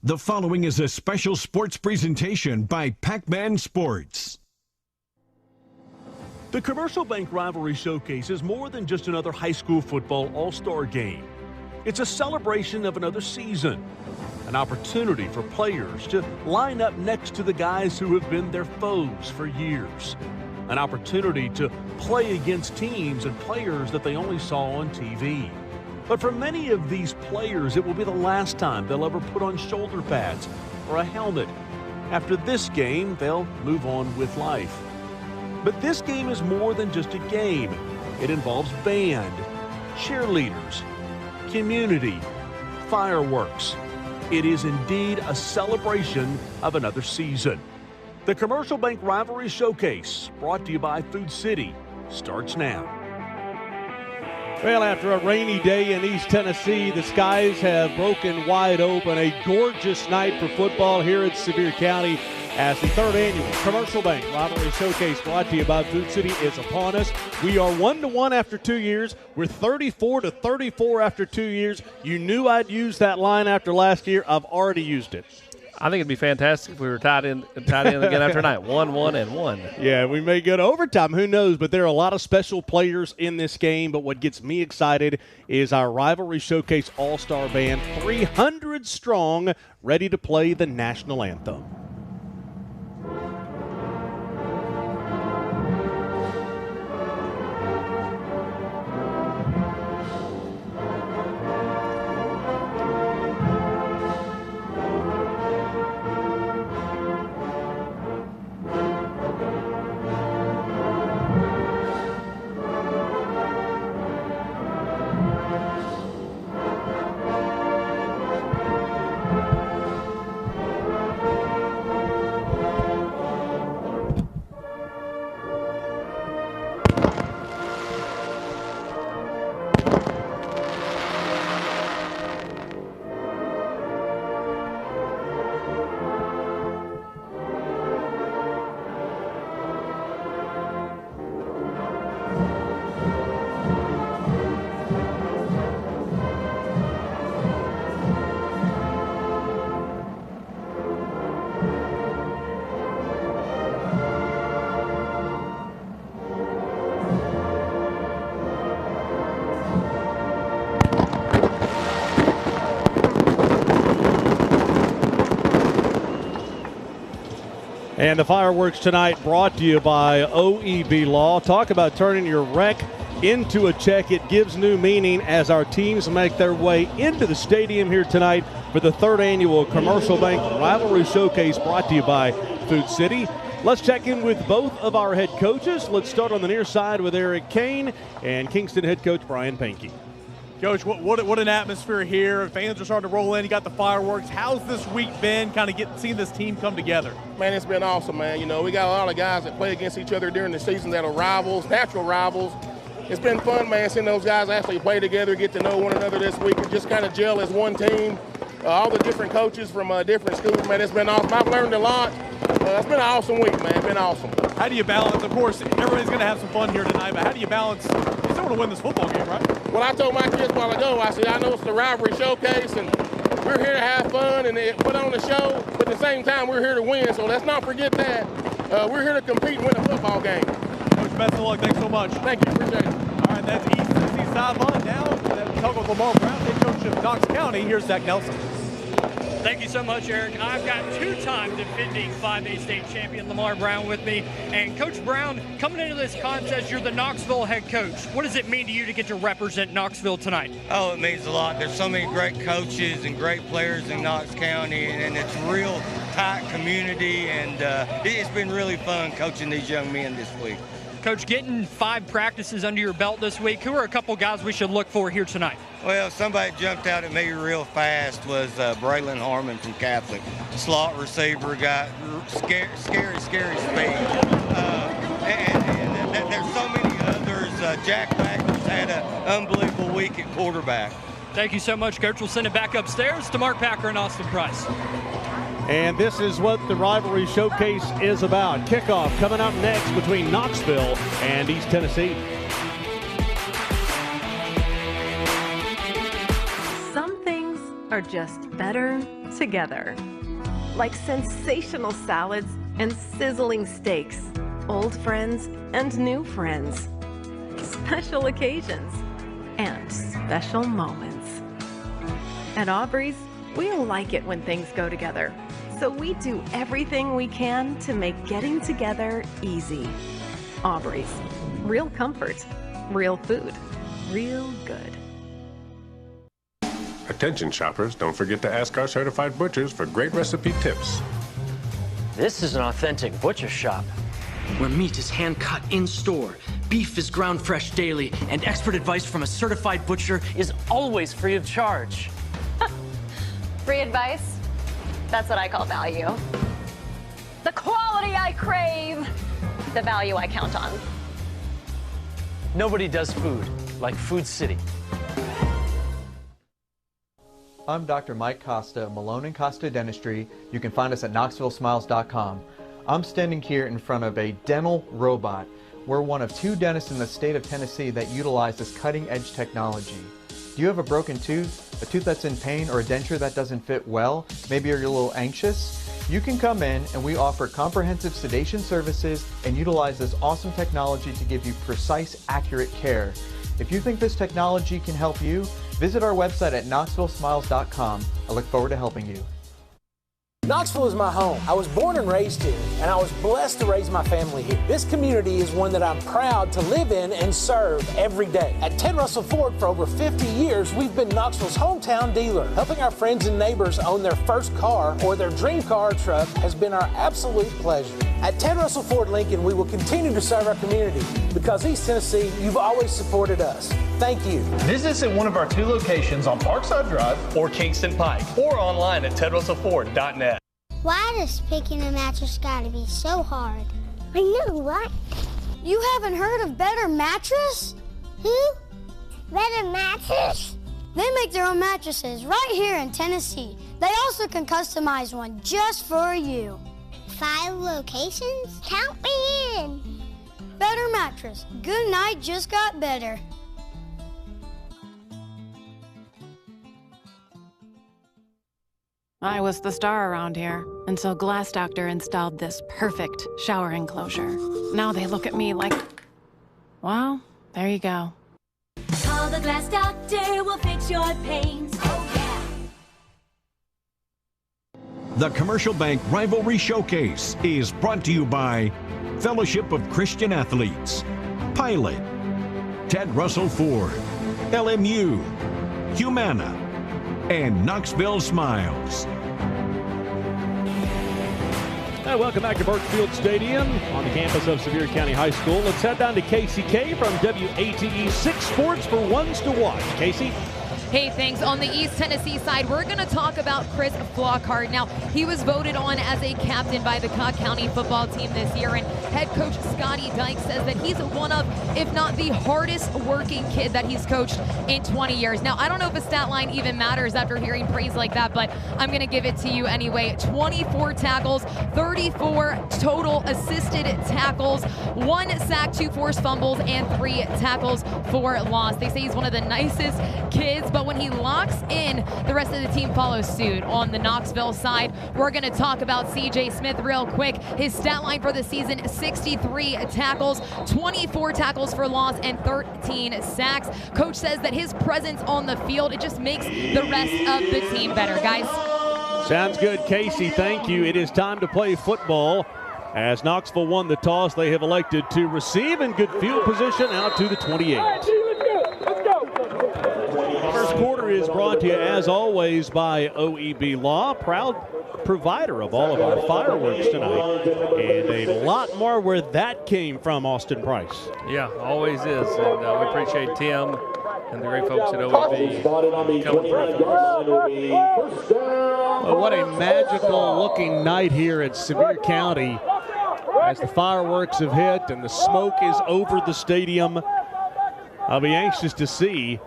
The following is a special sports presentation by Pac-Man Sports. The Commercial Bank Rivalry Showcase is more than just another high school football all-star game. It's a celebration of another season, an opportunity for players to line up next to the guys who have been their foes for years, an opportunity to play against teams and players that they only saw on TV. But for many of these players, it will be the last time they'll ever put on shoulder pads or a helmet. After this game, they'll move on with life. But this game is more than just a game. It involves band, cheerleaders, community, fireworks. It is indeed a celebration of another season. The Commercial Bank Rivalry Showcase, brought to you by Food City, starts now. Well, after a rainy day in East Tennessee, the skies have broken wide open. A gorgeous night for football here at Sevier County as the third annual Commercial Bank Rivalry Showcase, brought to you by Food City, is upon us. We are 1-1 after 2 years. We're 34-34 after 2 years. You knew I'd use that line after last year. I've already used it. I think it'd be fantastic if we were tied in again after tonight. 1-1-1. Yeah, we may go to overtime. Who knows? But there are a lot of special players in this game. But what gets me excited is our Rivalry Showcase All-Star Band, 300 strong, ready to play the national anthem. And the fireworks tonight brought to you by OEB Law. Talk about turning your wreck into a check. It gives new meaning as our teams make their way into the stadium here tonight for the third annual Commercial Bank Rivalry Showcase, brought to you by Food City. Let's check in with both of our head coaches. Let's start on the near side with Eric Kane and Kingston head coach Brian Pankey. Coach, what an atmosphere here. Fans are starting to roll in. You got the fireworks. How's this week been, kind of seeing this team come together? Man, it's been awesome, man. You know, we got a lot of guys that play against each other during the season that are rivals, natural rivals. It's been fun, man, seeing those guys actually play together, get to know one another this week, and just kind of gel as one team. All the different coaches from different schools, man, it's been awesome. I've learned a lot. It's been an awesome week, man. It's been awesome. How do you balance? Of course, everybody's going to have some fun here tonight, but how do you balance? You still want to win this football game, right? Well, I told my kids a while ago, I said, I know it's the Rivalry Showcase, and we're here to have fun and put on a show, but at the same time, we're here to win, so let's not forget that. We're here to compete and win a football game. Coach, best of luck. Thanks so much. Thank you. Appreciate it. All right, that's East Tennessee sideline. Now, talk with Lamar Brown, head coach of Knox County. Here's Zach Nelson. Thank you so much, Eric. I've got two-time defending 5A state champion Lamar Brown with me. And Coach Brown, coming into this contest, you're the Knoxville head coach. What does it mean to you to get to represent Knoxville tonight? Oh, it means a lot. There's so many great coaches and great players in Knox County, and it's a real tight community, and it's been really fun coaching these young men this week. Coach, getting 5 practices under your belt this week, who are a couple guys we should look for here tonight? Well, somebody jumped out at me real fast was Braylon Harmon from Catholic. Slot receiver, got scary speed. And there's so many others. Jack Wagner's had an unbelievable week at quarterback. Thank you so much, Coach. We'll send it back upstairs to Mark Packer and Austin Price. And this is what the Rivalry Showcase is about. Kickoff coming up next between Knoxville and East Tennessee. Some things are just better together. Like sensational salads and sizzling steaks, old friends and new friends, special occasions and special moments. At Aubrey's, we like it when things go together, so we do everything we can to make getting together easy. Aubrey's, real comfort, real food, real good. Attention shoppers, don't forget to ask our certified butchers for great recipe tips. This is an authentic butcher shop, where meat is hand-cut in-store, beef is ground fresh daily, and expert advice from a certified butcher is always free of charge. Free advice? That's what I call value. The quality I crave, the value I count on. Nobody does food like Food City. I'm Dr. Mike Costa, Malone & Costa Dentistry. You can find us at KnoxvilleSmiles.com. I'm standing here in front of a dental robot. We're one of 2 dentists in the state of Tennessee that utilize this cutting-edge technology. Do you have a broken tooth, a tooth that's in pain, or a denture that doesn't fit well? Maybe you're a little anxious? You can come in and we offer comprehensive sedation services and utilize this awesome technology to give you precise, accurate care. If you think this technology can help you, visit our website at KnoxvilleSmiles.com. I look forward to helping you. Knoxville is my home. I was born and raised here, and I was blessed to raise my family here. This community is one that I'm proud to live in and serve every day. At Ted Russell Ford for over 50 years, we've been Knoxville's hometown dealer. Helping our friends and neighbors own their first car or their dream car or truck has been our absolute pleasure. At Ted Russell Ford Lincoln, we will continue to serve our community because East Tennessee, you've always supported us. Thank you. Visit us at one of our 2 locations on Parkside Drive or Kingston Pike, or online at tedrussellford.net. Why does picking a mattress gotta be so hard? I know, right? You haven't heard of Better Mattress? Who? Better Mattress? They make their own mattresses right here in Tennessee. They also can customize one just for you. 5 locations? Count me in. Better Mattress. Good night just got better. I was the star around here until Glass Doctor installed this perfect shower enclosure. Now they look at me like, well, there you go. Call the Glass Doctor, will fix your pains. Oh, yeah. The Commercial Bank Rivalry Showcase is brought to you by Fellowship of Christian Athletes, Pilot, Ted Russell Ford, LMU, Humana, and Knoxville Smiles. Hey, welcome back to Birchfield Stadium on the campus of Sevier County High School. Let's head down to KCK from WATE 6 Sports for Ones to Watch. Casey? Hey, thanks. On the East Tennessee side, we're going to talk about Chris Flockhart. Now, he was voted on as a captain by the Cobb County football team this year, and head coach Scotty Dyke says that he's one of, if not the hardest working kid that he's coached in 20 years. Now, I don't know if a stat line even matters after hearing praise like that, but I'm going to give it to you anyway. 24 tackles, 34 total assisted tackles, 1 sack, 2 forced fumbles, and 3 tackles for loss. They say he's one of the nicest kids, but when he locks in, the rest of the team follows suit. On the Knoxville side, we're going to talk about CJ Smith real quick. His stat line for the season, 63 tackles, 24 tackles for loss, and 13 sacks. Coach says that his presence on the field, it just makes the rest of the team better, guys. Sounds good, Casey. Thank you. It is time to play football. As Knoxville won the toss, they have elected to receive in good field position out to the 28. First quarter is brought to you, as always, by OEB Law, proud provider of all of our fireworks tonight. And a lot more where that came from, Austin Price. Yeah, always is. And we appreciate Tim and the great folks at OEB coming through for us. Well, what a magical looking night here at Sevier County as the fireworks have hit and the smoke is over the stadium. I'll be anxious to see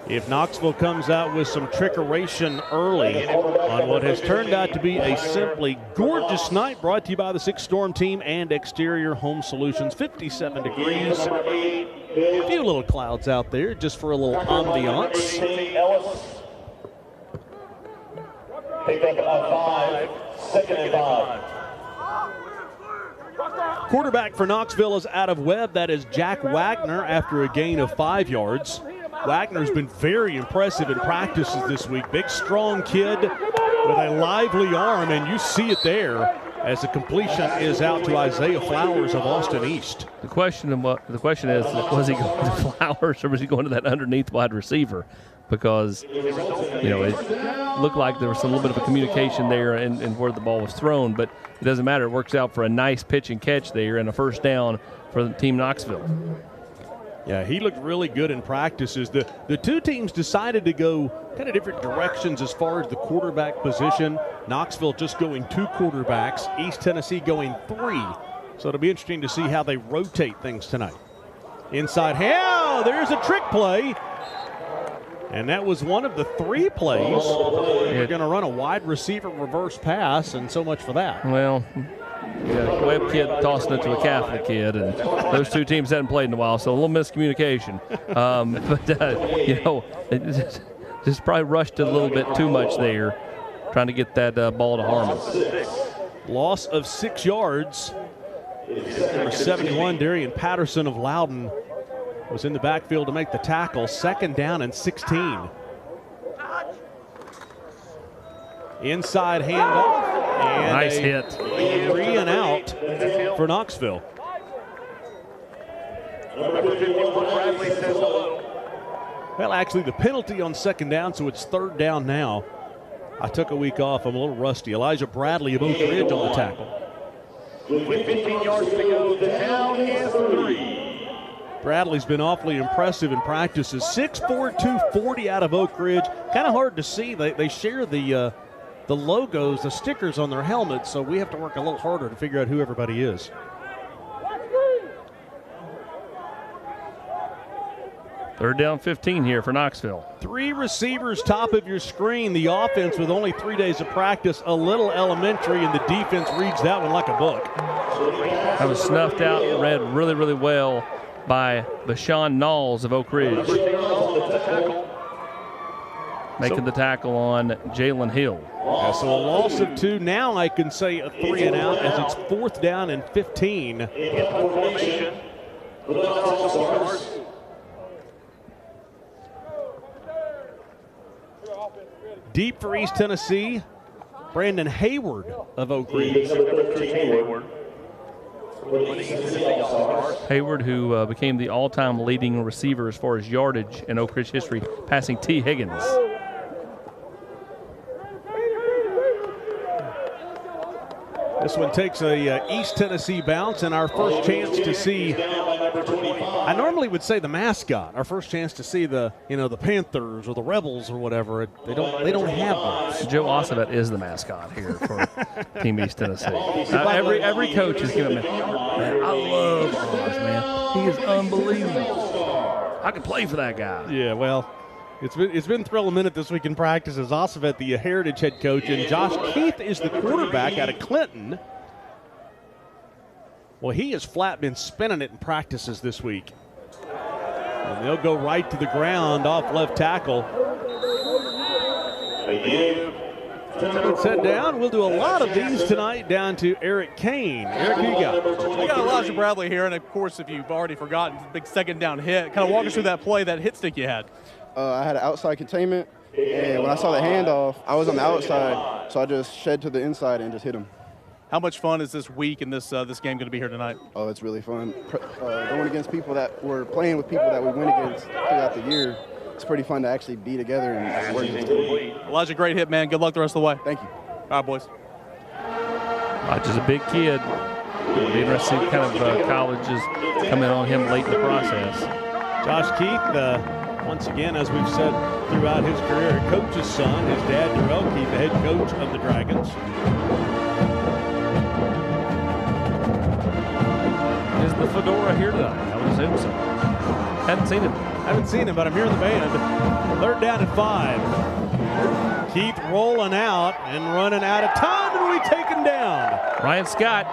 if Knoxville comes out with some trickeration early on what has turned out to be a simply gorgeous night, brought to you by the 6 Storm Team and Exterior Home Solutions. 57 degrees. A few little clouds out there just for a little ambiance. Pickup of 5, second and 5. Quarterback for Knoxville is out of Webb. That is Jack Wagner after a gain of 5 yards. Wagner's been very impressive in practices this week. Big, strong kid with a lively arm, and you see it there as the completion is out to Isaiah Flowers of Austin East. The question is, was he going to Flowers or was he going to that underneath wide receiver? Because, you know, it looked like there was a little bit of a communication there and where the ball was thrown, but it doesn't matter. It works out for a nice pitch and catch there and a first down for the team Knoxville. Yeah, he looked really good in practices. The two teams decided to go kind of different directions as far as the quarterback position. Knoxville just going 2 quarterbacks, East Tennessee going 3. So it'll be interesting to see how they rotate things tonight. Inside, there's a trick play. And that was one of the 3 plays. They're going to run a wide receiver reverse pass, and so much for that. Well, yeah, Webb kid tossing it to a Catholic kid, and those two teams hadn't played in a while, so a little miscommunication. You know, it just probably rushed it a little bit too much there, trying to get that ball to Harmon. Loss of 6 yards. Number 71, Darian Patterson of Loudon, was in the backfield to make the tackle. 2nd down and 16. Inside handoff. And nice hit. 3 and out for Knoxville. Well, actually, the penalty on 2nd down, so it's 3rd down now. I took a week off. I'm a little rusty. Elijah Bradley of Oak Ridge on the tackle. With 15 yards to go, the down is 3. Bradley's been awfully impressive in practices. 6'4", 240 out of Oak Ridge. Kind of hard to see. They share the logos, the stickers on their helmets, so we have to work a little harder to figure out who everybody is. Third down 15 here for Knoxville. 3 receivers top of your screen. The offense with only 3 days of practice, a little elementary, and the defense reads that one like a book. That was snuffed out and read really, really well by Bashan Knowles of Oak Ridge. Making the tackle on Jalen Hill. Yeah, so a loss of 2. Now I can say a 3 and out as it's 4th down and 15. Deep for East Tennessee, Brandon Hayward of Oak Ridge. Hayward, who became the all-time leading receiver as far as yardage in Oak Ridge history, passing T. Higgins. This one takes a East Tennessee bounce, and our first chance to see, I normally would say the mascot, our first chance to see the Panthers or the Rebels or whatever. They don't have those. Joe Ossovet is the mascot here for Team East Tennessee. Every coach is giving him, man, I love Oz, man. He is unbelievable. I could play for that guy. Yeah, well, it's been thrill a minute this week in practice as Ossovet, the Heritage head coach, and Josh Keith is the quarterback out of Clinton. Well, he has flat been spinning it in practices this week. And they'll go right to the ground off left tackle. Let's head down. We'll do a lot of these tonight down to Eric Kane. Eric, who you got? We got Elijah Bradley here, and of course, if you've already forgotten, big 2nd down hit. Kind of walk us through that play, that hit stick you had. I had an outside containment, and when I saw the handoff, I was on the outside, so I just shed to the inside and just hit him. How much fun is this week and this game going to be here tonight? Oh, it's really fun. Going against people that we're playing with people that we win against throughout the year. It's pretty fun to actually be together and work as a team. Elijah, great hit, man. Good luck the rest of the way. Thank you. All right, boys. Elijah's a big kid. It'll be interesting kind of colleges coming on him late in the process. Josh Keith, once again, as we've said throughout his career, a coach's son. His dad, Darrell Keith, the head coach of the Dragons. Is the fedora here tonight? I would assume so. Haven't seen him, but I'm hearing the band. 3rd down and 5. Keith rolling out and running out of time, and we take him down. Ryan Scott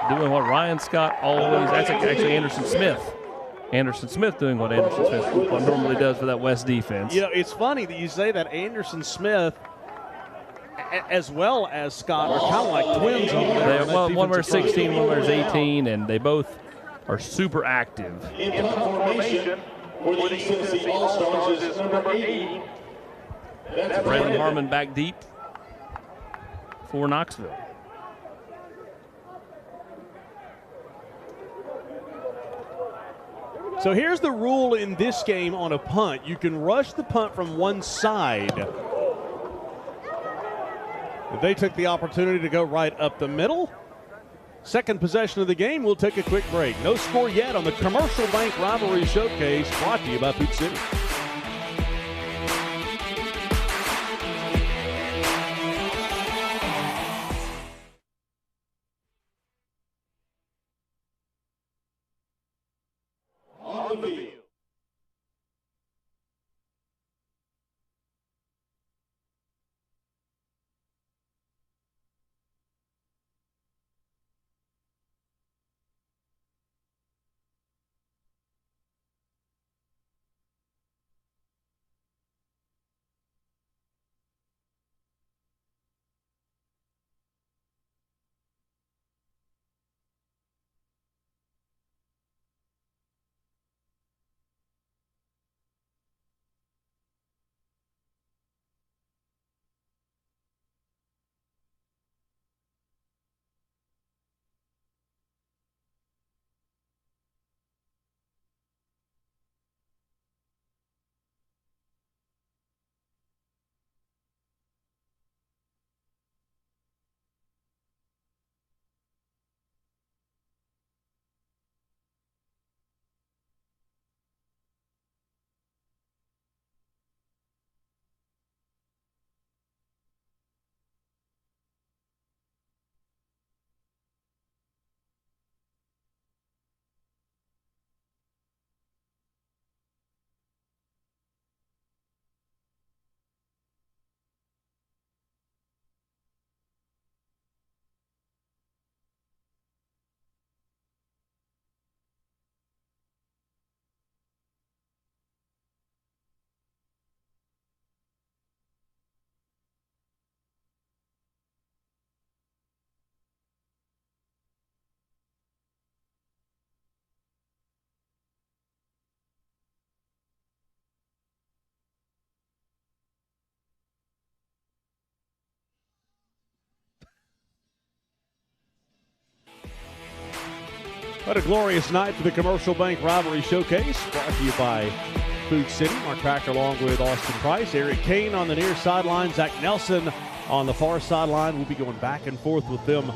doing what Ryan Scott always, that's actually Anderson Smith. Anderson Smith doing what Anderson Smith normally does for that West defense. You know, it's funny that you say that. Anderson Smith, as well as Scott are kind of like twins over there. Well, one wears 16, one wears 18, and they both are super active. In formation for the East Tennessee All-Stars is number 80. Braylon Harmon back deep for Knoxville. So here's the rule in this game on a punt. You can rush the punt from one side. If they took the opportunity to go right up the middle. Second possession of the game, we'll take a quick break. No score yet on the Commercial Bank Rivalry Showcase, brought to you by Food City. On the field. What a glorious night for the Commercial Bank Rivalry Showcase, brought to you by Food City. Mark Packer along with Austin Price. Eric Kane on the near sideline. Zach Nelson on the far sideline. We'll be going back and forth with them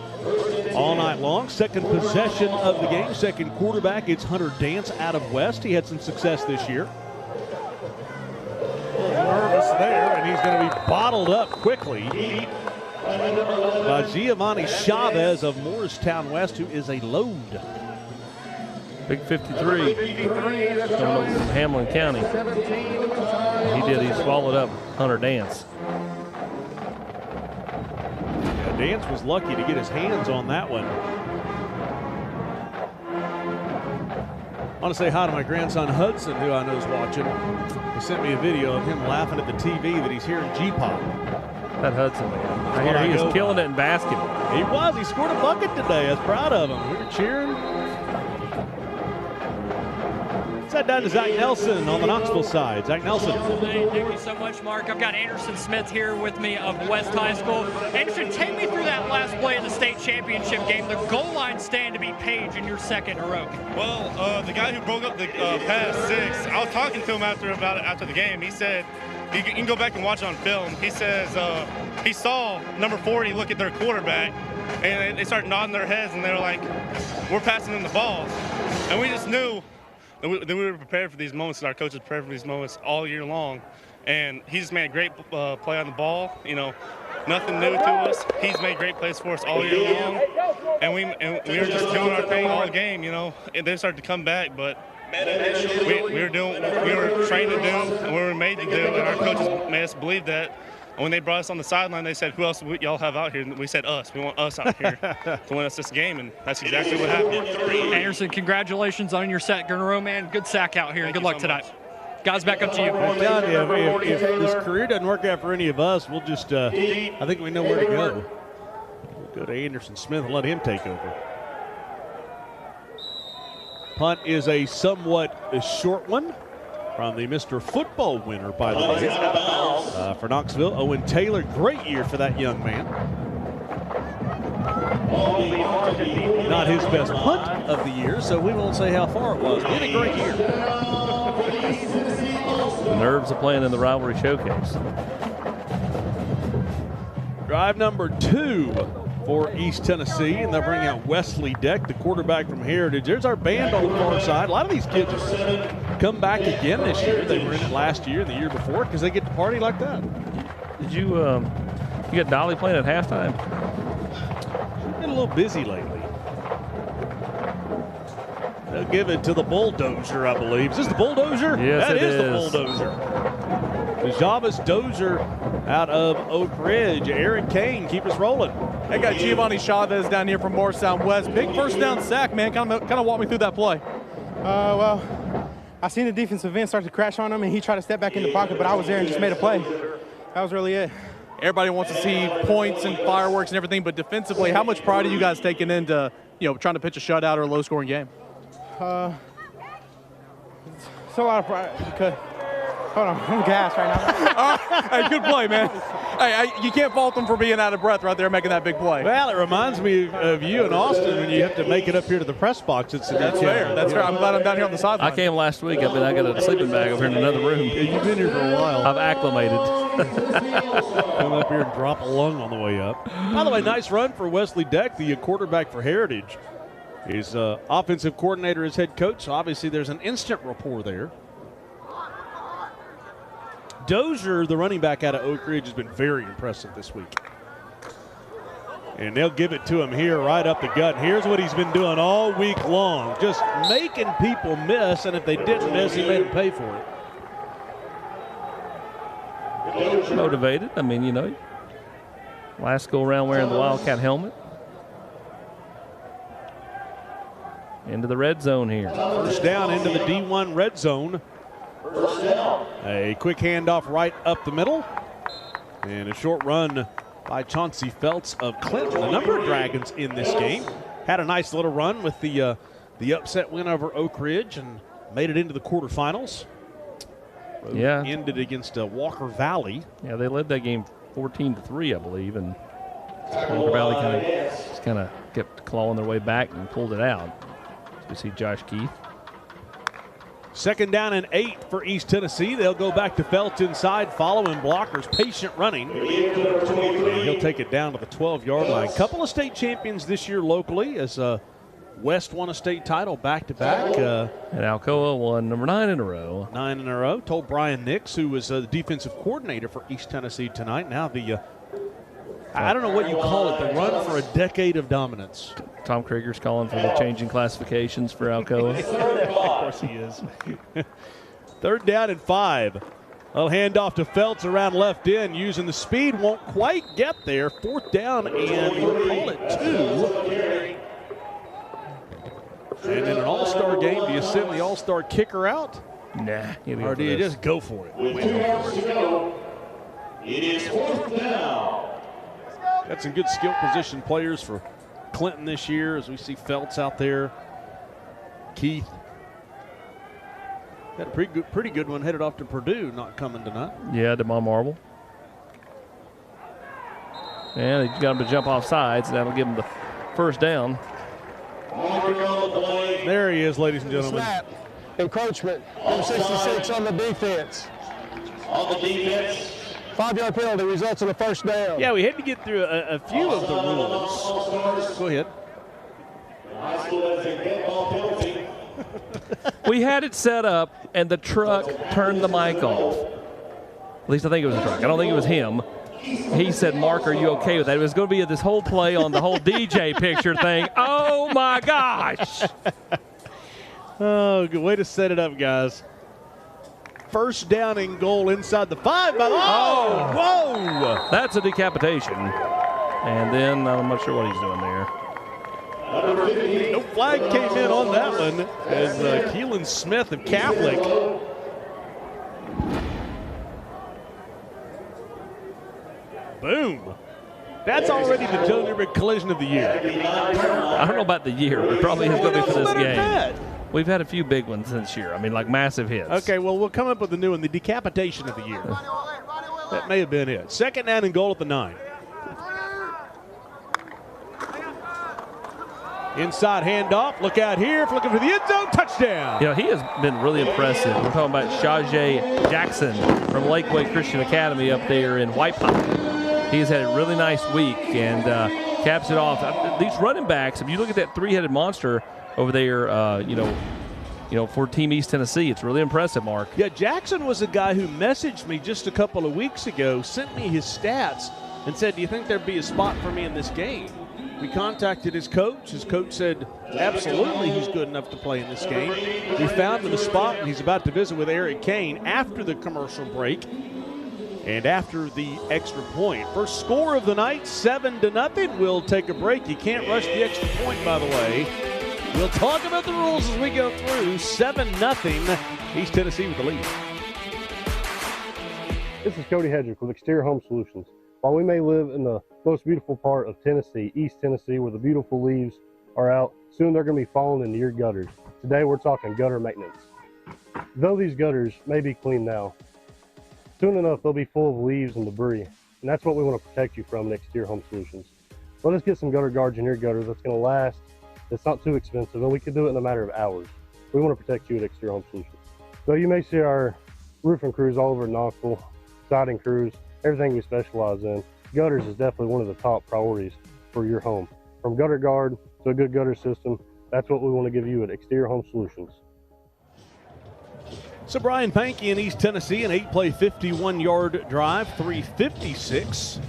all night long. Second possession of the game. Second quarterback, it's Hunter Dance out of West. He had some success this year. A little nervous there, and he's going to be bottled up quickly by Giovanni Chavez of Morristown West, who is a load. Big 53 coming over from Hamlin County. He swallowed up Hunter Dance. Yeah, Dance was lucky to get his hands on that one. I want to say hi to my grandson Hudson, who I know is watching. He sent me a video of him laughing at the TV that he's hearing G-Pop. That Hudson, man. I hear he is killing it in basketball. He was. He scored a bucket today. I was proud of him. We were cheering. Set down to Zach Nelson on the Knoxville side. Zach Nelson. Thank you so much, Mark. I've got Anderson Smith here with me of West High School. Anderson, take me through that last play of the state championship game. The goal line stand to be Page in your second heroic. Well, the guy who broke up the pass 6, I was talking to him after the game. He said, you can go back and watch it on film. He says he saw number 40 look at their quarterback, and they started nodding their heads, and they were like, we're passing them the ball. And we just knew that we were prepared for these moments, and our coaches prepared for these moments all year long. And he just made a great play on the ball. You know, nothing new to us. He's made great plays for us all year long. And we were just doing our thing all game, you know. And they started to come back, but we were trained to do, and we were made to do, and our coaches made us believe that. And when they brought us on the sideline, they said, who else y'all have out here? And we said us. We want us out here to win us this game, and that's exactly what happened. Anderson, congratulations on your second in a row, man. Good sack out here, and good luck tonight. Guys, back up to you. I'm telling you, if this career doesn't work out for any of us, we'll just, I think we know where to go. We'll go to Anderson Smith and let him take over. Punt is a somewhat short one from the Mr. Football winner, by the way, for Knoxville. Owen Taylor, great year for that young man. Not his best punt of the year, so we won't say how far it was. He had a great year. The nerves of playing in the Rivalry Showcase. Drive number 2 for East Tennessee, and they'll bring out Wesley Deck, the quarterback from Heritage. There's our band on the far side. A lot of these kids have come back again this year. They were in it last year and the year before because they get to party like that. Did you got Dolly playing at halftime? Been a little busy lately. They'll give it to the Bulldozer, I believe. Is this the Bulldozer? Yes, that it is is the Bulldozer. The Javis Dozer out of Oak Ridge. Eric Kane, keep us rolling. They got Giovanni Chavez down here from Morristown West. Big first down sack, man. Kind of walk me through that play. Well, I seen the defensive end start to crash on him, and he tried to step back in the pocket, but I was there and just made a play. That was really it. Everybody wants to see points and fireworks and everything, but defensively, how much pride are you guys taking into, trying to pitch a shutout or a low-scoring game? It's a lot of pride because, hold on, I'm gassed right now. Hey, good play, man. Hey, you can't fault them for being out of breath right there making that big play. Well, it reminds me of you in Austin when you have to make it up here to the press box. That's fair. That's fair. I'm glad I'm down here on the sideline. I came last week. I got a sleeping bag over here in another room. Yeah, you've been here for a while. I've acclimated. Come up here and drop a lung on the way up. By the way, nice run for Wesley Deck, the quarterback for Heritage. He's offensive coordinator as head coach, so obviously there's an instant rapport there. Dozier, the running back out of Oak Ridge, has been very impressive this week. And they'll give it to him here right up the gut. Here's what he's been doing all week long, just making people miss, and if they didn't miss, he made them pay for it. Motivated. I mean, last go around wearing the Wildcat helmet. Into the red zone here. First down into the D1 red zone. A quick handoff right up the middle. And a short run by Chauncey Feltz of Clinton. A number of Dragons in this game. Had a nice little run with the upset win over Oak Ridge and made it into the quarterfinals. Yeah. Ended against Walker Valley. Yeah, they led that game 14-3, I believe, and Walker Valley kind of kept clawing their way back and pulled it out. We see Josh Keith. Second down and 8 for East Tennessee. They'll go back to Feltz inside, following blockers, patient running. And he'll take it down to the 12-yard line. Couple of state champions this year locally as West won a state title back-to-back. And Alcoa won number 9 in a row. 9 in a row. Told Brian Nix, who was the defensive coordinator for East Tennessee tonight, now the I don't know what you call it, the run for a decade of dominance. Tom Krieger's calling for the changing classifications for Alcoa. Of course he is. Third down and 5. I'll hand off to Feltz around left end, using the speed, won't quite get there. Fourth down and we'll call it 2. And in an all-star game, do you send the all-star kicker out? Nah. Or do you just go for it? It is fourth down. Got some good skill position players for Clinton this year as we see Feltz out there. Keith. Got a pretty good one headed off to Purdue, not coming tonight. Yeah, DeMond Marble. And he got him to jump off sides, and that'll give him the first down. There he is, ladies and gentlemen. Snap. Encroachment. Number 66 on the defense. On the defense. 5-yard penalty results in a first down. Yeah, we had to get through a few of the rules. Go ahead. We had it set up, and the truck turned the mic off. At least I think it was the truck. I don't think it was him. He said, Mark, are you okay with that? It was going to be this whole play on the whole DJ picture thing. Oh, my gosh. Oh, good way to set it up, guys. First down and goal inside the 5. Whoa! That's a decapitation. And then I'm not sure what he's doing there. No flag came in on that one as Keelan Smith of Catholic Boom. That's already the Joe Newberg collision of the year. I don't know about the year, but probably is going to be for this game. Bet. We've had a few big ones this year. I mean, like massive hits. Okay, well, we'll come up with a new one, the decapitation of the year. That may have been it. 2nd down and goal at the 9. Inside handoff. Look out here. Looking for the end zone. Touchdown. You know, he has been really impressive. We're talking about Shajay Jackson from Lakeway Christian Academy up there in White Pine. He's had a really nice week and caps it off. These running backs, if you look at that three-headed monster over there, you know, for Team East Tennessee, it's really impressive, Mark. Yeah, Jackson was a guy who messaged me just a couple of weeks ago, sent me his stats, and said, do you think there'd be a spot for me in this game? We contacted his coach. His coach said, absolutely, he's good enough to play in this game. We found him a spot, and he's about to visit with Eric Kane after the commercial break and after the extra point. First score of the night, 7-0. We'll take a break. You can't rush the extra point, by the way. We'll talk about the rules as we go through. 7-0, East Tennessee with the lead. This is Cody Hedrick with Exterior Home Solutions. While we may live in the most beautiful part of Tennessee, East Tennessee, where the beautiful leaves are out, soon they're going to be falling into your gutters. Today we're talking gutter maintenance. Though these gutters may be clean now, soon enough they'll be full of leaves and debris, and that's what we want to protect you from at Exterior Home Solutions. Let us get some gutter guards in your gutter that's going to last. It's not too expensive, and we can do it in a matter of hours. We want to protect you at Exterior Home Solutions. So you may see our roofing crews all over Knoxville, siding crews, everything we specialize in. Gutters is definitely one of the top priorities for your home. From gutter guard to a good gutter system, that's what we want to give you at Exterior Home Solutions. So Brian Pankey in East Tennessee, an 8-play, 51-yard drive, 356.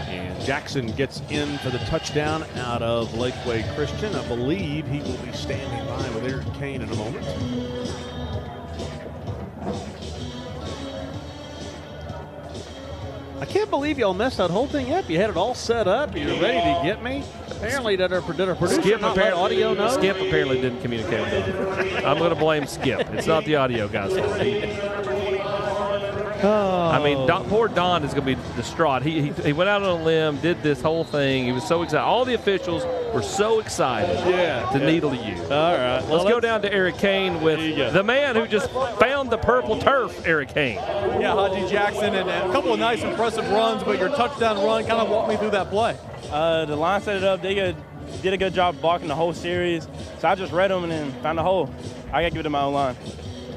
And Jackson gets in for the touchdown out of Lakeway Christian. I believe he will be standing by with Eric Kane in a moment. I can't believe y'all messed that whole thing up. You had it all set up. You were ready to get me. Apparently, did our producer not let audio know? Skip apparently didn't communicate with me. I'm going to blame Skip. It's not the audio guy's fault. I mean, poor Don is going to be distraught. He went out on a limb, did this whole thing. He was so excited. All the officials were so excited to needle you. All right. Let's go down to Eric Kane with the man who just found the purple turf, Eric Kane. Yeah, Haji Jackson, and a couple of nice, impressive runs, but your touchdown run kind of walked me through that play. The line set it up. They did a good job blocking the whole series. So I just read them and then found a hole. I got to give it to my own line.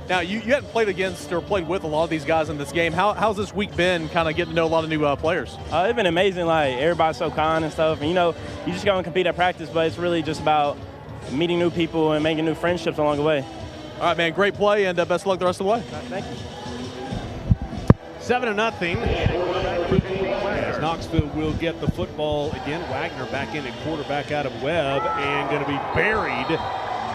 Now, you hadn't played against or played with a lot of these guys in this game. How's this week been kind of getting to know a lot of new players? It's been amazing. Like, everybody's so kind and stuff. And, you know, you just go and compete at practice, but it's really just about meeting new people and making new friendships along the way. All right, man, great play, and best of luck the rest of the way. Thank you. 7-0. As Knoxville will get the football again. Wagner back in at quarterback out of Webb and going to be buried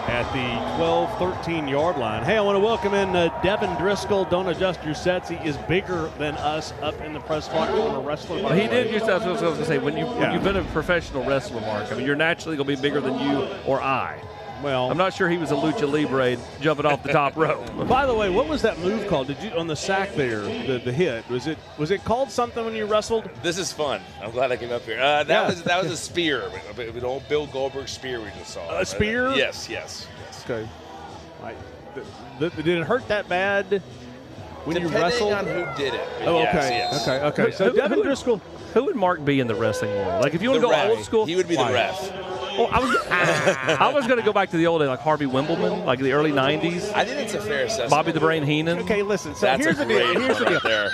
at the 12-13-yard line. Hey, I want to welcome in Devin Driscoll. Don't adjust your sets. He is bigger than us up in the press box. A wrestler. Well, he did just, that's what I was going to say. When you've been a professional wrestler, Mark, I mean, you're naturally going to be bigger than you or I. Well, I'm not sure he was a lucha libre jumping off the top rope. By the way, what was that move called? Did you on the sack there? The hit was it called something when you wrestled? This is fun. I'm glad I came up here. That was a spear, an old Bill Goldberg spear we just saw. A spear? Yes. Okay. Did it hurt that bad when you wrestled? Depending on who did it. Oh, okay. Yes. Okay. So Devin Driscoll. Who would Mark be in the wrestling world? Like if you want to go old school, he would be the ref. Oh, I was going to go back to the old days, like Harvey Wimbledon, like the early '90s. I think it's a fair assessment. Bobby the Brain Heenan. Okay, listen. So here's the deal.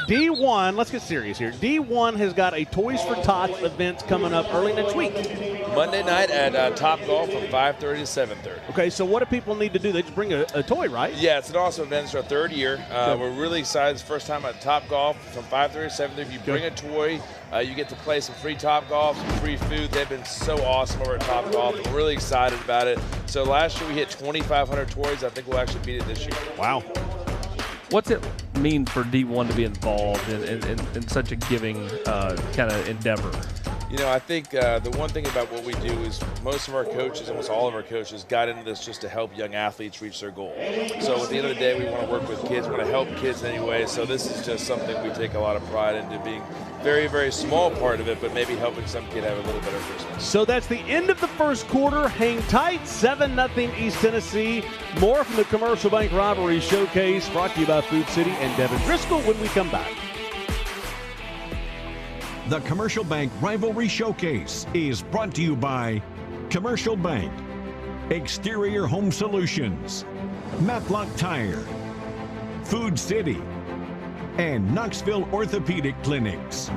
D1. Let's get serious here. D1 has got a Toys for Tots event coming up early next week. Monday night at Top Golf from 5:30 to 7:30. Okay, so what do people need to do? They just bring a toy, right? Yeah, it's an awesome event. It's our third year. We're really excited. It's the first time at Top Golf from 5:30 to 7:30. If you bring a toy, you get to play some free Top Golf, some free food. They've been so awesome over at Top Golf. We're really excited about it. So last year we hit 2,500 toys. I think we'll actually beat it this year. Wow. What's it mean for D1 to be involved in such a giving kind of endeavor? You know, I think the one thing about what we do is most of our coaches, almost all of our coaches, got into this just to help young athletes reach their goal. So at the end of the day, we want to work with kids, we want to help kids anyway. So this is just something we take a lot of pride into, being very, very small part of it, but maybe helping some kid have a little better Christmas. So that's the end of the first quarter. Hang tight, 7-0 East Tennessee. More from the Commercial Bank Rivalry Showcase, brought to you by Food City and Devin Driscoll when we come back. The Commercial Bank Rivalry Showcase is brought to you by Commercial Bank, Exterior Home Solutions, Matlock Tire, Food City, and Knoxville Orthopedic Clinics.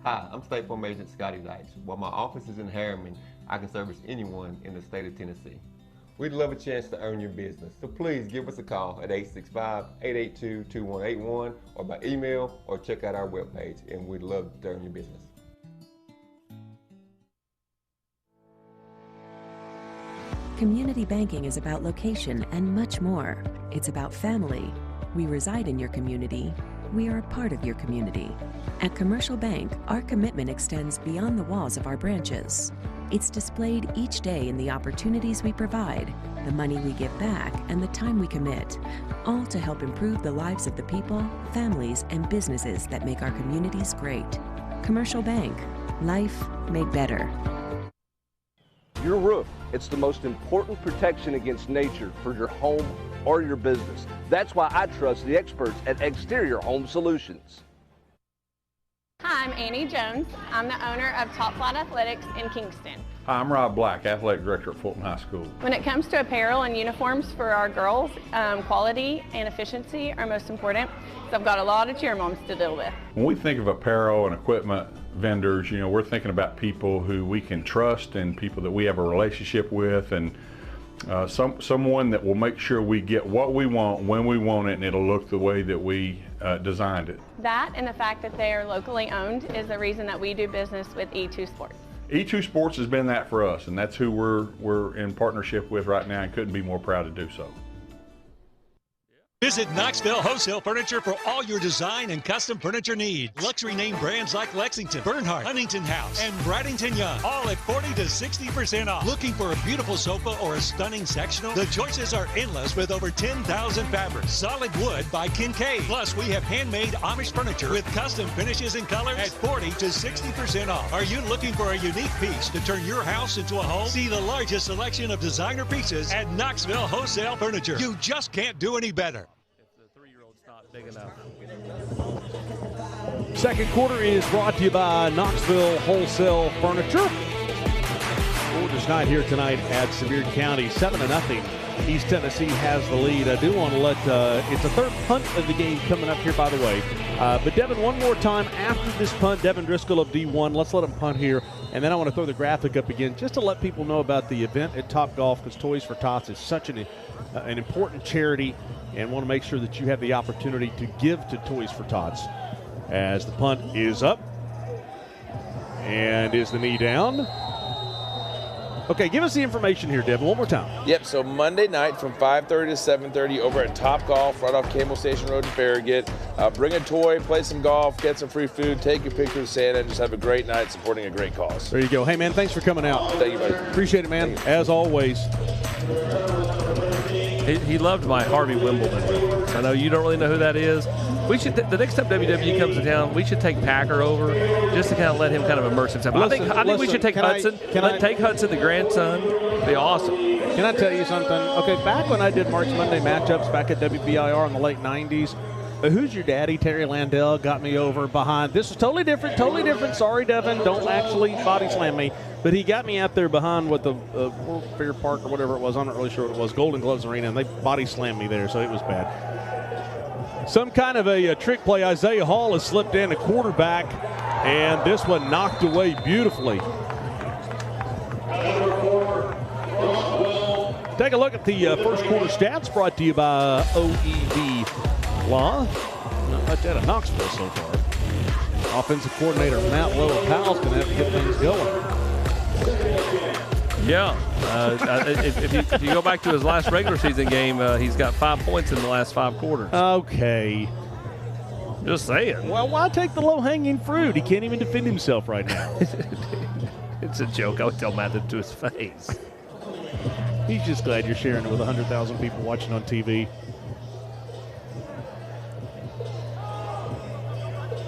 Hi, I'm State Farm Agent Scotty Dykes. While my office is in Harriman, I can service anyone in the state of Tennessee. We'd love a chance to earn your business, so please give us a call at 865-882-2181 or by email or check out our webpage, and we'd love to earn your business. Community banking is about location and much more. It's about family. We reside in your community. We are a part of your community. At Commercial Bank, our commitment extends beyond the walls of our branches. It's displayed each day in the opportunities we provide, the money we give back, and the time we commit, all to help improve the lives of the people, families, and businesses that make our communities great. Commercial Bank, life made better. Your roof, it's the most important protection against nature for your home or your business. That's why I trust the experts at Exterior Home Solutions. Hi, I'm Annie Jones. I'm the owner of Top Flight Athletics in Kingston. Hi, I'm Rob Black, Athletic Director at Fulton High School. When it comes to apparel and uniforms for our girls, quality and efficiency are most important. So I've got a lot of cheer moms to deal with. When we think of apparel and equipment vendors, you know, we're thinking about people who we can trust and people that we have a relationship with, and someone that will make sure we get what we want when we want it, and it'll look the way that we designed it. That and the fact that they are locally owned is the reason that we do business with E2 Sports. E2 Sports has been that for us, and that's who we're in partnership with right now, and couldn't be more proud to do so. Visit Knoxville Wholesale Furniture for all your design and custom furniture needs. Luxury name brands like Lexington, Bernhardt, Huntington House, and Bradington Young, all at 40 to 60% off. Looking for a beautiful sofa or a stunning sectional? The choices are endless with over 10,000 fabrics. Solid wood by Kincaid. Plus, we have handmade Amish furniture with custom finishes and colors at 40 to 60% off. Are you looking for a unique piece to turn your house into a home? See the largest selection of designer pieces at Knoxville Wholesale Furniture. You just can't do any better. Big enough. Second quarter is brought to you by Knoxville Wholesale Furniture. Gorgeous night here tonight at Sevier County, 7-0. East Tennessee has the lead. I do want to let, it's a third punt of the game coming up here, by the way. But Devin, one more time after this punt, Devin Driscoll of D1, let's let him punt here. And then I want to throw the graphic up again just to let people know about the event at Topgolf, because Toys for Tots is such an important charity, and want to make sure that you have the opportunity to give to Toys for Tots. As the punt is up. And is the knee down? Okay, give us the information here, Devin, one more time. Yep, so Monday night from 5:30 to 7:30 over at Topgolf, right off Campbell Station Road in Farragut. Bring a toy, play some golf, get some free food, take your picture with Santa, and just have a great night supporting a great cause. There you go. Hey, man, thanks for coming out. Thank you, buddy. Appreciate it, man, as always. He loved my Harvey Wimbledon. I know you don't really know who that is. We should the next time WWE comes to town, we should take Packer over just to kind of let him kind of immerse himself. I think we should take Hudson. Take Hudson, the grandson. It'd be awesome. Can I tell you something? Okay, back when I did March Monday matchups back at WBIR in the late 90s, Who's Your Daddy, Terry Landell, got me over behind. This was totally different. Sorry, Devin, don't actually body slam me. But he got me out there behind what the World Fair Park or whatever it was. I'm not really sure what it was, Golden Gloves Arena, and they body slammed me there, so it was bad. Some kind of a trick play. Isaiah Hall has slipped in, a quarterback, and this one knocked away beautifully. Take a look at the first quarter stats brought to you by OEV Law. Not much out of Knoxville so far. Offensive coordinator Matt Lowe-Powell's going to have to get things going. Yeah. If you go back to his last regular season game, he's got 5 points in the last 5 quarters. Okay. Just saying. Well, why take the low-hanging fruit? He can't even defend himself right now. It's a joke. I would tell Matt that to his face. He's just glad you're sharing it with 100,000 people watching on TV.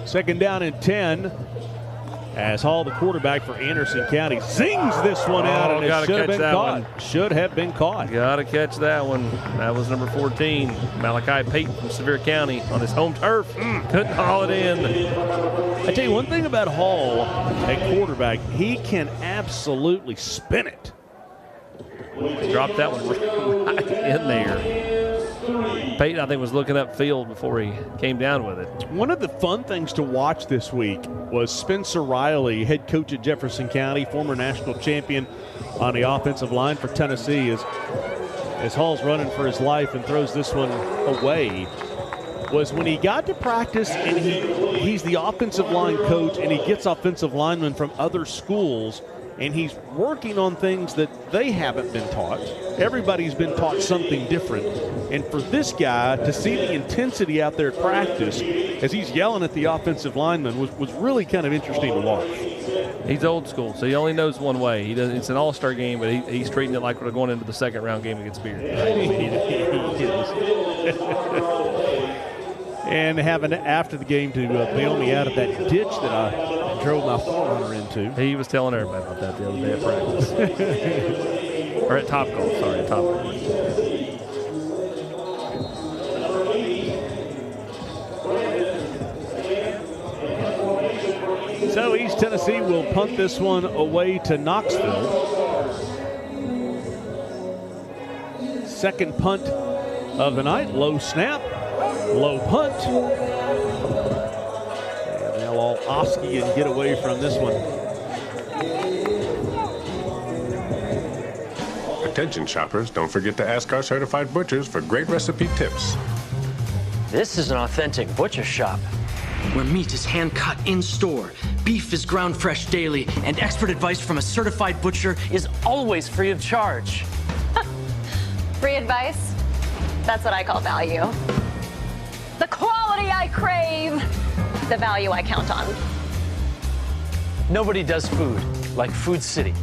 Second down and 10. As Hall, the quarterback for Anderson County, zings this one out, and it should have been caught. Should have been caught. Got to catch that one. That was number 14, Malachi Payton from Sevier County on his home turf. Couldn't haul it in. I tell you one thing about Hall at quarterback, he can absolutely spin it. Dropped that one right in there. Peyton, I think, was looking upfield before he came down with it. One of the fun things to watch this week was Spencer Riley, head coach at Jefferson County, former national champion on the offensive line for Tennessee, as Hall's running for his life and throws this one away. Was when he got to practice, and he's the offensive line coach, and he gets offensive linemen from other schools, and he's working on things that they haven't been taught. Everybody's been taught something different. And for this guy to see the intensity out there at practice as he's yelling at the offensive lineman was really kind of interesting to watch. He's old school, so he only knows one way. It's an all-star game, but he's treating it like we're going into the second-round game against Beard. And having after the game to bail me out of that ditch that I drove my Forerunner into. He was telling everybody about that the other day at practice. Or at Topgolf, sorry, at Topgolf. So East Tennessee will punt this one away to Knoxville. Second punt of the night, low snap. Low punt. And they'll all Oski and get away from this one. Attention shoppers, don't forget to ask our certified butchers for great recipe tips. This is an authentic butcher shop, where meat is hand cut in store, beef is ground fresh daily, and expert advice from a certified butcher is always free of charge. Free advice? That's what I call value. The quality I crave, the value I count on. Nobody does food like Food City.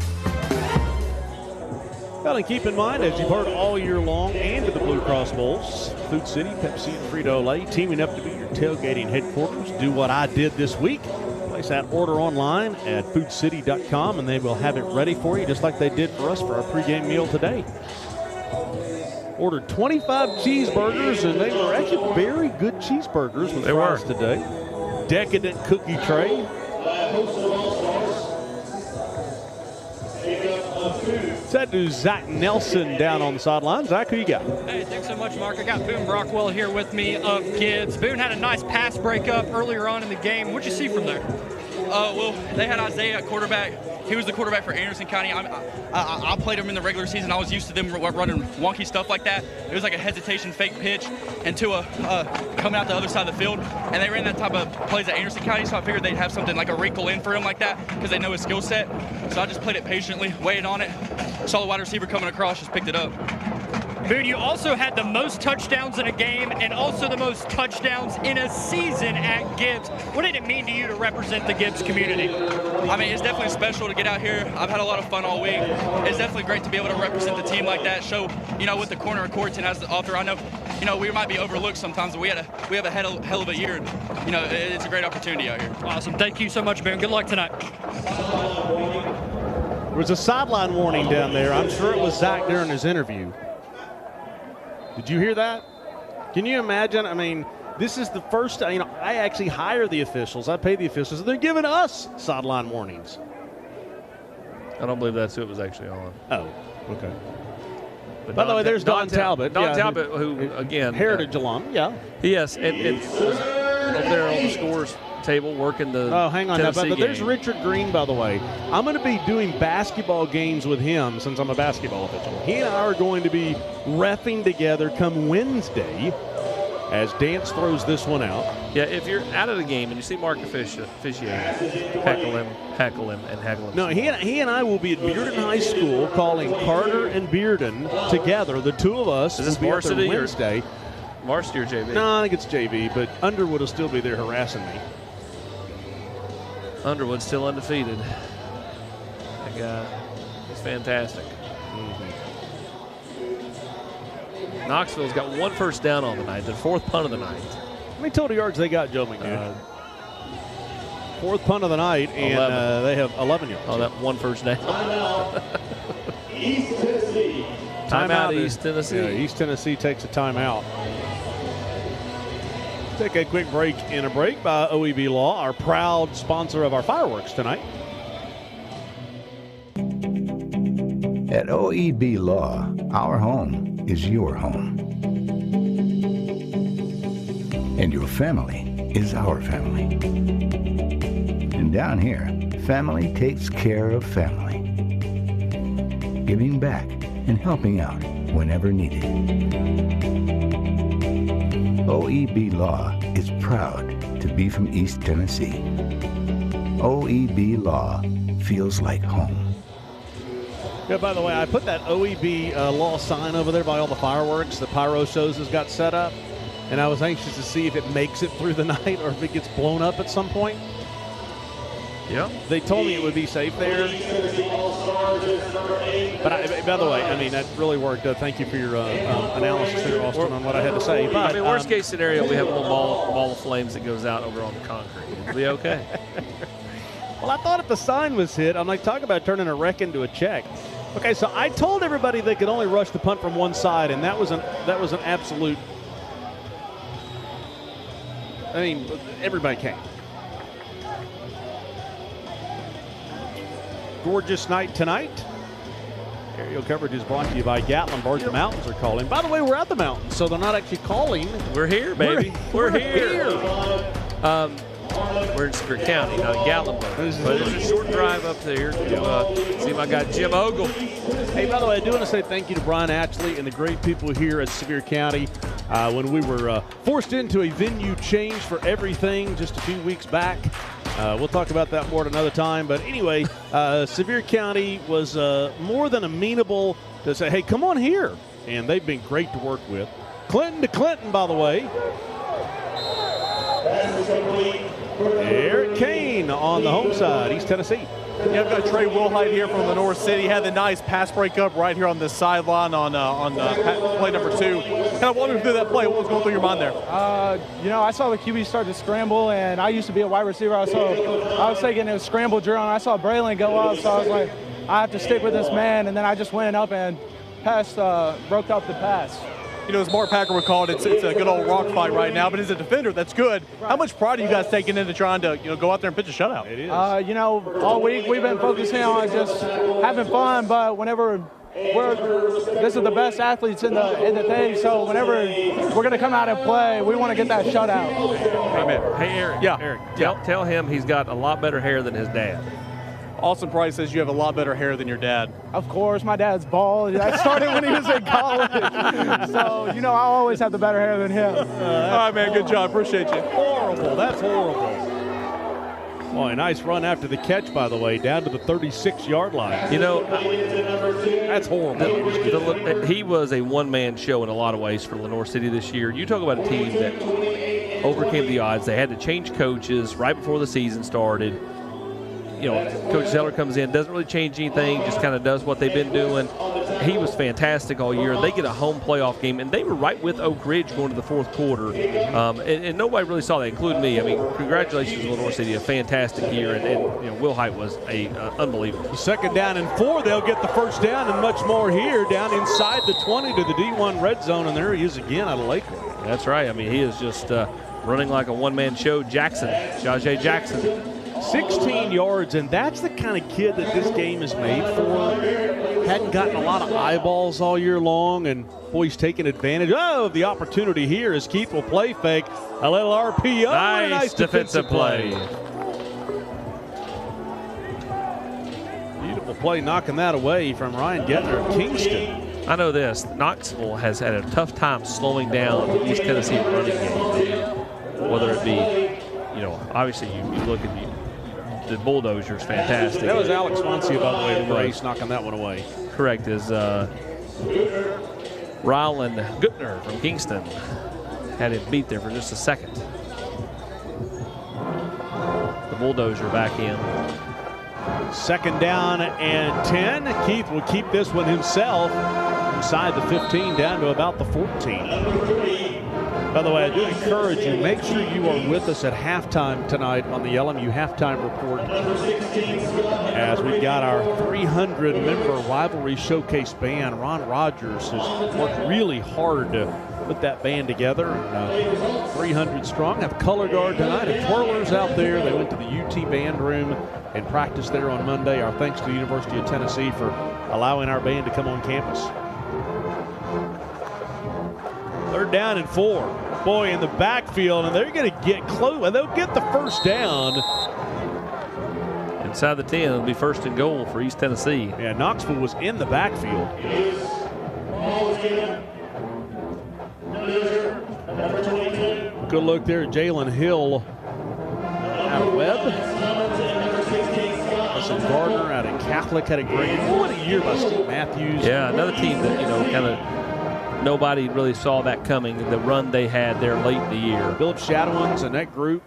Well, and keep in mind, as you've heard all year long and at the Blue Cross Bowls, Food City, Pepsi, and Frito-Lay teaming up to be your tailgating headquarters. Do what I did this week. Place that order online at foodcity.com, and they will have it ready for you, just like they did for us for our pregame meal today. Ordered 25 cheeseburgers, and they were actually very good cheeseburgers with fries today. Decadent cookie tray. Said to Zach Nelson down on the sideline. Zach, who you got? Hey, thanks so much, Mark. I got Boone Brockwell here with me of Gibbs. Boone had a nice pass breakup earlier on in the game. What'd you see from there? Well, they had Isaiah at quarterback. He was the quarterback for Anderson County. I played him in the regular season. I was used to them running wonky stuff like that. It was like a hesitation fake pitch and Tua coming out the other side of the field. And they ran that type of plays at Anderson County, so I figured they'd have something like a wrinkle in for him like that because they know his skill set. So I just played it patiently, waited on it. Saw the wide receiver coming across, just picked it up. Boone, you also had the most touchdowns in a game and also the most touchdowns in a season at Gibbs. What did it mean to you to represent the Gibbs community? I mean, it's definitely special to get out here. I've had a lot of fun all week. It's definitely great to be able to represent the team like that, show, with the corner of courts and as the author, I know, we might be overlooked sometimes, but we have a hell of a year. It's a great opportunity out here. Awesome. Thank you so much, Boone. Good luck tonight. There was a sideline warning down there. I'm sure it was Zach during his interview. Did you hear that? Can you imagine? I mean, this is the first time, I actually hire the officials. I pay the officials, and they're giving us sideline warnings. I don't believe that's who it was actually on. Oh, okay. But by the way, there's Don Talbot. Don Talbot, who again. Heritage alum, yeah. Yes, and up there on the scores table working the hang on now, but there's Richard Green, by the way. I'm going to be doing basketball games with him since I'm a basketball official. He and I are going to be reffing together come Wednesday as Dance throws this one out. Yeah, if you're out of the game and you see Mark officiating, heckle him. No, he and I will be at Bearden High School calling Carter and Bearden together. The two of us is this will be varsity Wednesday. varsity or JV? No, I think it's JV, but Underwood will still be there harassing me. Underwood's still undefeated. That guy is fantastic. Knoxville's got 1 first down on the night, their 4th punt of the night. How many total yards they got, Joe McNeil? 4th punt of the night, and they have 11 yards. Oh, that 1 first down. East Tennessee. Timeout, East Tennessee. Yeah, East Tennessee takes a timeout. Take a quick break in a break by OEB Law, our proud sponsor of our fireworks tonight. At OEB Law, our home is your home. And your family is our family. And down here, family takes care of family. Giving back and helping out whenever needed. OEB Law is proud to be from East Tennessee. OEB Law feels like home. Yeah, by the way, I put that OEB Law sign over there by all the fireworks the Pyro Shows has got set up, and I was anxious to see if it makes it through the night or if it gets blown up at some point. Yeah. They told me it would be safe there. But by the way, I mean, that really worked. Thank you for your analysis there, Austin, on what I had to say. But, I mean, worst case scenario, we have a little ball of flames that goes out over on the concrete. It'll be okay. Well, I thought if the sign was hit, I'm like, talk about turning a wreck into a check. Okay, so I told everybody they could only rush the punt from one side, and that was an absolute. I mean, everybody came. Gorgeous night tonight. Aerial coverage is brought to you by Gatlinburg. The mountains are calling. By the way, we're at the mountains, so they're not actually calling. We're here, baby. We're here. We're in Superior County, not in Gatlinburg. But it's a short drive up there to see my guy Jim Ogle. Hey, by the way, I do want to say thank you to Brian Atchley and the great people here at Superior County. When we were forced into a venue change for everything just a few weeks back. We'll talk about that more at another time. But anyway, Sevier County was more than amenable to say, hey, come on here. And they've been great to work with. Clinton to Clinton, by the way. Eric Kane on the home side, East Tennessee. Yeah, I've got Trey Wilhite here from Lenore City. Had the nice pass breakup right here on the sideline on play number 2. Kind of walk me through that play. What was going through your mind there? I saw the QB start to scramble, and I used to be a wide receiver. I was taking a scramble drill, and I saw Braylon go up, so I was like, I have to stick with this man, and then I just went up and broke up the pass. You know, as Mark Packer would call it, it's a good old rock fight right now. But as a defender, that's good. How much pride are you guys taking into trying to go out there and pitch a shutout? It is. All week we've been focusing on just having fun. But whenever this is the best athletes in the thing, so whenever we're going to come out and play, we want to get that shutout. Hey, Eric. Yeah. Eric, tell him he's got a lot better hair than his dad. Austin Price says you have a lot better hair than your dad. Of course, my dad's bald. That started when he was in college. So, I always have the better hair than him. All right, man, good job. Appreciate you. Horrible. That's horrible. Boy, a nice run after the catch, by the way, down to the 36-yard line. That's horrible. He was a one-man show in a lot of ways for Lenore City this year. You talk about a team that overcame the odds. They had to change coaches right before the season started. Coach Zeller comes in, doesn't really change anything, just kind of does what they've been doing. He was fantastic all year. They get a home playoff game, and they were right with Oak Ridge going to the fourth quarter. And nobody really saw that, including me. I mean, congratulations to Lenore City, a fantastic year, and Will Height was unbelievable. 2nd down and 4, they'll get the first down and much more here, down inside the 20 to the D1 red zone, and there he is again out of Lakewood. That's right. I mean, he is just running like a one-man show. Jajay Jackson. 16 yards, and that's the kind of kid that this game is made for. Hadn't gotten a lot of eyeballs all year long, and boy, he's taking advantage of the opportunity here as Keith will play fake. A little RPO. Nice defensive play. Beautiful play knocking that away from Ryan Gettner of Kingston. I know this. Knoxville has had a tough time slowing down the East Tennessee running game. Whether it be, obviously you look at the Bulldozers, fantastic. That was Alex Fonseca, by the way, the race knocking that one away. Correct, is Ryland Gutner from Kingston. had him beat there for just a second. The bulldozer back in. 2nd down and 10. Keith will keep this one himself inside the 15 down to about the 14. By the way, I do encourage you, make sure you are with us at halftime tonight on the LMU Halftime Report, as we've got our 300-member Rivalry Showcase band. Ron Rogers has worked really hard to put that band together. 300 strong. Have color guard tonight and twirlers out there. They went to the UT band room and practiced there on Monday. Our thanks to the University of Tennessee for allowing our band to come on campus. 3rd down and 4. Boy, in the backfield, and they're going to get close, and they'll get the first down. Inside the 10, it'll be 1st and goal for East Tennessee. Yeah, Knoxville was in the backfield. Good look there at Jalen Hill out of Webb. Listen, Gardner out of Catholic had a great year. What a year by Steve Matthews. Yeah, another team that, kind of nobody really saw that coming, the run they had there late in the year. Philip Shadowins and that group.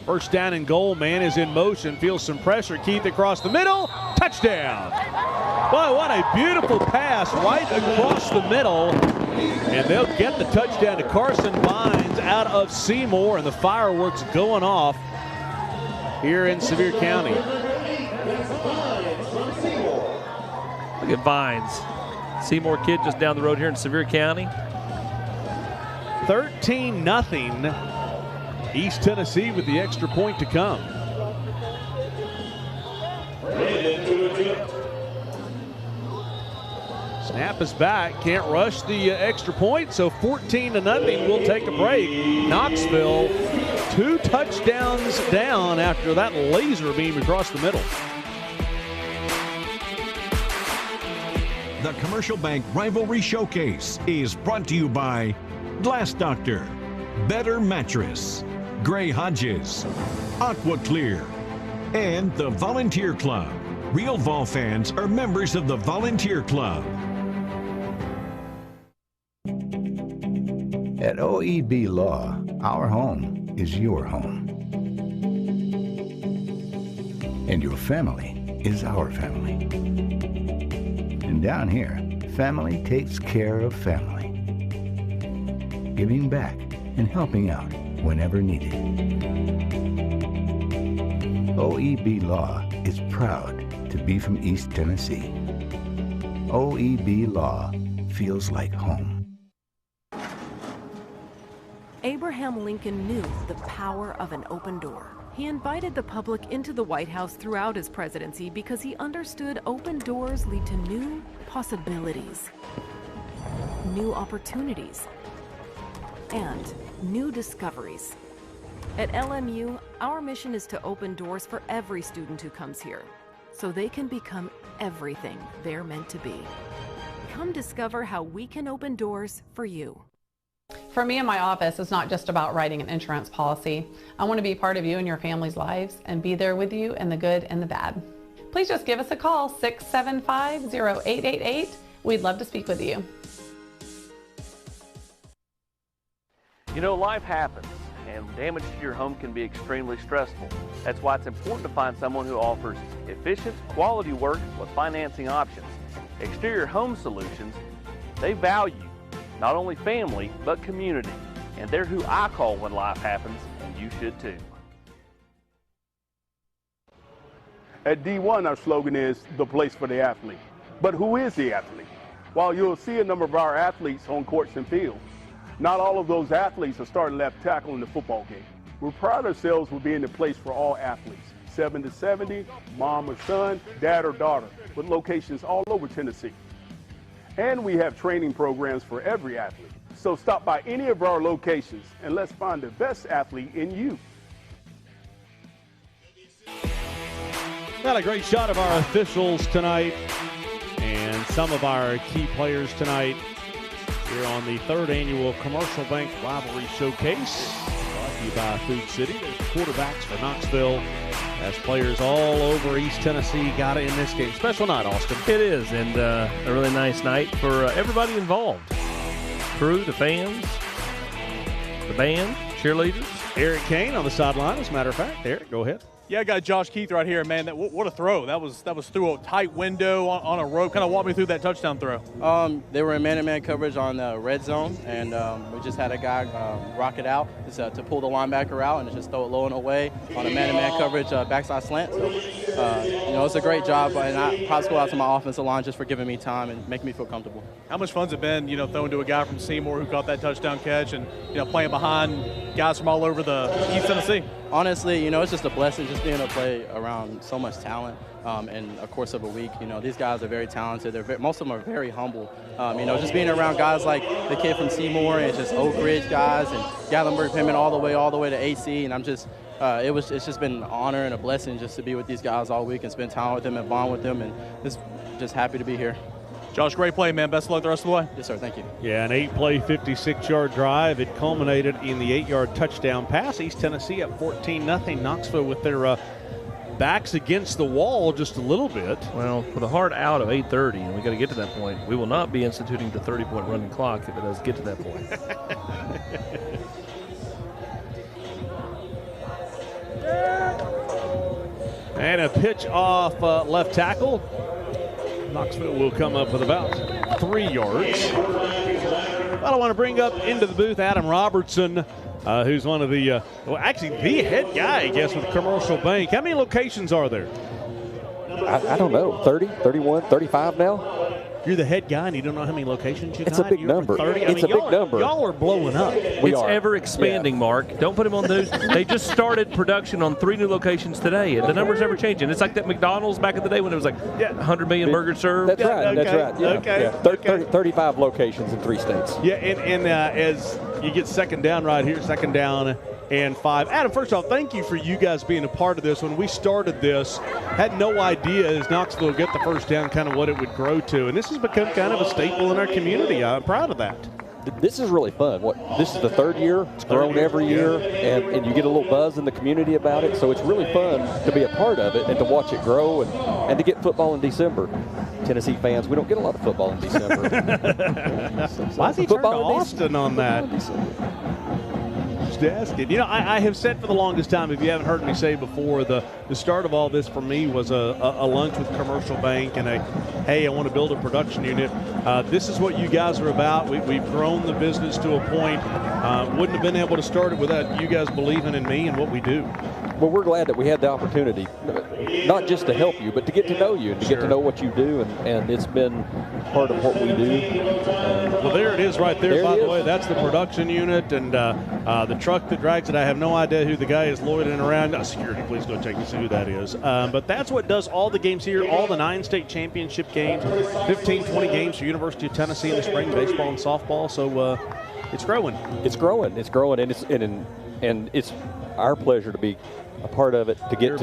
1st down and goal, man is in motion, feels some pressure. Keith across the middle, touchdown. Boy, what a beautiful pass right across the middle. And they'll get the touchdown to Carson Vines out of Seymour, and the fireworks going off here in Sevier County. Look at Vines. Seymour kid just down the road here in Sevier County. 13-0. East Tennessee with the extra point to come. Snap is back. Can't rush the extra point, so 14-0. We'll take a break. Knoxville 2 touchdowns down after that laser beam across the middle. The Commercial Bank Rivalry Showcase is brought to you by Glass Doctor, Better Mattress, Gray Hodges, Aqua Clear, and the Volunteer Club. Real Vol fans are members of the Volunteer Club. At OEB Law, our home is your home. And your family is our family. And down here, family takes care of family. Giving back and helping out whenever needed. OEB Law is proud to be from East Tennessee. OEB Law feels like home. Abraham Lincoln knew the power of an open door. He invited the public into the White House throughout his presidency because he understood open doors lead to new possibilities, new opportunities, and new discoveries. At LMU, our mission is to open doors for every student who comes here, so they can become everything they're meant to be. Come discover how we can open doors for you. For me in my office, it's not just about writing an insurance policy. I want to be part of you and your family's lives and be there with you in the good and the bad. Please just give us a call, 675-0888. We'd love to speak with you. You know, life happens, and damage to your home can be extremely stressful. That's why it's important to find someone who offers efficient, quality work with financing options. Exterior Home Solutions, they value not only family, but community. And they're who I call when life happens, and you should too. At D1, our slogan is the place for the athlete. But who is the athlete? While you'll see a number of our athletes on courts and fields, not all of those athletes are starting left tackle in the football game. We pride ourselves with being the place for all athletes, 7 to 70, mom or son, dad or daughter, with locations all over Tennessee. And we have training programs for every athlete. So stop by any of our locations and let's find the best athlete in you. Got a great shot of our officials tonight and some of our key players tonight here on the 3rd annual Commercial Bank Rivalry Showcase. Brought to you by Food City. There's the quarterbacks for Knoxville as players all over East Tennessee got it in this game. Special night, Austin. It is, and a really nice night for everybody involved. Crew, the fans, the band, cheerleaders. Eric Kane on the sideline, as a matter of fact. Eric, go ahead. Yeah, I got Josh Keith right here, man. What a throw. That was through a tight window on a rope. Kind of walk me through that touchdown throw. They were in man-to-man coverage on the red zone, and we just had a guy rock it out to pull the linebacker out and just throw it low and away on a man-to-man coverage backside slant. So, it's a great job, and props go out to my offensive line just for giving me time and making me feel comfortable. How much fun's it been, throwing to a guy from Seymour who caught that touchdown catch and, playing behind guys from all over the East Tennessee? Honestly, it's just a blessing just being able to play around so much talent in a course of a week. These guys are very talented. Most of them are very humble. Just being around guys like the kid from Seymour and just Oak Ridge guys and Gatlinburg Pittman all the way to AC. And I'm just, it's just been an honor and a blessing just to be with these guys all week and spend time with them and bond with them. And just happy to be here. Josh, great play, man. Best of luck the rest of the way. Yes, sir. Thank you. Yeah, an 8-play, 56-yard drive. It culminated in the 8-yard touchdown pass. East Tennessee up 14-0. Knoxville with their backs against the wall just a little bit. Well, with a hard out of 8:30, and we got to get to that point, we will not be instituting the 30-point running clock if it does get to that point. And a pitch off left tackle. Knoxville will come up with about 3 yards. Well, I want to bring up into the booth Adam Robertson, who's one of the, actually the head guy, I guess, with Commercial Bank. How many locations are there? I don't know, 30, 31, 35 now? You're the head guy and you don't know how many locations you got? It's a big number. It's a big number. Y'all are blowing up. It's ever expanding, Mark. Don't put him on those. They just started production on 3 new locations today, and the number's ever changing. It's like that McDonald's back in the day when it was like 100 million burgers served. That's right. Okay. That's right. Yeah. Okay. 35 locations in 3 states. Yeah, and as you get second down right here, second down and 5. Adam, first off, thank you for you guys being a part of this. When we started this, had no idea as Knoxville would get the first down kind of what it would grow to. And this has become kind of a staple in our community. I'm proud of that. This is really fun. This is the 3rd year. It's grown every year, and you get a little buzz in the community about it. So it's really fun to be a part of it and to watch it grow and to get football in December. Tennessee fans, we don't get a lot of football in December. Why is he turned to Austin on that? Asking. I have said for the longest time, if you haven't heard me say before, the start of all this for me was a lunch with Commercial Bank and hey, I want to build a production unit. This is what you guys are about. We've grown the business to a point. Wouldn't have been able to start it without you guys believing in me and what we do. Well, we're glad that we had the opportunity, not just to help you, but to get to know you and to get to know what you do, and it's been part of what we do. Well, there it is right there, by the way. That's the production unit, and the truck that drags it, I have no idea who the guy is loitering around. Security, please go check and see who that is. But that's what does all the games here, all the 9 state championship games, 15, 20 games for University of Tennessee in the spring, baseball and softball. So it's growing. It's growing. It's growing, and it's our pleasure to be a part of it, to get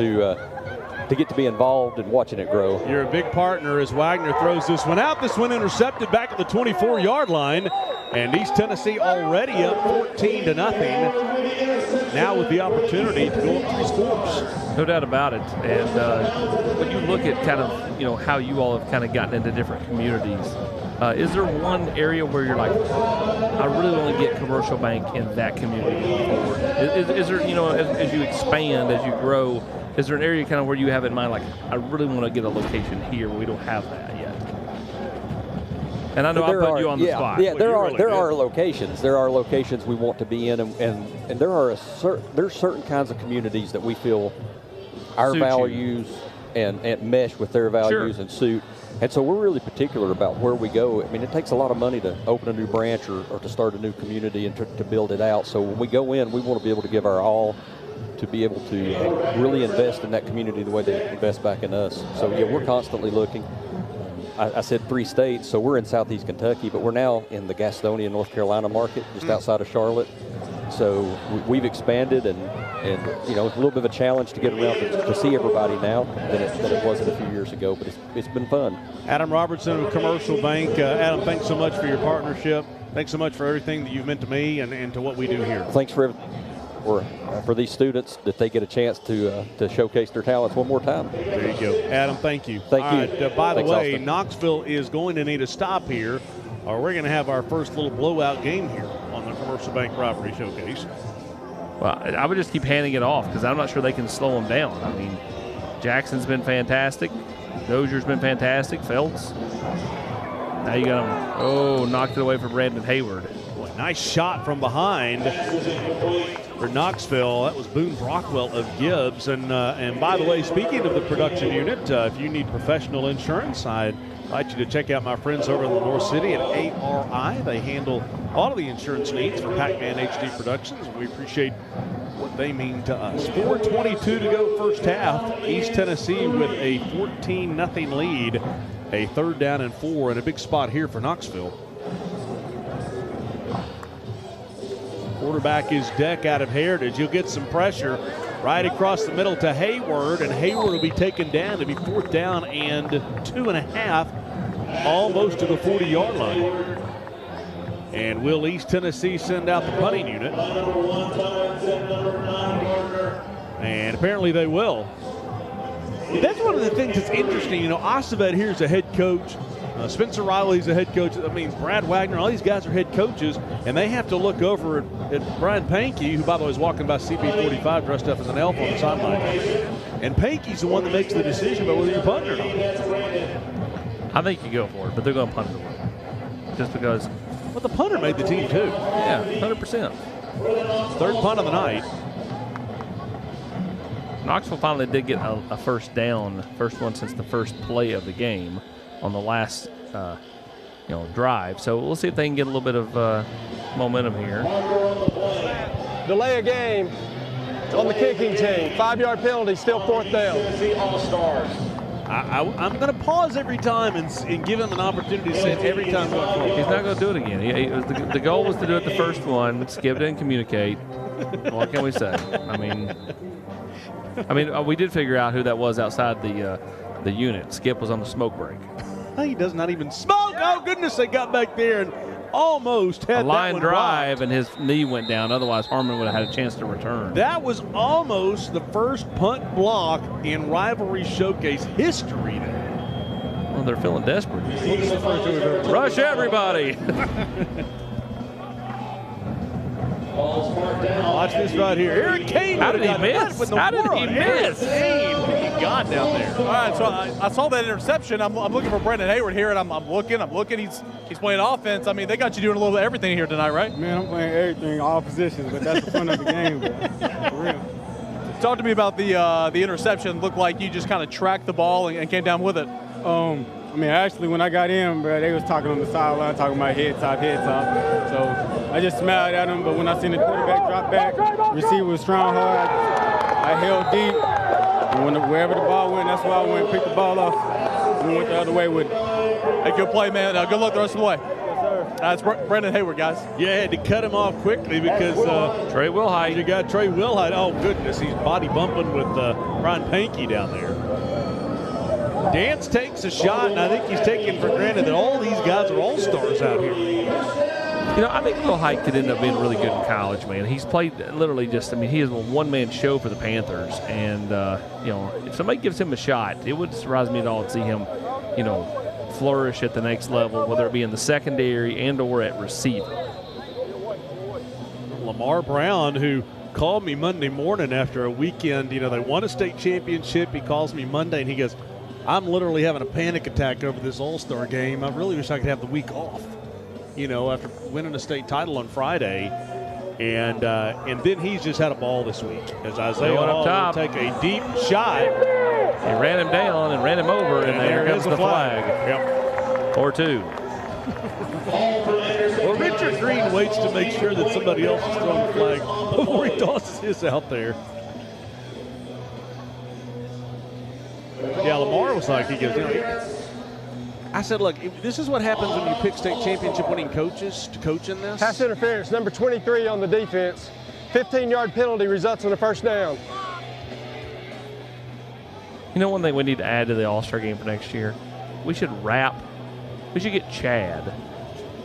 to be involved and watching it grow. You're a big partner as Wagner throws this one out. This one intercepted back at the 24-yard line, and East Tennessee already up 14-0. Now with the opportunity to go up 3 scores. No doubt about it. And when you look at kind of how you all have kind of gotten into different communities, is there one area where you're like, I really want to get Commercial Bank in that community going forward? Is there, as you expand, as you grow, is there an area kind of where you have in mind, like, I really want to get a location here where we don't have that yet? And I know I put you on the spot. Yeah, there are locations. There are locations we want to be in, and there's certain kinds of communities that we feel our values and mesh with their values and suit. And so we're really particular about where we go. I mean, it takes a lot of money to open a new branch or to start a new community and to build it out. So when we go in, we want to be able to give our all to be able to really invest in that community the way they invest back in us. So, yeah, we're constantly looking. I said 3 states, so we're in southeast Kentucky, but we're now in the Gastonia, North Carolina market, just outside of Charlotte. So we've expanded, and it's a little bit of a challenge to get around to see everybody now than it wasn't a few years ago, but it's been fun. Adam Robertson of Commercial Bank. Adam, thanks so much for your partnership. Thanks so much for everything that you've meant to me and to what we do here. Thanks for these students that they get a chance to showcase their talents one more time. There you go. Adam, thank you. Thank you. Right, by the way, Austin. Knoxville is going to need a stop here, or we're going to have our first little blowout game here on the Commercial Commercial Bank Rivalry Showcase. Well, I would just keep handing it off because I'm not sure they can slow him down. I mean, Jackson's been fantastic. Dozier's been fantastic. Feltz. Now you got him. Oh, knocked it away from Brandon Hayward. Boy, nice shot from behind for Knoxville. That was Boone Brockwell of Gibbs. And by the way, speaking of the production unit, if you need professional insurance, I'd invite you to check out my friends over in the North City at ARI. They handle all of the insurance needs for Pac-Man HD Productions. We appreciate what they mean to us. 4:22 to go first half. East Tennessee with a 14-0 lead. A 3rd down and 4, and a big spot here for Knoxville. Quarterback is Deck out of Heritage. He'll get some pressure right across the middle to Hayward, and Hayward will be taken down to be 4th down and 2.5, almost to the 40-yard line. And will East Tennessee send out the punting unit? And apparently they will. That's one of the things that's interesting. You know, Acevet here is a head coach. Spencer Riley's a head coach. That means Brad Wagner, all these guys are head coaches, and they have to look over at Brian Pankey, who, by the way, is walking by CB45 dressed up as an elf on the sideline. And Pankey's the one that makes the decision about whether you punt or not. I think you go for it, but they're going to punt it away. Just because. Well, the punter made the team, too. Yeah, 100%. 3rd punt of the night. Knoxville finally did get a first down, first one since the first play of the game on the last drive. So we'll see if they can get a little bit of momentum here. Delay a game on the kicking team. 5-yard penalty, still 4th down. See All-Stars. I'm going to pause every time and give him an opportunity to say it every time going forward. He's not going to do it again. The goal was to do it the first one. Skip didn't communicate. What can we say? I mean, we did figure out who that was outside the unit. Skip was on the smoke break. He does not even smoke. Oh, goodness, they got back there and almost had a line that one drive, blocked. And his knee went down. Otherwise, Harmon would have had a chance to return. That was almost the first punt block in Rivalry Showcase history there. Well, they're feeling desperate. Rush everybody. Watch this right here. Eric Kane. How did he miss? How did he miss? Kane, what have you got down there? All right, so I saw that interception. I'm looking for Brandon Hayward here, and I'm looking. He's playing offense. I mean, they got you doing a little bit of everything here tonight, right? Man, I'm playing everything, all positions, but that's the fun of the game, bro. For real. Talk to me about the interception. Looked like you just kind of tracked the ball and came down with it. I mean, actually, when I got in, bro, they was talking on the sideline, talking about head top. So I just smiled at them, but when I seen the quarterback drop back, receiver was trying hard, I held deep, and wherever the ball went, that's where I went, picked the ball off, and went the other way with it. Hey, good play, man. Good luck the rest of the way. That's Brandon Hayward, guys. Yeah, had to cut him off quickly because Trey Wilhite. You got Trey Wilhite. Oh, goodness, he's body bumping with Brian Pankey down there. Dance takes a shot, and I think he's taking for granted that all these guys are all-stars out here. You know, I think Wilhite could end up being really good in college, man. He's played literally just, I mean, he is a one-man show for the Panthers. And, if somebody gives him a shot, it wouldn't surprise me at all to see him, flourish at the next level, whether it be in the secondary and or at receiver. Lamar Brown, who called me Monday morning after a weekend, they won a state championship. He calls me Monday, and he goes, I'm literally having a panic attack over this All-Star game. I really wish I could have the week off, after winning a state title on Friday. And then he's just had a ball this week as Isaiah Hall will take a deep shot. He ran him down and ran him over, and there comes the flag. Yep. Or two. Well, Richard Green waits to make sure that somebody else is throwing the flag before he tosses his out there. Yeah, Lamar was like, he goes, I said, look, this is what happens when you pick state championship winning coaches to coach in this. Pass interference, number 23 on the defense. 15-yard penalty results in a first down. One thing we need to add to the All-Star game for next year, we should get Chad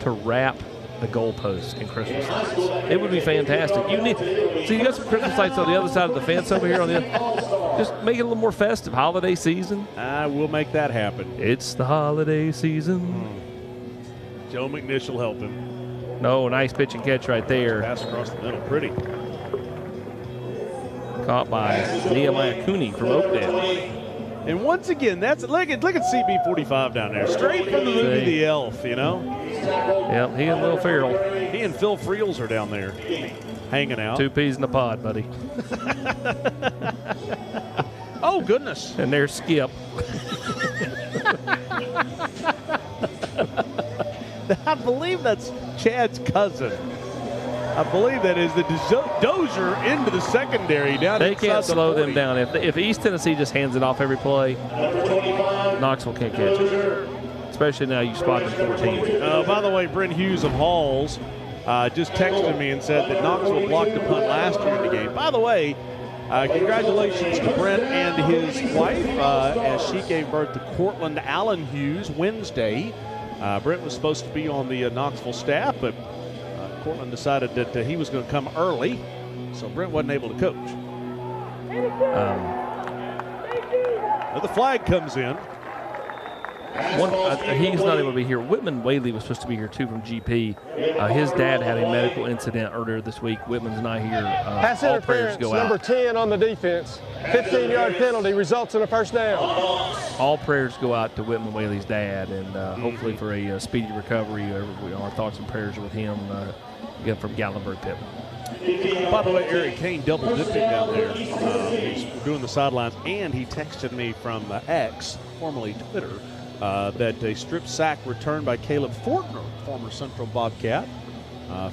to wrap the goalposts in Christmas lights. It would be fantastic. You got some Christmas lights on the other side of the fence over here on the other. Just make it a little more festive. Holiday season. I will make that happen. It's the holiday season. Joe McNish will help him. No, nice pitch and catch right there. Pass across the middle, pretty. Caught by Nehemiah Cooney from Oakdale. And once again, that's look at CB45 down there, straight from the movie The Elf. You know. Yep, he and Will Ferrell. He and Phil Friels are down there, hanging out. 2 peas in a pod, buddy. Oh goodness! And there's Skip. I believe that's Chad's cousin. I believe that is the dozer into the secondary down. They can't slow them down. If East Tennessee just hands it off every play, Knoxville can't catch it. Especially now you spot the 14. By the way, Brent Hughes of Halls just texted me and said that Knoxville blocked the punt last year in the game. By the way, congratulations to Brent and his wife as she gave birth to Cortland Allen Hughes Wednesday. Brent was supposed to be on the Knoxville staff, but Cortland decided that he was going to come early, so Brent wasn't able to coach. The flag comes in. He's not able to be here. Whitman Whaley was supposed to be here too from GP. His dad had a medical incident earlier this week. Whitman's not here. Pass all prayers interference, go number out. 10 on the defense. 15-yard penalty results in a first down. All prayers go out to Whitman Whaley's dad, and hopefully for a speedy recovery. Our thoughts and prayers are with him. Again from Gallenberg Pittman. By the way, Eric Kane double dipping down there. He's doing the sidelines, and he texted me from X, formerly Twitter, that a strip sack returned by Caleb Fortner, former Central Bobcat,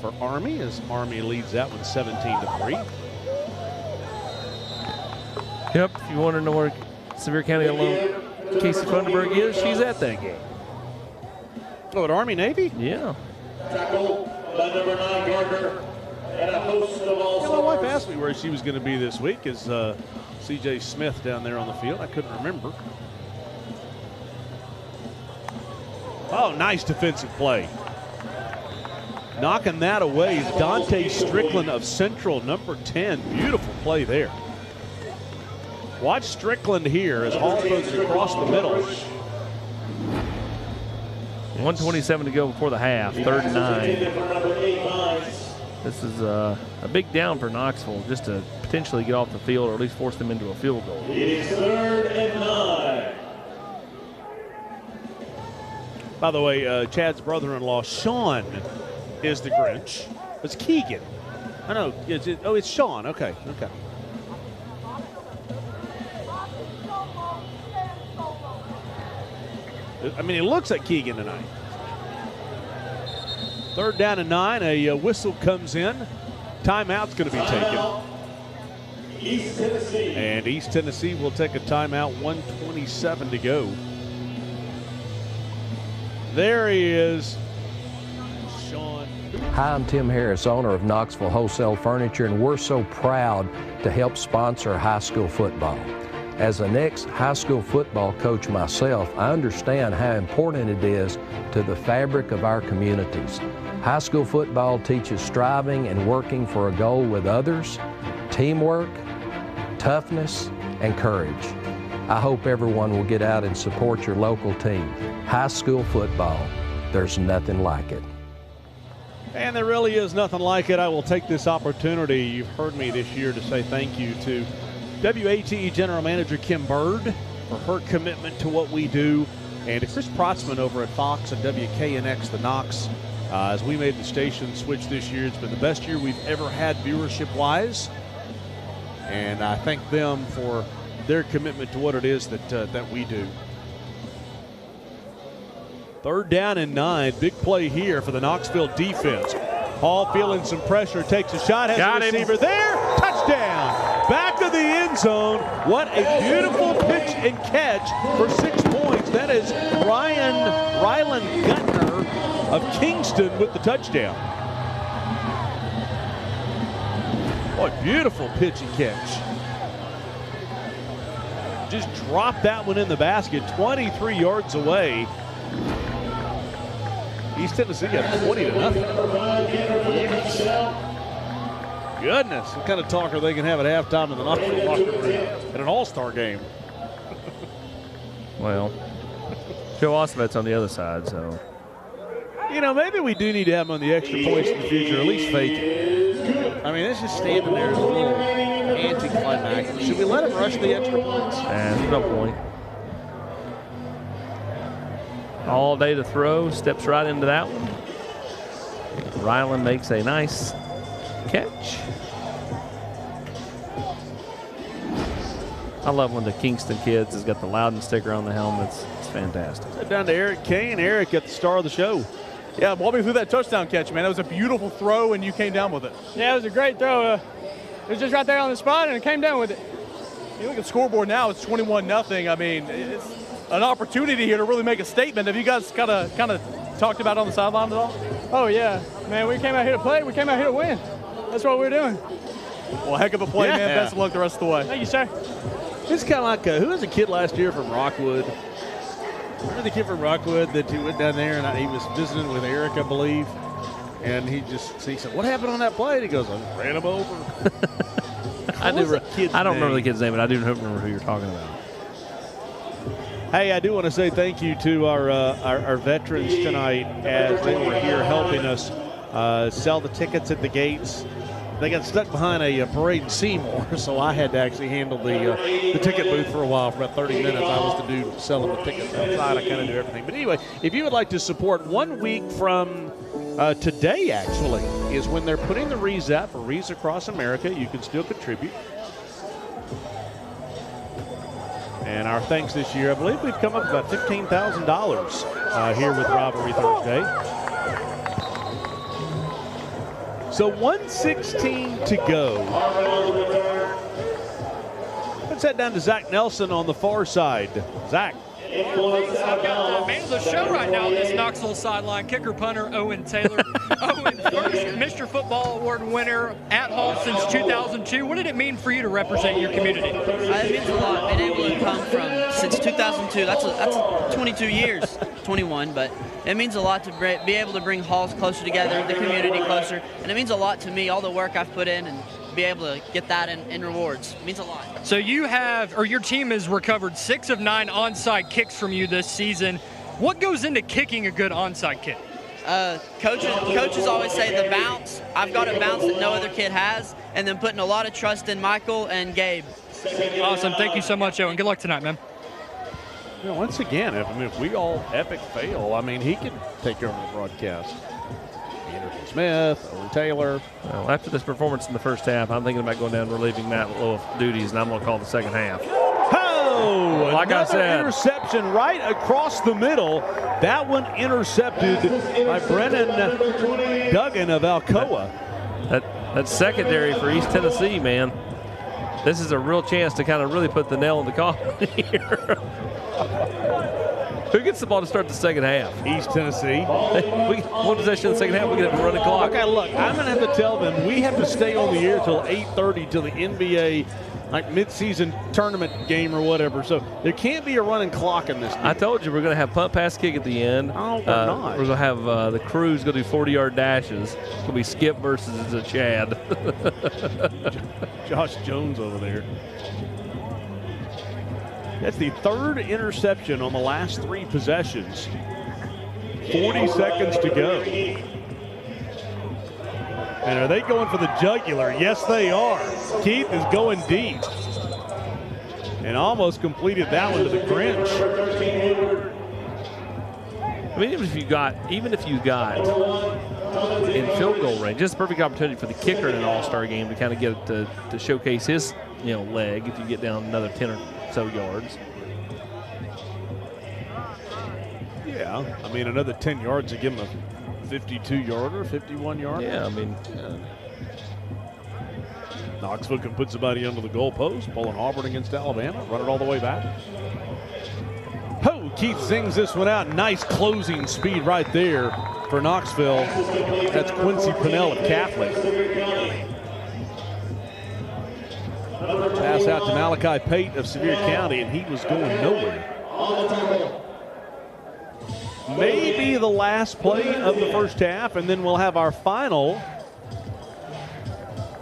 for Army, as Army leads that one 17-3. Yep, if you want to know where Sevier County alum Casey Funderburg is, she's at that game. Oh, at Army Navy? Yeah. Number 9 Gardner, and a host of my wife asked me where she was going to be this week. Is C.J. Smith down there on the field? I couldn't remember. Oh, nice defensive play. Knocking that away is Dante Strickland of Central, number 10. Beautiful play there. Watch Strickland here as Hall throws it across the middle. 1:27 to go before the half, 3rd and 9. This is a big down for Knoxville just to potentially get off the field or at least force them into a field goal. It is 3rd and 9. By the way, Chad's brother-in-law, Sean, is the Grinch. It's Keegan. I know. It's Sean. Okay. I mean, it looks like Keegan tonight. 3rd down and 9. A whistle comes in. Timeout's going to be taken. East Tennessee. And East Tennessee will take a timeout. 1:27 to go. There he is. Sean. Hi, I'm Tim Harris, owner of Knoxville Wholesale Furniture, and we're so proud to help sponsor high school football. As an ex-high school football coach myself, I understand how important it is to the fabric of our communities. High school football teaches striving and working for a goal with others, teamwork, toughness, and courage. I hope everyone will get out and support your local team. High school football, there's nothing like it. And there really is nothing like it. I will take this opportunity, you've heard me this year, to say thank you to WATE General Manager Kim Bird for her commitment to what we do, and to Chris Protzman over at Fox and WKNX, the Knox. As we made the station switch this year, it's been the best year we've ever had viewership-wise, and I thank them for their commitment to what it is that we do. 3rd down and 9. Big play here for the Knoxville defense. Hall feeling some pressure, takes a shot, has a receiver there. Touchdown! Back of the end zone. What a beautiful pitch and catch for 6 points. That is Rylan Gutner of Kingston with the touchdown. Boy, beautiful pitch and catch. Just dropped that one in the basket, 23 yards away. East Tennessee got 20-0. Goodness, what kind of talk are they going to have at halftime in the Knoxville locker room at an all-star game? Well, Joe Osvet's on the other side, so. You know, maybe we do need to have him on the extra points in the future, at least fake it. I mean, it's just standing there as a little anticlimactic. Should we let him rush the extra points? There's no point. All day to throw, steps right into that one. Ryland makes a nice catch. I love when the Kingston kids has got the Loudon sticker on the helmets. It's fantastic. Set down to Eric Kane. Eric got the star of the show. Yeah, walk me through that touchdown catch, man. That was a beautiful throw, and you came down with it. Yeah, it was a great throw. It was just right there on the spot, and it came down with it. You look at the scoreboard now, it's 21-0. I mean, it's an opportunity here to really make a statement. Have you guys kind of talked about it on the sideline at all? Oh, yeah. Man, we came out here to play. We came out here to win. That's what we're doing. Well, heck of a play, man. Best of luck the rest of the way. Thank you, sir. It's kind of like, who was a kid last year from Rockwood? Remember the kid from Rockwood that he went down there and he was visiting with Eric, I believe, and he said, "What happened on that play?" And he goes, "I ran him over." I don't remember the kid's name, but I do remember who you're talking about. Hey, I do want to say thank you to our veterans tonight as they were here helping us sell the tickets at the gates. They got stuck behind a parade in Seymour, so I had to actually handle the ticket booth for a while. For about 30 minutes, I was the dude selling the tickets outside. I kind of do everything. But anyway, if you would like to support, 1 week from today, actually, is when they're putting the wreaths out for Wreaths Across America. You can still contribute. And our thanks this year, I believe we've come up with about $15,000 here with Rivalry Thursday. So 1:16 to go. Let's head down to Zach Nelson on the far side. Zach. I've got the man of the show right now on this Knoxville sideline, kicker punter Owen Taylor. Owen, first Mr. Football Award winner at Hall since 2002. What did it mean for you to represent your community? It means a lot. Being able to come from since 2002. That's 22 years, 21, but it means a lot to be able to bring Halls closer together, the community closer, and it means a lot to me. All the work I've put in and be able to get that in rewards it means a lot. So you have, or your team has recovered 6 of 9 onside kicks from you this season. What goes into kicking a good onside kick? Coaches always say the bounce. I've got a bounce that no other kid has, and then putting a lot of trust in Michael and Gabe. Awesome. Thank you so much, Owen. Good luck tonight, man. You know, once again, if we all epic fail, I mean, he can take over the broadcast. Anderson Smith, Owen Taylor. Well, after this performance in the first half, I'm thinking about going down and relieving Matt Lowe of duties, and I'm going to call the second half. Oh, like I said, interception right across the middle. That one intercepted by Brennan Duggan of Alcoa. That secondary for East Tennessee, man. This is a real chance to kind of really put the nail in the coffin here. Who gets the ball to start the second half? East Tennessee. One possession in the second half, we get a running clock. Okay, look, I'm going to have to tell them we have to stay on the air till 8:30 till the NBA mid-season tournament game or whatever. So there can't be a running clock in this game. I told you we're going to have punt, pass, kick at the end. Oh, we're not. We're going to have the crews going to do 40-yard dashes. It's going to be Skip versus a Chad. Josh Jones over there. That's the third interception on the last 3 possessions. 40 seconds to go. And are they going for the jugular? Yes, they are. Keith is going deep. And almost completed that one to the Grinch. I mean, even if you got in field goal range, just a perfect opportunity for the kicker in an all-star game to kind of get to showcase his leg if you get down another 10 or so yards. Yeah, I mean, another 10 yards to give him a 52-yarder, 51-yarder. Yeah, I mean, Knoxville can put somebody under the goalpost, pulling Auburn against Alabama, run it all the way back. Oh, Keith zings this one out. Nice closing speed right there for Knoxville. That's Quincy Pinnell of Catholic. Pass out to Malachi Pate of Sevier County, and he was going nowhere. Maybe the last play of the first half, and then we'll have our final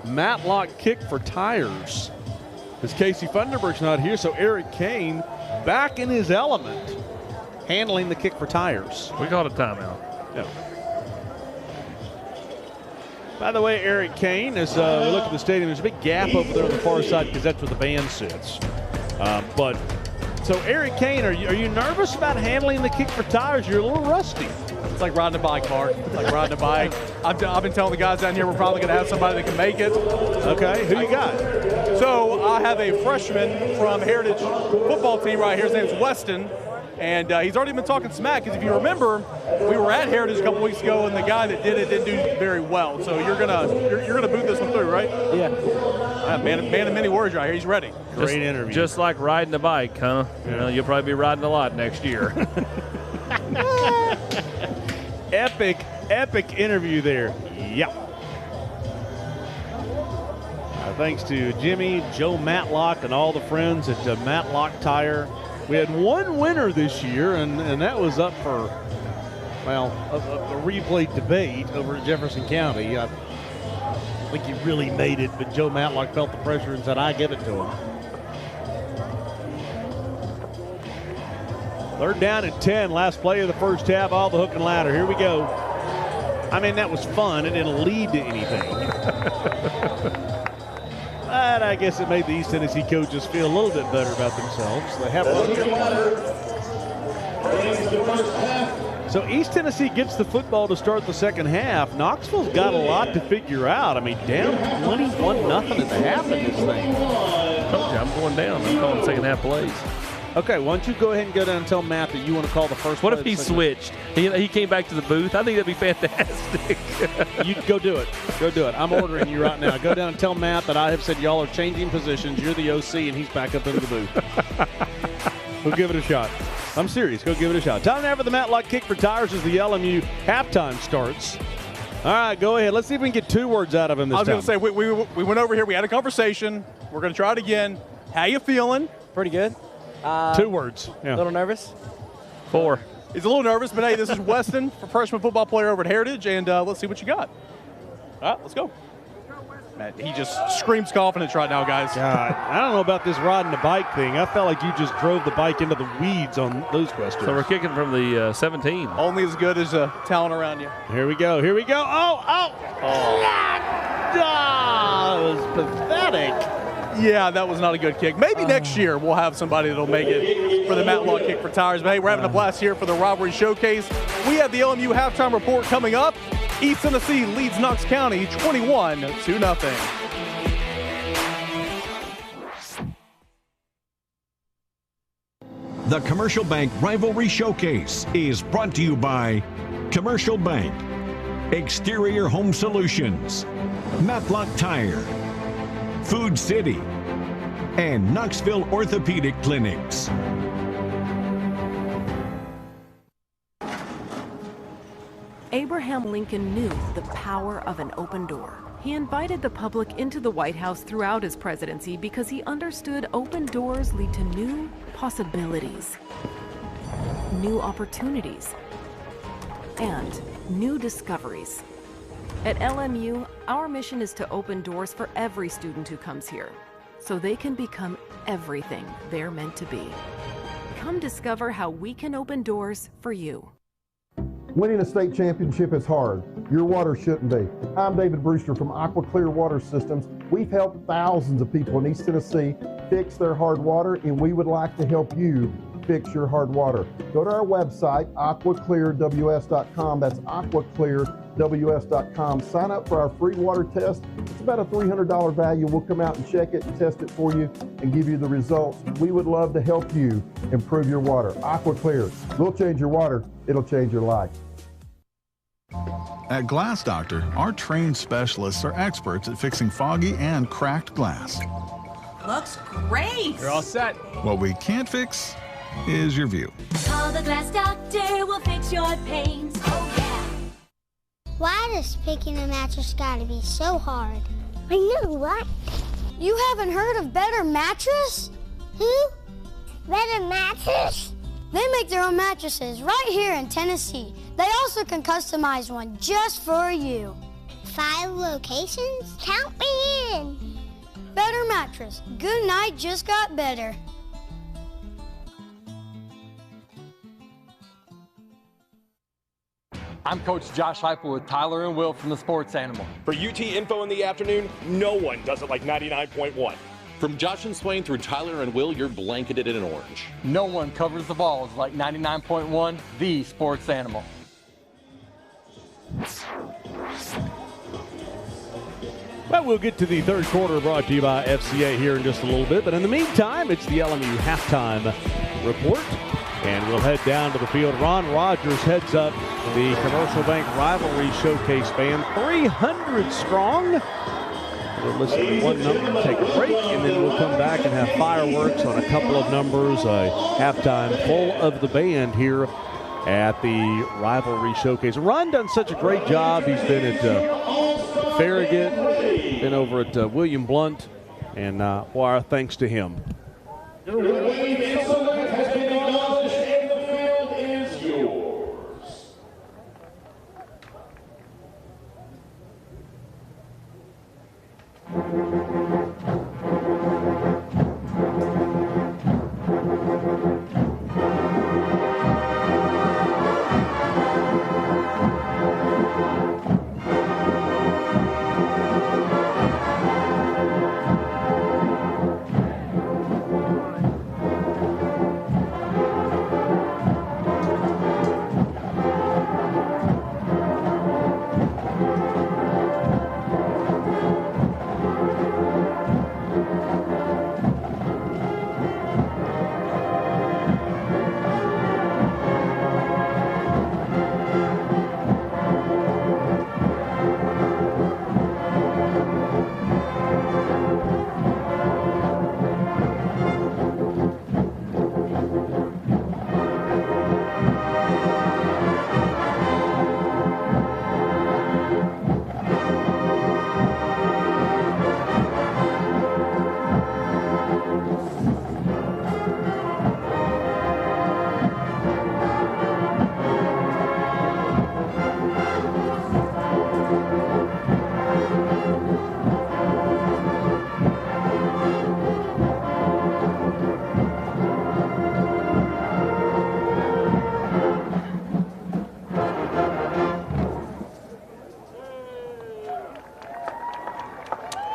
Matlock kick for Tires. As Casey Funderburg's not here, so Eric Kane back in his element, handling the kick for Tires. We called a timeout. Yeah. By the way, Eric Kane, as we look at the stadium, there's a big gap over there on the far side because that's where the band sits. So Eric Kane, are you nervous about handling the kick for tires? You're a little rusty. It's like riding a bike, Mark. It's like riding a bike. I've been telling the guys down here we're probably going to have somebody that can make it. Okay, who you got? So I have a freshman from Heritage football team right here. His name's Weston. And he's already been talking smack because if you remember, we were at Heritage a couple weeks ago, and the guy that did it didn't do very well. So you're gonna boot this one through, right? Yeah. Man of many words right here. He's ready. Great interview. Just like riding a bike, huh? You know, you'll probably be riding a lot next year. Epic interview there. Yeah. Thanks to Jimmy, Joe Matlock, and all the friends at Matlock Tire. We had one winner this year, and that was up for, well, a replay debate over at Jefferson County. I think he really made it, but Joe Matlock felt the pressure and said, I give it to him. 3rd down and 10, last play of the first half, all the hook and ladder. Here we go. I mean, that was fun. It didn't lead to anything. But I guess it made the East Tennessee coaches feel a little bit better about themselves. They have So East Tennessee gets the football to start the second half. Knoxville's got a lot to figure out. I mean, down 21-0 at the half in this thing. I told you, I'm going down. I'm calling second half plays. Okay, why don't you go ahead and go down and tell Matt that you want to call the first What play if he switched? He came back to the booth. I think that'd be fantastic. You go do it. Go do it. I'm ordering you right now. Go down and tell Matt that I have said y'all are changing positions. You're the OC, and he's back up into the booth. Go give it a shot. I'm serious. Go give it a shot. Time now for the Matlock Kick for Tires as the LMU halftime starts. All right, go ahead. Let's see if we can get 2 words out of him this time. I was going to say, we went over here. We had a conversation. We're going to try it again. How you feeling? Pretty good. 2 words. Yeah. A little nervous? 4. He's a little nervous, but hey, this is Weston, a freshman football player over at Heritage, and let's see what you got. All right, let's go. Man, he just screams confidence right now, guys. God, I don't know about this riding the bike thing. I felt like you just drove the bike into the weeds on those questions. So we're kicking from the 17. Only as good as talent around you. Here we go. Here we go. Oh. That was pathetic. Yeah, that was not a good kick. Maybe next year we'll have somebody that'll make it for the Matlock Kick for Tires. But hey, we're having a blast here for the Rivalry Showcase. We have the LMU halftime report coming up. East Tennessee leads Knox County 21-0. The Commercial Bank Rivalry Showcase is brought to you by Commercial Bank, Exterior Home Solutions, Matlock Tire, Food City, and Knoxville Orthopedic Clinics. Abraham Lincoln knew the power of an open door. He invited the public into the White House throughout his presidency because he understood open doors lead to new possibilities, new opportunities, and new discoveries. At LMU, our mission is to open doors for every student who comes here, so they can become everything they're meant to be. Come discover how we can open doors for you. Winning a state championship is hard. Your water shouldn't be. I'm David Brewster from Aqua Clear Water Systems. We've helped thousands of people in East Tennessee fix their hard water, and we would like to help you fix your hard water. Go to our website, aquaclearws.com. That's aquaclearws.com. Sign up for our free water test. It's about a $300 value. We'll come out and check it and test it for you and give you the results. We would love to help you improve your water. Aqua Clear. We'll change your water. It'll change your life. At Glass Doctor, our trained specialists are experts at fixing foggy and cracked glass. Looks great. You're all set. What we can't fix is your view. Call the Glass Doctor, we'll fix your pains. Oh, yeah. Why does picking a mattress gotta be so hard? I know, what? You haven't heard of Better Mattress? Who? Better Mattress? They make their own mattresses right here in Tennessee. They also can customize one just for you. 5 locations? Count me in. Better Mattress. Good night just got better. I'm Coach Josh Heupel with Tyler and Will from the Sports Animal. For UT Info in the afternoon, no one does it like 99.1. From Josh and Swain through Tyler and Will, you're blanketed in orange. No one covers the balls like 99.1, the Sports Animal. Well, we'll get to the third quarter brought to you by FCA here in just a little bit. But in the meantime, it's the LMU halftime report. And we'll head down to the field. Ron Rogers heads up the Commercial Bank Rivalry Showcase Band, 300 strong. We'll listen to one number, take a break, and then we'll come back and have fireworks on a couple of numbers, a halftime full of the band here at the Rivalry Showcase. Ron done such a great job. He's been at Farragut, been over at William Blount, and our thanks to him.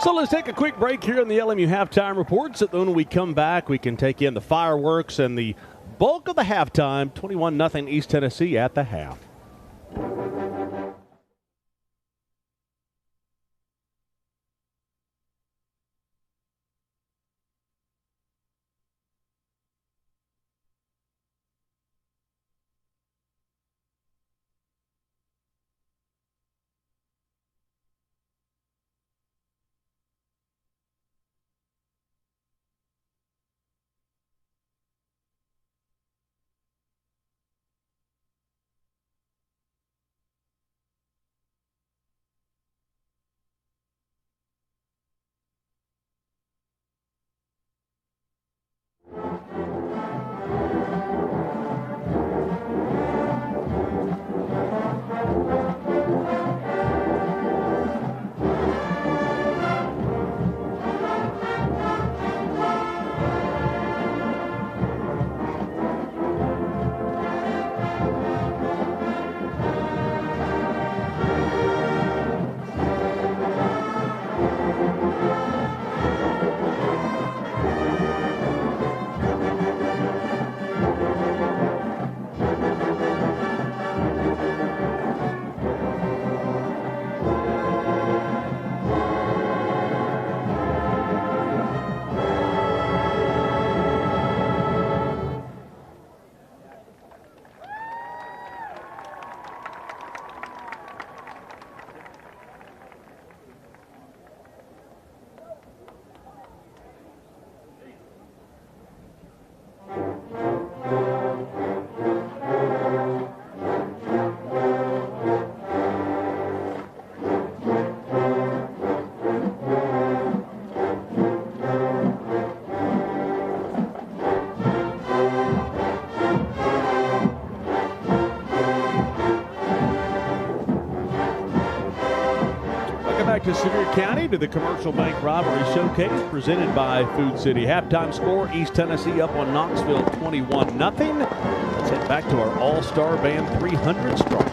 So let's take a quick break here in the LMU halftime report. So then when we come back, we can take in the fireworks and the bulk of the halftime, 21-0 East Tennessee at the half. To Sevier County to the Commercial Bank Rivalry Showcase presented by Food City. Halftime score, East Tennessee up on Knoxville 21-0. Let's head back to our all-star band, 300 strong.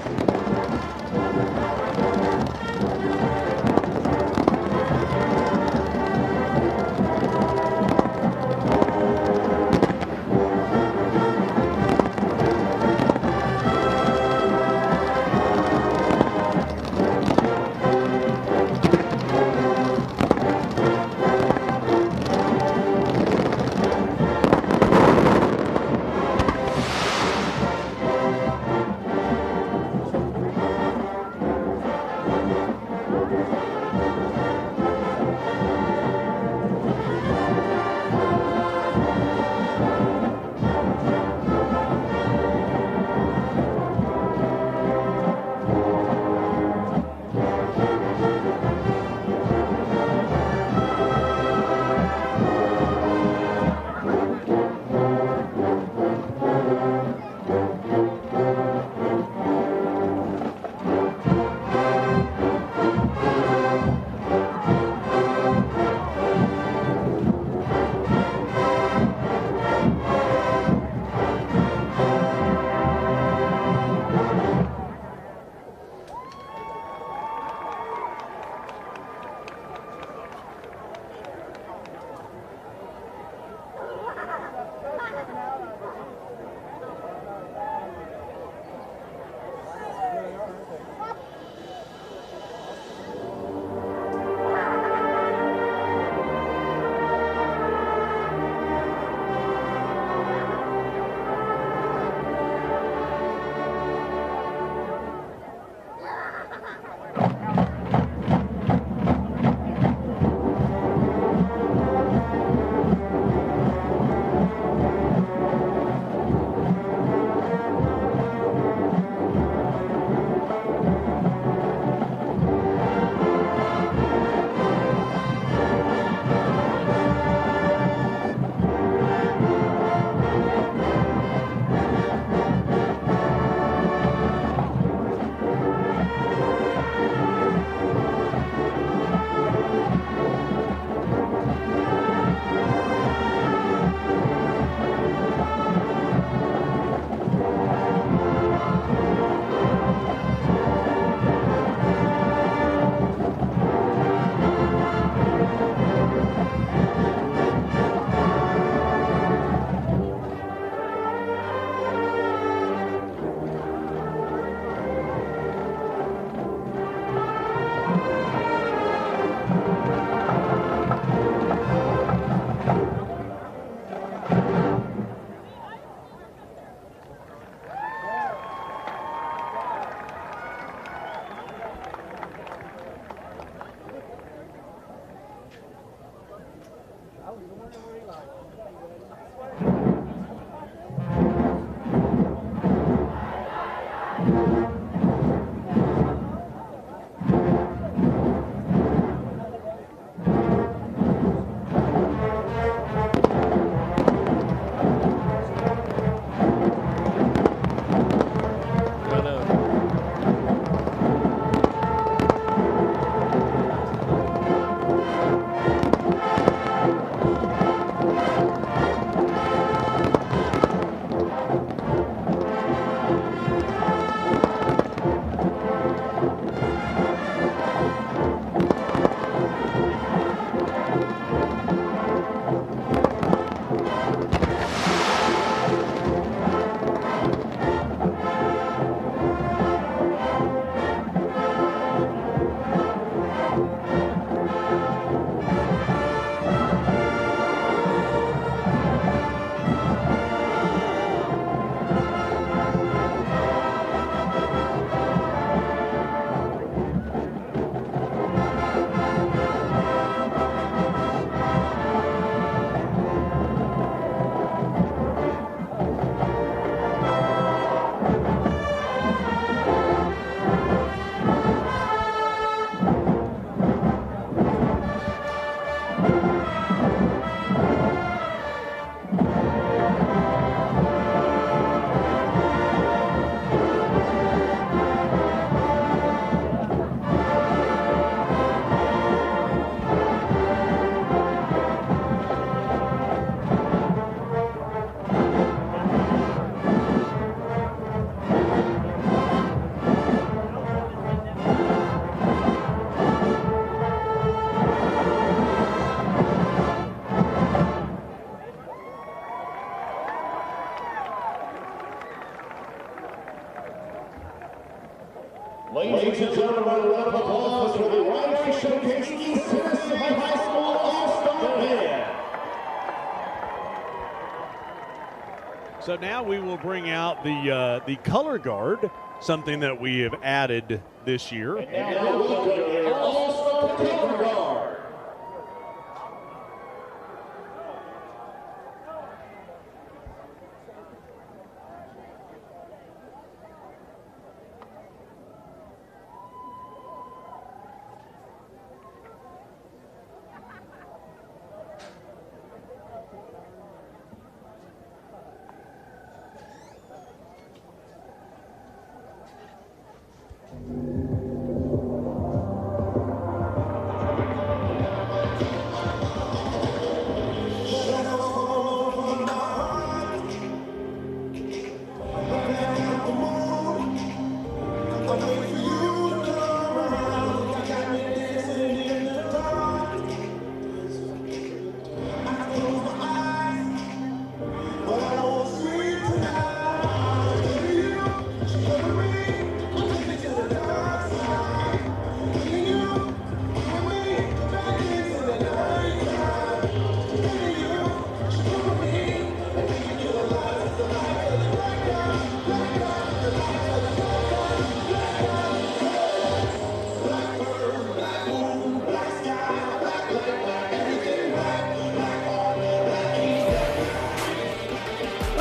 Ladies and gentlemen, a round of applause for the Rivalry Showcase East Tennessee High School All-Star Band. So now we will bring out the color guard, something that we have added this year. And now welcome your All-Star Color Guard.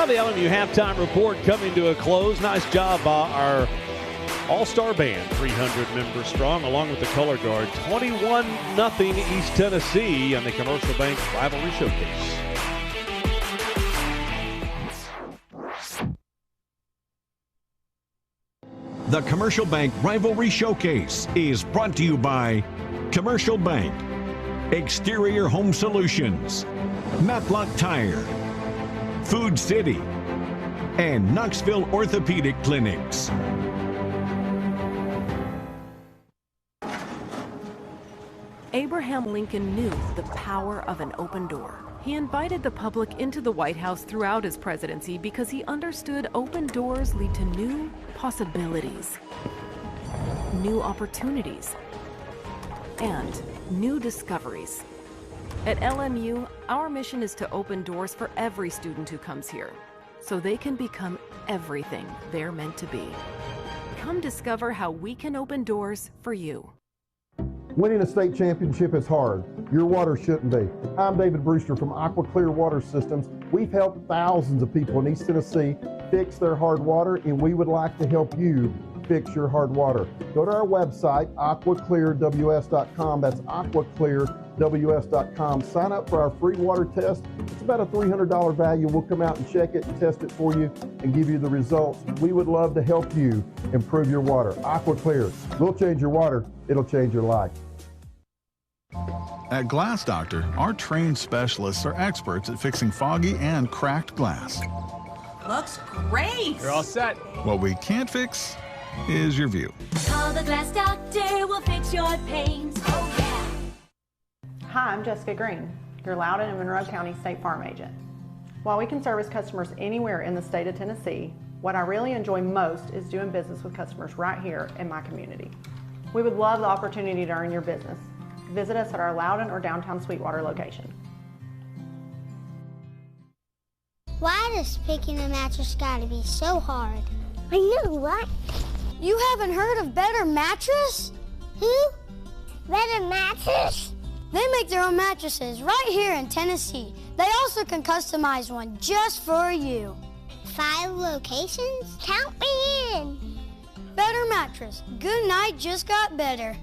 The LMU halftime report coming to a close. Nice job by our all-star band, 300 members strong, along with the color guard. 21-0 East Tennessee on the Commercial Bank Rivalry Showcase. The Commercial Bank Rivalry Showcase is brought to you by Commercial Bank, Exterior Home Solutions, Matlock Tire, Food City, and Knoxville Orthopedic Clinics. Abraham Lincoln knew the power of an open door. He invited the public into the White House throughout his presidency because he understood open doors lead to new possibilities, new opportunities, and new discoveries. At LMU, our mission is to open doors for every student who comes here, so they can become everything they're meant to be. Come discover how we can open doors for you. Winning a state championship is hard. Your water shouldn't be. I'm David Brewster from Aqua Clear Water Systems. We've helped thousands of people in East Tennessee fix their hard water, and we would like to help you fix your hard water. Go to our website, aquaclearws.com. That's aquaclearws.com. Sign up for our free water test. It's about a $300 value. We'll come out and check it and test it for you and give you the results. We would love to help you improve your water. Aqua Clear. We'll change your water. It'll change your life. At Glass Doctor, our trained specialists are experts at fixing foggy and cracked glass. Looks great. You're all set. What we can't fix is your view. Call the Glass Doctor, we'll fix your pains. Oh, yeah. Hi, I'm Jessica Green, your Loudoun and Monroe County State Farm Agent. While we can service customers anywhere in the state of Tennessee, what I really enjoy most is doing business with customers right here in my community. We would love the opportunity to earn your business. Visit us at our Loudoun or downtown Sweetwater location. Why does picking a mattress gotta be so hard? I know, right? You haven't heard of Better Mattress? Who? Better Mattress? They make their own mattresses right here in Tennessee. They also can customize one just for you. 5 locations? Count me in. Better Mattress. Good night just got better.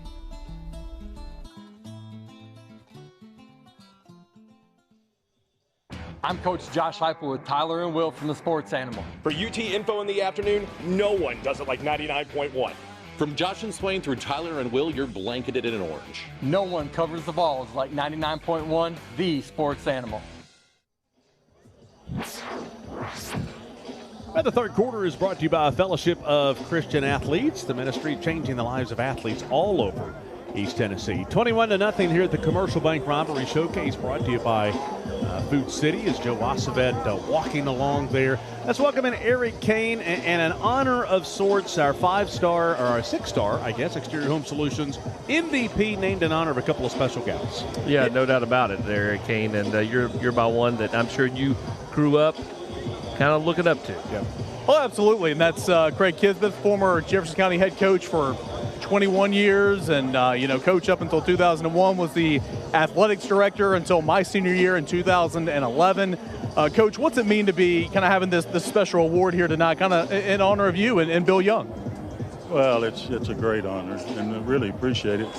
I'm Coach Josh Heupel with Tyler and Will from the Sports Animal. For UT info in the afternoon, no one does it like 99.1. From Josh and Swain through Tyler and Will, you're blanketed in orange. No one covers the balls like 99.1, the Sports Animal. The third quarter is brought to you by a Fellowship of Christian Athletes, the ministry changing the lives of athletes all over East Tennessee. 21-0 here at the Commercial Bank Rivalry Showcase, brought to you by Food City, as Joe Wassavet walking along there. Let's welcome in Eric Kane, and an honor of sorts, our 5-star, or our 6-star, I guess, Exterior Home Solutions MVP, named in honor of a couple of special guys. Yeah, no doubt about it, Eric Kane, and you're by one that I'm sure you grew up kind of looking up to. Yeah. Oh, absolutely, and that's Craig Kisbeth, former Jefferson County head coach for 21 years, and coach up until 2001, was the athletics director until my senior year in 2011. Coach, what's it mean to be kind of having this special award here tonight, kind of in honor of you and Bill Young? Well, it's a great honor, and I really appreciate it.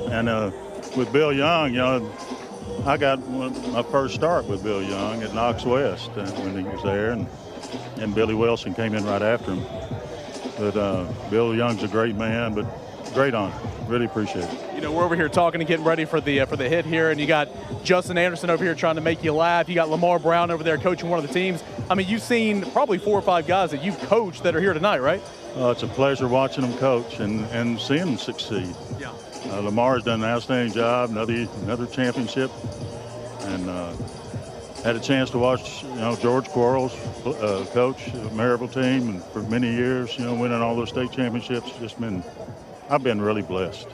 And with Bill Young, I got my first start with Bill Young at Knox West when he was there, and Billy Wilson came in right after him. But Bill Young's a great man, but great honor. Really appreciate it. We're over here talking and getting ready for the hit here, and you got Justin Anderson over here trying to make you laugh. You got Lamar Brown over there coaching one of the teams. I mean, you've seen probably 4 or 5 guys that you've coached that are here tonight, right? It's a pleasure watching them coach and seeing them succeed. Yeah. Lamar's done an outstanding job, another championship, and had a chance to watch, George Quarles coach the Maryville team, and for many years, winning all those state championships. I've been really blessed.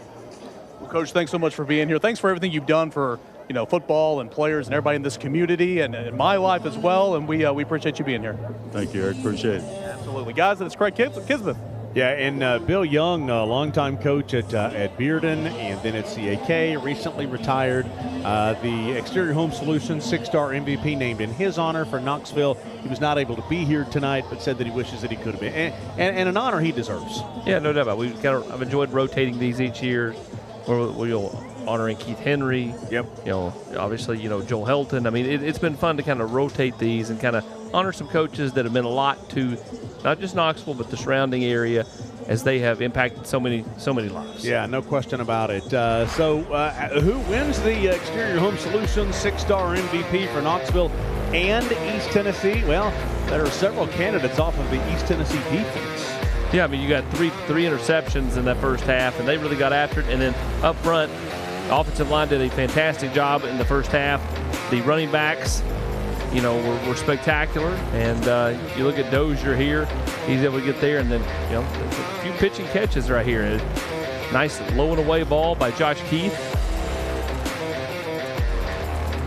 Well, Coach, thanks so much for being here. Thanks for everything you've done for football and players and everybody in this community and in my life as well. And we appreciate you being here. Thank you, Eric. Appreciate it. Absolutely, guys. That's Craig Kisbeth. Yeah, and Bill Young, a longtime coach at Bearden and then at CAK, recently retired. The Exterior Home Solutions 6-star MVP, named in his honor for Knoxville. He was not able to be here tonight, but said that he wishes that he could have been, and an honor he deserves. Yeah, no doubt about it. I've enjoyed rotating these each year. We'll honoring Keith Henry. Yep. Obviously, Joel Helton. I mean, it's been fun to kind of rotate these and kind of honor some coaches that have meant a lot to not just Knoxville, but the surrounding area, as they have impacted so many lives. Yeah, no question about it. So who wins the Exterior Home Solutions 6-star MVP for Knoxville and East Tennessee? Well, there are several candidates off of the East Tennessee defense. Yeah, I mean, you got three interceptions in that first half, and they really got after it. And then up front, the offensive line did a fantastic job in the first half. The running backs, were spectacular. And you look at Dozier here, he's able to get there. And then, a few pitching catches right here. A nice low and away ball by Josh Keith.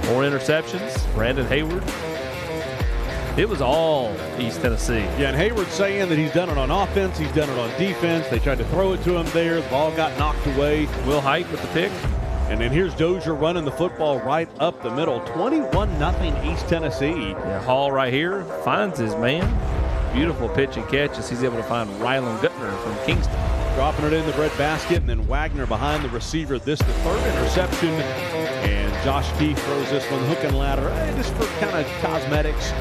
More interceptions, Brandon Hayward. It was all East Tennessee. Yeah, and Hayward's saying that he's done it on offense, he's done it on defense. They tried to throw it to him there. The ball got knocked away. Will Height with the pick. And then here's Dozier running the football right up the middle. 21-0 East Tennessee. Yeah, Hall right here finds his man. Beautiful pitch and catch as he's able to find Rylan Guttner from Kingston. Dropping it in the breadbasket, and then Wagner behind the receiver. This the third interception. And Josh Keith throws this one hook and ladder. Just for kind of cosmetics.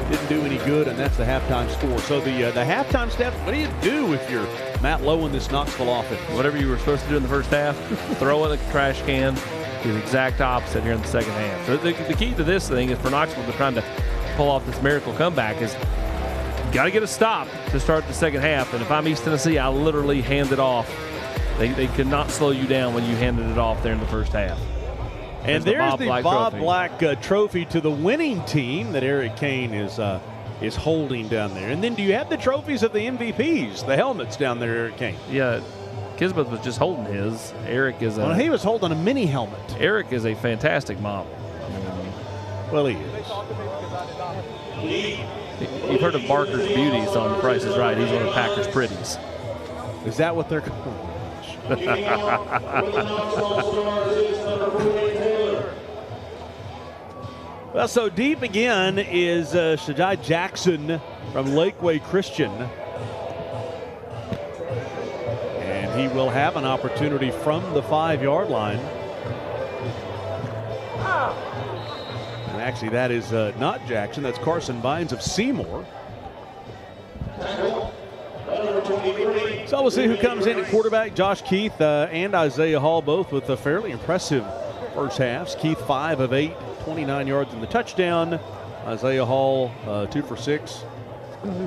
Didn't do any good, and that's the halftime score. So the halftime step, what do you do if you're Matt Lowe in this Knoxville offense? Whatever you were supposed to do in the first half, throw it in the trash can. Do the exact opposite here in the second half. So the key to this thing is for Knoxville to trying to pull off this miracle comeback is got to get a stop to start the second half. And if I'm East Tennessee, I literally hand it off. They could not slow you down when you handed it off there in the first half. And there's the Bob Black trophy to the winning team that Eric Kane is holding down there. And then do you have the trophies of the MVPs, the helmets down there, Eric Kane? Yeah, Kisbeth was just holding his. Eric is well, he was holding a mini helmet. Eric is a fantastic model. Well, he is. You've heard of Barker's Beauties on The Price is Right. He's one of Packer's pretties. Is that what they're calling? Well, so deep again is Shajai Jackson from Lakeway Christian. And he will have an opportunity from the 5-yard line. And actually, that is not Jackson. That's Carson Bynes of Seymour. So we'll see who comes in at quarterback. Josh Keith and Isaiah Hall both with a fairly impressive first halves. Keith 5 of 8, 29 yards in the touchdown. Isaiah Hall 2 for 6.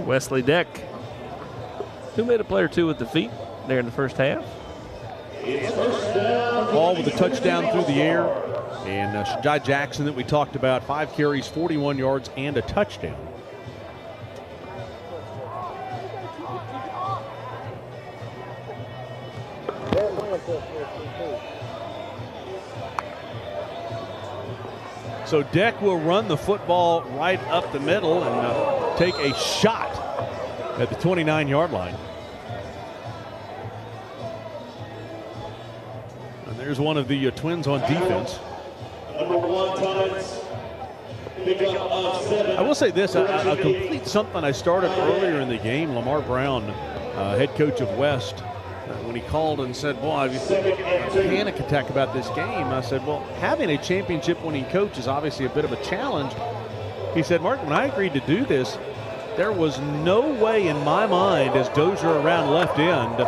Wesley Deck, who made a play or two with the feet there in the first half. Hall with a touchdown through the air. And Shajai Jackson that we talked about, 5 carries, 41 yards, and a touchdown. So Deck will run the football right up the middle and take a shot at the 29-yard line. And there's one of the Twins on defense. I will say this, I'll complete something I started earlier in the game. Lamar Brown, head coach of West, when he called and said, boy, I've had a panic attack about this game. I said, well, having a championship winning coach is obviously a bit of a challenge. He said, Mark, when I agreed to do this, there was no way in my mind as Dozier around left end,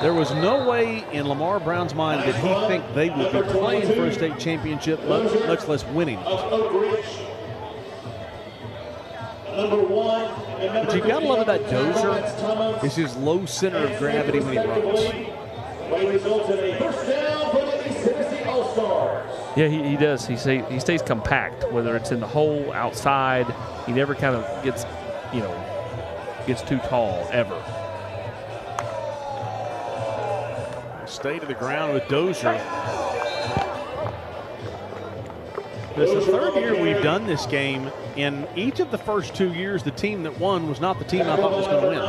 there was no way in Lamar Brown's mind that he think they would be playing for a state championship, much less winning it. But you've got to love about Dozier is his low center of gravity when he runs. Yeah, he does. He stays compact, whether it's in the hole, outside. He never kind of gets too tall, ever. Stay to the ground with Dozier. This is the third year we've done this game. In each of the first 2 years, the team that won was not the team I thought was going to win.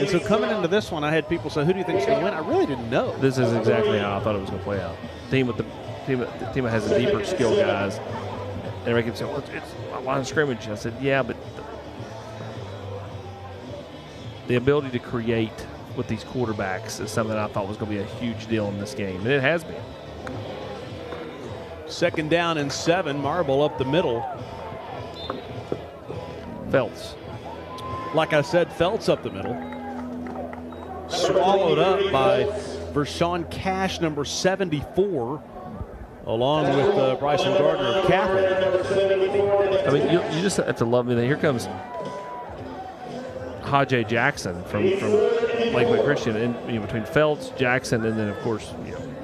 And so coming into this one, I had people say, who do you think is going to win? I really didn't know. This is exactly how I thought it was going to play out. The team that has the deeper skill guys. And everybody keeps saying, well, it's a line of scrimmage. I said, yeah, but the ability to create with these quarterbacks is something I thought was going to be a huge deal in this game. And it has been. 2nd down and 7, Marble up the middle. Felts. Like I said, Felts up the middle. Swallowed up by Vershawn Cash, number 74, along with Bryson Gardner of Catholic. I mean, you just have to love me. Here comes Hajj Jackson from Lakeway Christian, and between Felts, Jackson, and then of course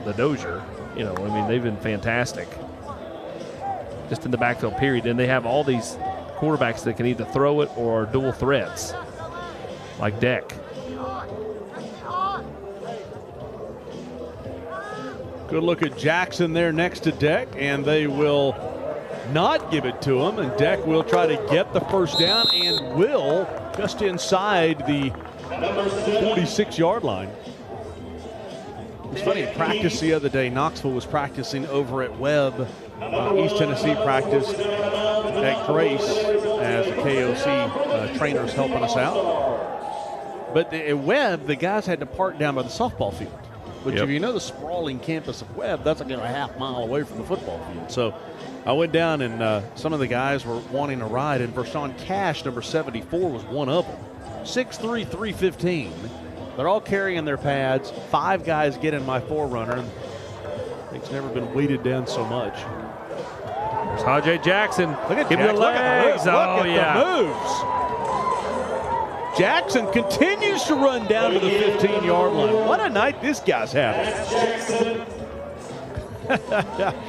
the Dozier. They've been fantastic just in the backfield period. And they have all these quarterbacks that can either throw it or dual threats, like Deck. Good look at Jackson there next to Deck, and they will not give it to him, and Deck will try to get the first down and will just inside the 46-yard line. It's funny, in practice the other day, Knoxville was practicing over at Webb. East Tennessee practiced at Grace as the KOC trainers helping us out. But at Webb, the guys had to park down by the softball field. Which, if you know the sprawling campus of Webb, that's like a half-mile away from the football field. So I went down, and some of the guys were wanting a ride, and Vershawn Cash, number 74, was one of them. 6'3", 315. They're all carrying their pads. 5 guys get in my forerunner. And it's never been weighted down so much. There's Tajay Jackson. Look at Give me the legs. legs. Look at the moves. Jackson continues to run down to the 15-yard line. What a night this guy's having.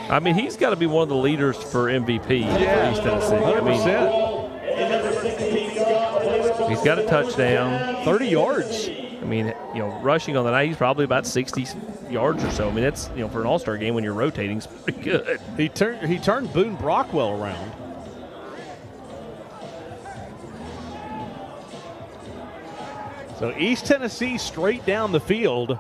I mean, he's got to be one of the leaders for MVP for East Tennessee. 100%. He's got a touchdown. 30 yards. I mean, rushing on the night, he's probably about 60 yards or so. I mean, that's, for an all-star game when you're rotating, it's pretty good. He turned Boone Brockwell around. So East Tennessee straight down the field.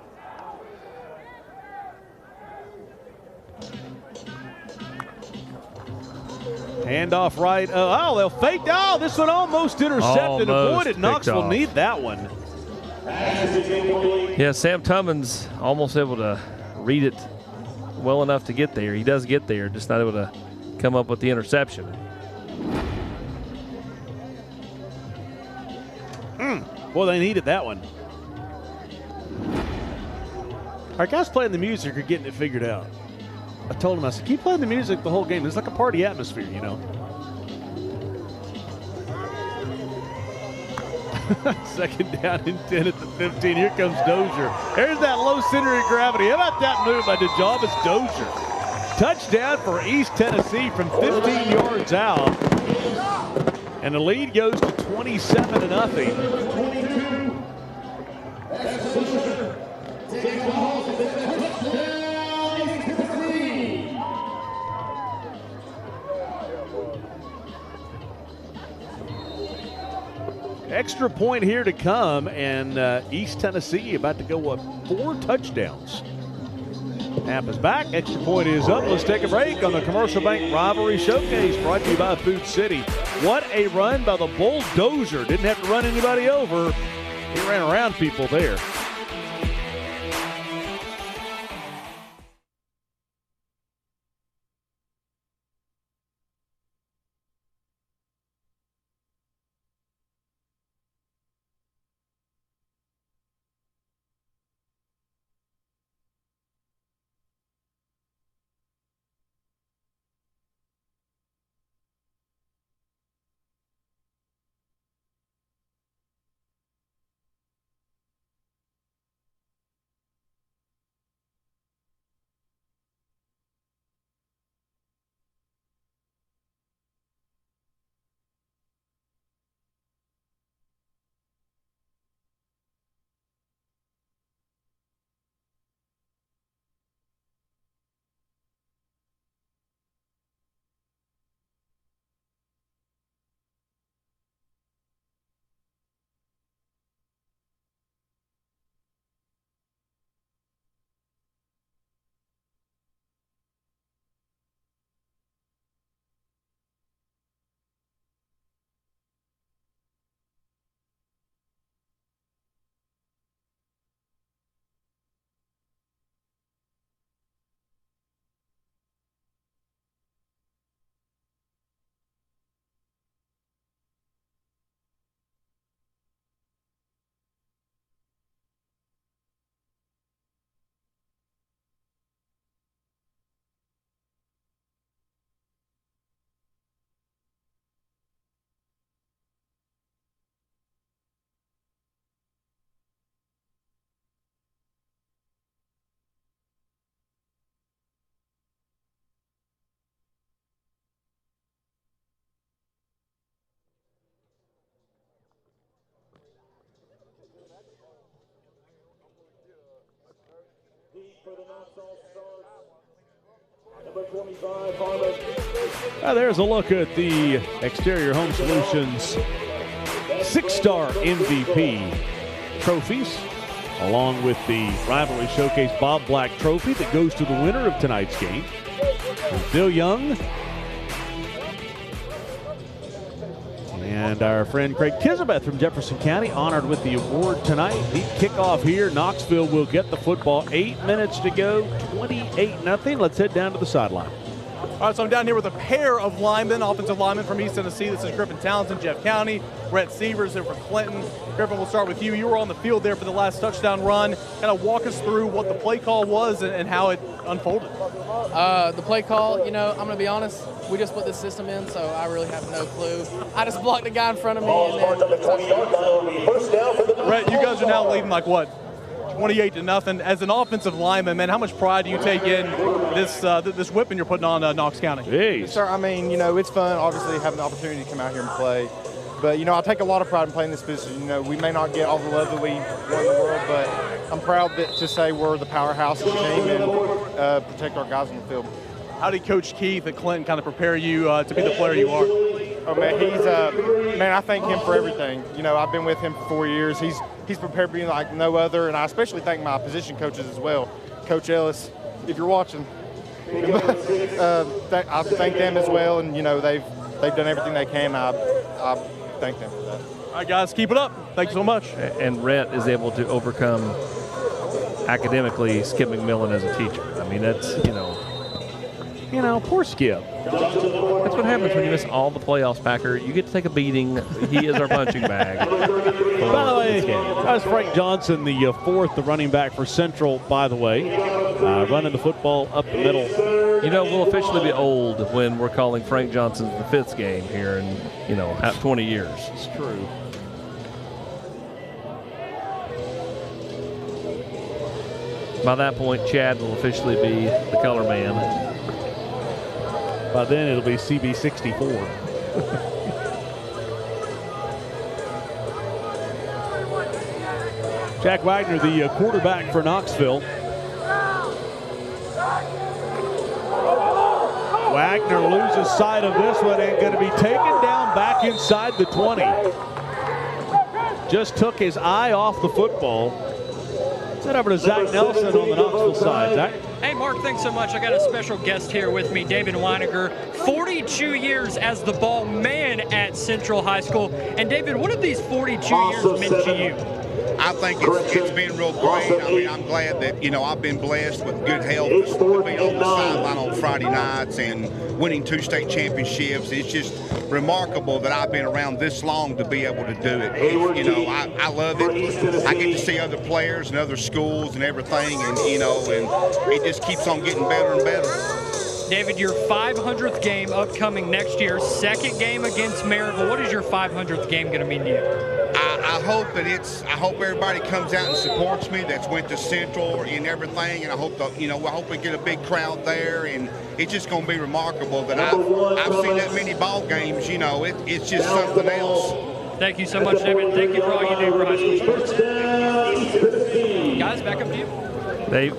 Handoff right. They'll fake. Oh, this one almost intercepted. Boy, did Knoxville need that one. Yeah, Sam Tummins almost able to read it well enough to get there. He does get there, just not able to come up with the interception. Well, they needed that one. Our guys playing the music are getting it figured out. I told him, I said, keep playing the music the whole game. It's like a party atmosphere, Second down and 10 at the 15. Here comes Dozier. There's that low center of gravity. How about that move by DeJavis Dozier? Touchdown for East Tennessee from 15 yards out. And the lead goes to 27-0. Extra point here to come, and East Tennessee about to go up 4 touchdowns. App is back. Extra point is up. Let's take a break on the Commercial Bank Rivalry Showcase, brought to you by Food City. What a run by the Bulldozer. Didn't have to run anybody over. He ran around people there. There's a look at the Exterior Home Solutions 6-star MVP trophies, along with the Rivalry Showcase Bob Black Trophy that goes to the winner of tonight's game. Bill Young and our friend Craig Kizabeth from Jefferson County honored with the award tonight. The kickoff here. Knoxville will get the football. 8 minutes to go, 28-0. Let's head down to the sideline. All right, so I'm down here with a pair of linemen, offensive linemen from East Tennessee. This is Griffin Townsend, Jeff County, Brett Sievers here for Clinton. Griffin, we'll start with you. You were on the field there for the last touchdown run. Kind of walk us through what the play call was and how it unfolded. The play call, I'm going to be honest, we just put this system in, so I really have no clue. I just blocked the guy in front of me. Brett, you guys are now leading like what? 28-0. As an offensive lineman, man, how much pride do you take in this whipping you're putting on Knox County? Jeez. Sir, I mean, it's fun, obviously, having the opportunity to come out here and play. But, I take a lot of pride in playing this position. We may not get all the love that we want in the world, but I'm proud to say we're the powerhouse of the team and protect our guys on the field. How did Coach Keith at Clinton kind of prepare you to be the player you are? Oh, man, I thank him for everything. I've been with him for 4 years. He's prepared me like no other, and I especially thank my position coaches as well. Coach Ellis, if you're watching, I thank them as well, and they've done everything they can. I thank them for that. All right, guys, keep it up. Thanks so much. And Rhett is able to overcome academically Skip McMillan as a teacher. I mean, that's poor Skip. That's what happens when you miss all the playoffs, Packer. You get to take a beating. He is our punching bag. By the way, that was Frank Johnson, the fourth, the running back for Central, by the way, running the football up the middle. We'll officially be old when we're calling Frank Johnson's the fifth game here in, 20 years. It's true. By that point, Chad will officially be the color man. By then, it'll be CB64. Jack Wagner, the quarterback for Knoxville. Wagner loses sight of this one and going to be taken down back inside the 20. Just took his eye off the football. Send over to Zach Nelson on the Knoxville side. Zach? Hey, Mark, thanks so much. I got a special guest here with me, David Weiniger, 42 years as the ball man at Central High School. And, David, what have these 42 years meant to you? I think it's been real great. I mean, I'm glad that, I've been blessed with good health to be on the sideline on Friday nights and winning 2 state championships. It's just remarkable that I've been around this long to be able to do it. I love it. I get to see other players and other schools and everything, and, and it just keeps on getting better and better. David, your 500th game upcoming next year, second game against Maryville. What is your 500th game going to mean to you? I hope I hope everybody comes out and supports me that's went to Central and everything, and I hope I hope we get a big crowd there, and it's just going to be remarkable that I've seen that many ball games. It's just something else. Thank you so much, David. Thank you for all you do for high school sports. Guys, back up to you.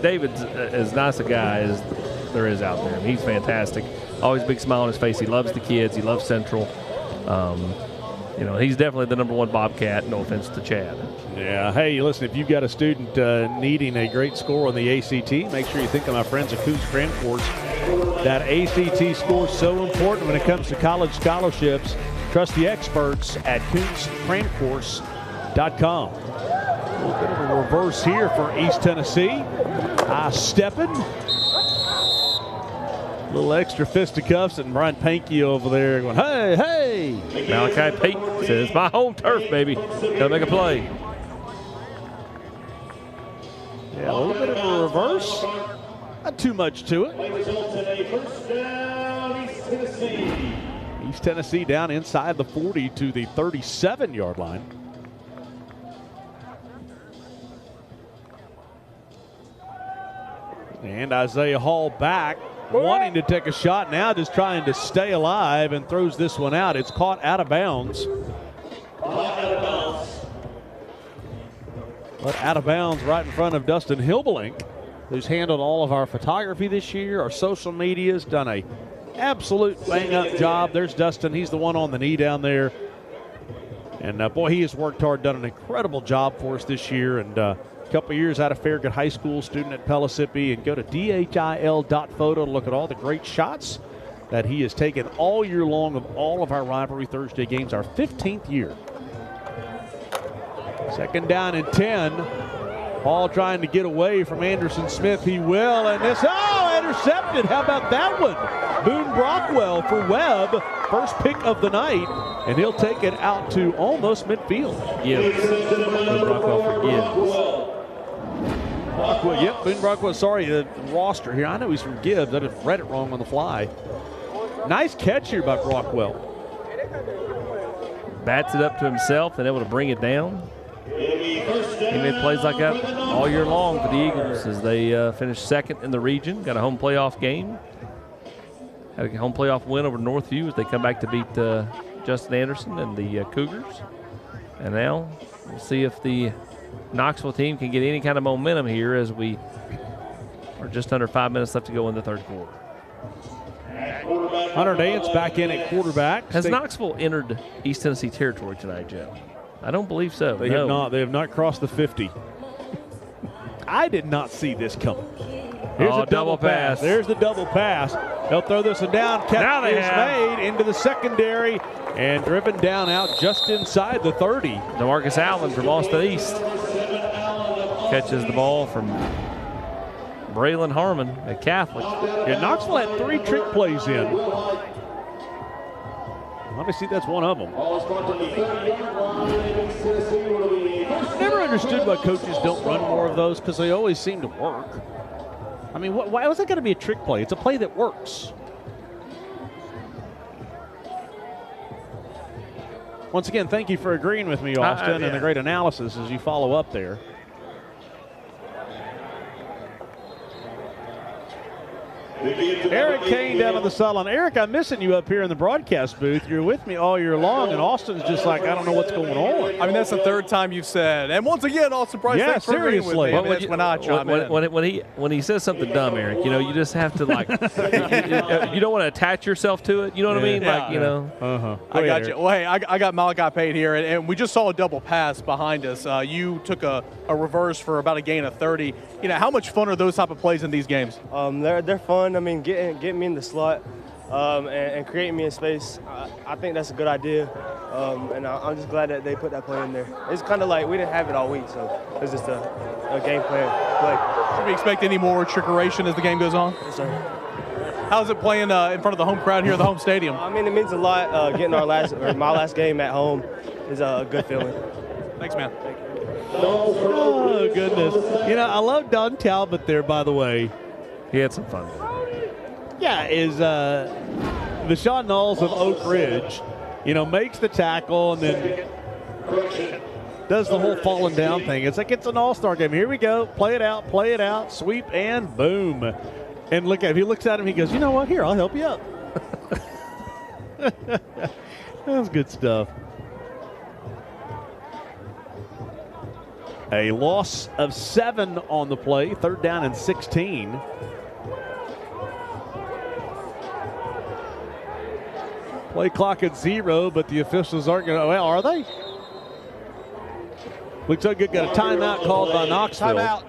David's as nice a guy as there is out there. I mean, he's fantastic. Always a big smile on his face. He loves the kids. He loves Central. He's definitely the number one Bobcat, no offense to Chad. Yeah, hey, listen, if you've got a student needing a great score on the ACT, make sure you think of my friends at Coons Cram Course. That ACT score is so important when it comes to college scholarships. Trust the experts at CoonsCramCourse.com. A little bit of a reverse here for East Tennessee. Stepping. A little extra fisticuffs, and Brian Pankey over there going, hey, hey. Malachi Pate says, my home turf, baby. Gotta make a play. Yeah, a little bit of a reverse. Not too much to it. East Tennessee down inside the 40 to the 37-yard line. And Isaiah Hall back, wanting to take a shot now, just trying to stay alive, and throws this one out. It's caught out of bounds. But out of bounds right in front of Dustin Hilbelink, who's handled all of our photography this year, our social media, has done a absolute bang-up job. There's Dustin. He's the one on the knee down there. And, boy, he has worked hard, done an incredible job for us this year. And a couple of years out of Farragut High School, student at Pellissippi. And go to dhil.photo to look at all the great shots that he has taken all year long of all of our Rivalry Thursday games, our 15th year. Second down and 10. Hall trying to get away from Anderson Smith. He will, and this, intercepted. How about that one? Boone Brockwell for Webb. First pick of the night, and he'll take it out to almost midfield. Gibbs. Boone Brockwell for Gibbs. Boone Brockwell, sorry, the roster here. I know he's from Gibbs. I just read it wrong on the fly. Nice catch here by Brockwell. Bats it up to himself and able to bring it down. He made plays like that all year long for the Eagles as they finished second in the region. Got a home playoff game. Had a home playoff win over Northview as they come back to beat Justin Anderson and the Cougars. And now we'll see if the Knoxville team can get any kind of momentum here as we are just under 5 minutes left to go in the third quarter. Hunter Dance back in at quarterback. Has Knoxville entered East Tennessee territory tonight, Joe? I don't believe so. They have not. They have not crossed the 50. I did not see this coming. Here's a double pass. There's the double pass. They'll throw this one down. Catch is made into the secondary and driven down out just inside the 30. DeMarcus Allen from Austin East catches the ball from Braylon Harmon at Catholic. Yeah, Knoxville had 3 trick plays in. Let me see, that's one of them. Never understood why coaches don't run more of those because they always seem to work. I mean, why was it going to be a trick play? It's a play that works. Once again, thank you for agreeing with me, Austin, and the great analysis as you follow up there. Eric Kane down on the sideline. Eric, I'm missing you up here in the broadcast booth. You're with me all year long, and Austin's just like, I don't know what's going on. I mean, that's the third time you've said. And once again, Austin Price, thanks for agreeing with me. That's when I chime in. When he says something dumb, Eric, you just have to like, you don't want to attach yourself to it. You know what I mean? Yeah. Like, I got you. Well, hey, I got Malachi Pate here, and we just saw a double pass behind us. You took a reverse for about a gain of 30. How much fun are those type of plays in these games? They're fun. I mean, getting me in the slot and creating me in space, I think that's a good idea. And I'm just glad that they put that play in there. It's kind of like we didn't have it all week, so it's just a game plan play. Should we expect any more trickeration as the game goes on? Yes, sir. How's it playing in front of the home crowd here at the home stadium? I mean, it means a lot. Getting my last game at home is a good feeling. Thanks, man. Thank you. Oh, goodness. I love Don Talbot there, by the way. He had some fun. Yeah, is Vashon Knowles of Oak Ridge, makes the tackle and then does the whole falling down thing. It's like it's an all-star game. Here we go. Play it out, sweep, and boom. And look at him. He looks at him. He goes, you know what? Here, I'll help you up. That's good stuff. A loss of 7 on the play. Third down and 16. Play clock at 0, but the officials aren't going to. Well, are they? Looks like we've got a timeout called by Knoxville. Timeout.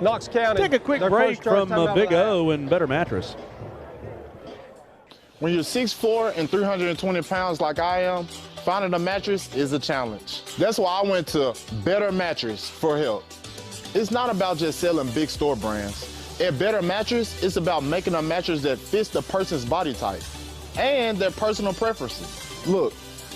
Knox County. Take a quick break from Big O and Better Mattress. When you're 6'4" and 320 pounds like I am, finding a mattress is a challenge. That's why I went to Better Mattress for help. It's not about just selling big store brands. At Better Mattress, it's about making a mattress that fits the person's body type and their personal preferences. Look,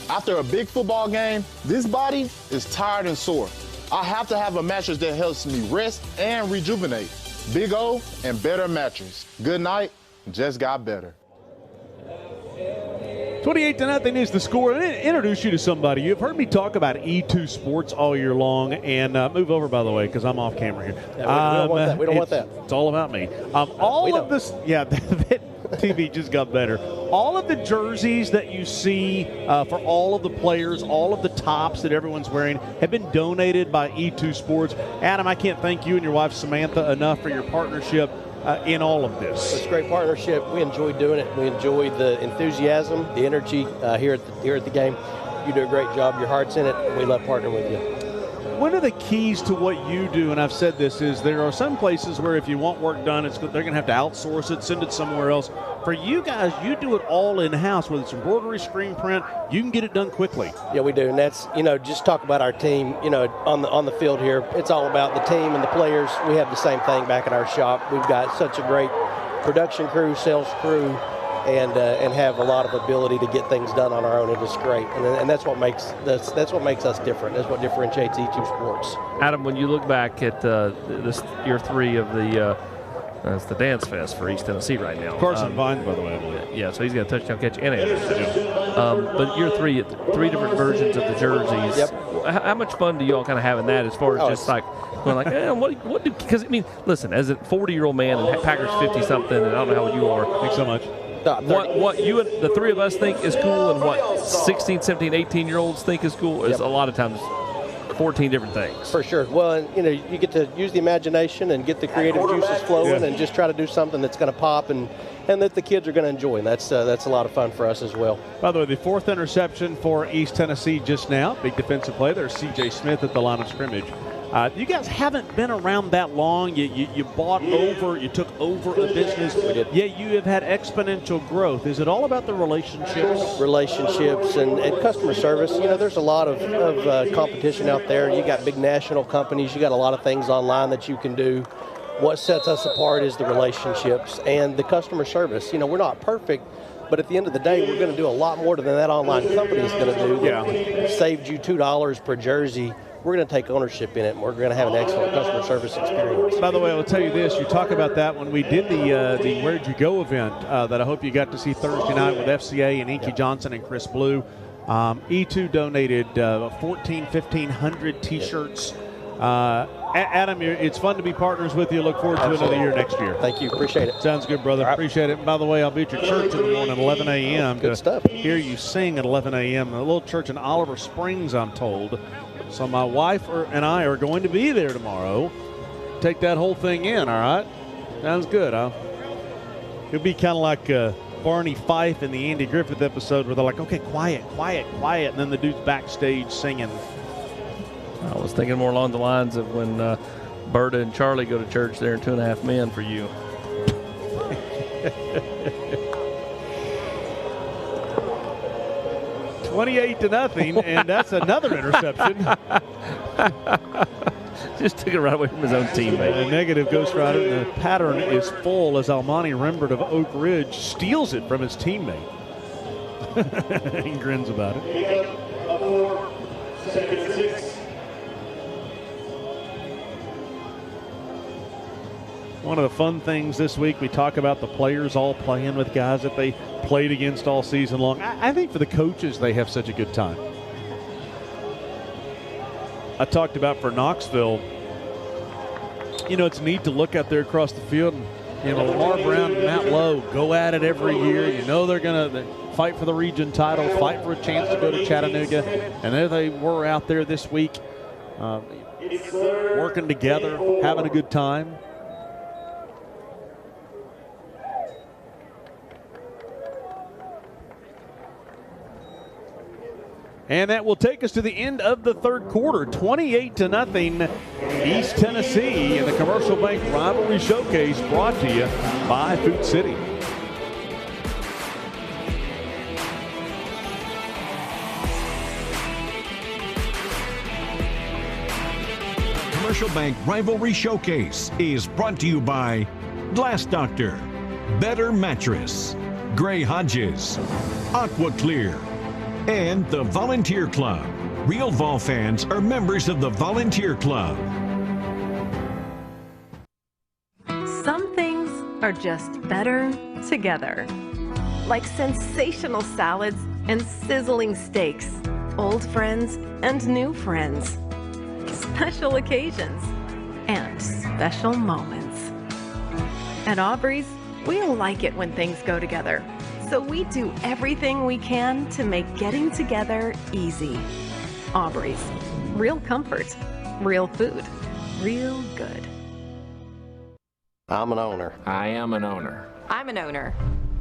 after a big football game, this body is tired and sore. I have to have a mattress that helps me rest and rejuvenate. Big O and Better Mattress. Good night, just got better. 28-0 is the score. I didn't introduce you to somebody. You've heard me talk about E2 Sports all year long. And move over, by the way, because I'm off camera here. Yeah, we don't want that. We don't want that. It's all about me. All of this, TV just got better. All of the jerseys that you see for all of the players, all of the tops that everyone's wearing have been donated by E2 Sports. Adam, I can't thank you and your wife Samantha enough for your partnership in all of this. It's a great partnership. We enjoy doing it. We enjoy the enthusiasm, the energy here at the game. You do a great job. Your heart's in it. And we love partnering with you. One of the keys to what you do, and I've said this, is there are some places where if you want work done, they're going to have to outsource it, send it somewhere else. For you guys, you do it all in-house, whether it's embroidery, screen print, you can get it done quickly. Yeah, we do, and that's, just talk about our team, on the field here. It's all about the team and the players. We have the same thing back at our shop. We've got such a great production crew, sales crew, and have a lot of ability to get things done on our own. It is great, and that's what makes us different. That's what differentiates E2 Sports. Adam, when you look back at this year 3 of the it's the Dance Fest for East Tennessee right now. Carson Vines, by the way, I believe. Yeah, so he's got a touchdown catch and an interception. But year 3, 3 different versions of the jerseys. Yep. How much fun do you all kind of have in that as far as just like going like, what do, because I mean, listen, as a 40-year-old man and Packers 50-something, and I don't know how old you are. Thanks so much. What you and the 3 of us think is cool and what 16, 17, 18-year-olds think is cool is a lot of times 14 different things. For sure. Well, you get to use the imagination and get the creative juices flowing and just try to do something that's going to pop and that the kids are going to enjoy. And that's a lot of fun for us as well. By the way, the 4th interception for East Tennessee just now. Big defensive play. There's C.J. Smith at the line of scrimmage. You guys haven't been around that long. You bought over, you took over a business. We did. Yeah, you have had exponential growth. Is it all about the relationships? Relationships and customer service. There's a lot of competition out there. You got big national companies. You got a lot of things online that you can do. What sets us apart is the relationships and the customer service. We're not perfect, but at the end of the day, we're going to do a lot more than that online company is going to do. Yeah. Saved you $2 per jersey. We're going to take ownership in it, and we're going to have an excellent customer service experience. By the way, I'll tell you this. You talk about that when we did the Where'd You Go event that I hope you got to see Thursday night with FCA and Inky Johnson and Chris Blue. E2 donated 1,500 T-shirts. Adam, it's fun to be partners with you. Look forward to another year next year. Thank you. Appreciate it. Sounds good, brother. Appreciate it. And by the way, I'll be at your church in the morning at 11 a.m. Good stuff. Hear you sing at 11 a.m. A little church in Oliver Springs, I'm told. So my wife and I are going to be there tomorrow. Take that whole thing in, all right? Sounds good, huh? It'll be kind of like Barney Fife in the Andy Griffith episode where they're like, okay, quiet, quiet, quiet, and then the dude's backstage singing. I was thinking more along the lines of when Berta and Charlie go to church there in 2.5 Men for you. $28-0, and that's another interception. Just took it right away from his own teammate. A negative Ghost Rider, and the pattern is full as Almani Rembert of Oak Ridge steals it from his teammate. He grins about it. One of the fun things this week, we talk about the players all playing with guys that they played against all season long. I think for the coaches, they have such a good time. I talked about for Knoxville, it's neat to look out there across the field and, Lamar Brown and Matt Lowe go at it every year. They're going to fight for the region title, fight for a chance to go to Chattanooga. And there they were out there this week, working together, having a good time. And that will take us to the end of the third quarter, 28-0, East Tennessee in the Commercial Bank Rivalry Showcase, brought to you by Food City. Commercial Bank Rivalry Showcase is brought to you by Glass Doctor, Better Mattress, Gray Hodges, Aqua Clear, and the Volunteer Club. Real Vol fans are members of the Volunteer Club. Some things are just better together. Like sensational salads and sizzling steaks, old friends and new friends, special occasions and special moments. At Aubrey's, We like it when things go together, so we do everything we can to make getting together easy. Aubrey's. Real comfort, real food, real good. I'm an owner. I am an owner. I'm an owner.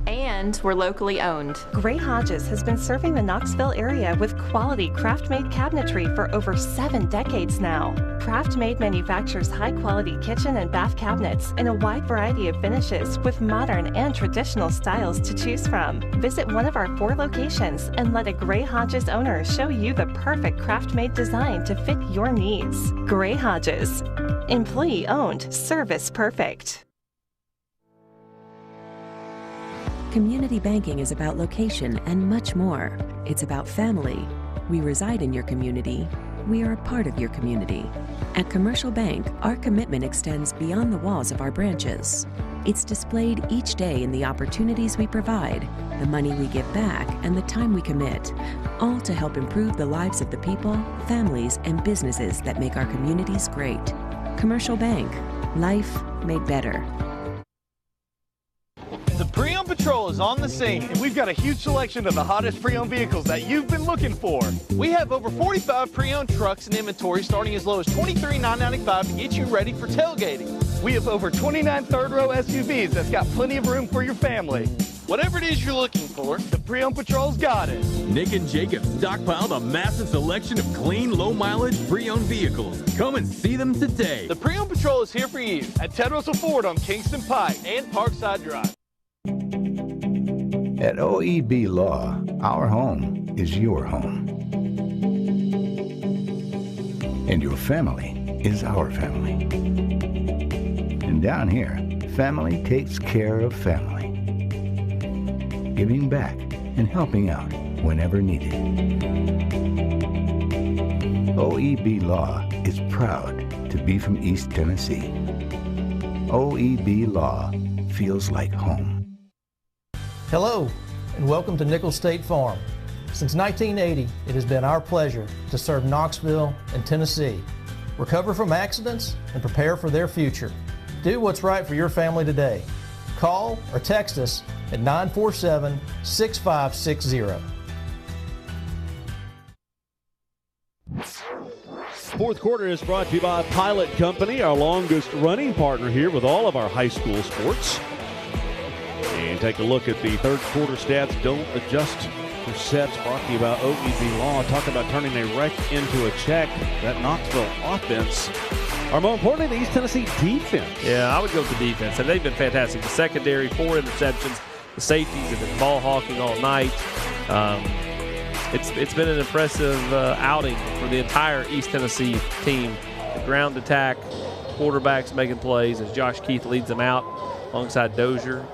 And we're locally owned. Gray Hodges has been serving the Knoxville area with quality craft-made cabinetry for over 7 decades now. Craft-Made manufactures high-quality kitchen and bath cabinets in a wide variety of finishes with modern and traditional styles to choose from. Visit one of our 4 locations and let a Gray Hodges owner show you the perfect craft-made design to fit your needs. Gray Hodges. Employee-owned, service perfect. Community banking is about location and much more. It's about family. We reside in your community. We are a part of your community. At Commercial Bank, our commitment extends beyond the walls of our branches. It's displayed each day in the opportunities we provide, the money we give back, and the time we commit, all to help improve the lives of the people, families, and businesses that make our communities great. Commercial Bank. Life made better. The Pre-Owned Patrol is on the scene, and we've got a huge selection of the hottest pre-owned vehicles that you've been looking for. We have over 45 pre-owned trucks in inventory starting as low as $23,995 to get you ready for tailgating. We have over 29 third-row SUVs that's got plenty of room for your family. Whatever it is you're looking for, the Pre-Owned Patrol's got it. Nick and Jacob stockpiled a massive selection of clean, low-mileage pre-owned vehicles. Come and see them today. The Pre-Owned Patrol is here for you at Ted Russell Ford on Kingston Pike and Parkside Drive. At OEB Law, our home is your home. And your family is our family. And down here, family takes care of family. Giving back and helping out whenever needed. OEB Law is proud to be from East Tennessee. OEB Law feels like home. Hello, and welcome to Nichols State Farm. Since 1980, it has been our pleasure to serve Knoxville and Tennessee, recover from accidents, and prepare for their future. Do what's right for your family today. Call or text us at 947-6560. Fourth quarter is brought to you by Pilot Company, our longest running partner here with all of our high school sports. And take a look at the third quarter stats. Don't adjust for sets. Brought to you by OEB Law. Talk about turning a wreck into a check. That Knoxville offense, or more importantly, the East Tennessee defense. Yeah, I would go with the defense. And they've been fantastic. The secondary, 4 interceptions. The safeties have been ball hawking all night. It's been an impressive outing for the entire East Tennessee team. The ground attack, quarterbacks making plays as Josh Keith leads them out alongside Dozier.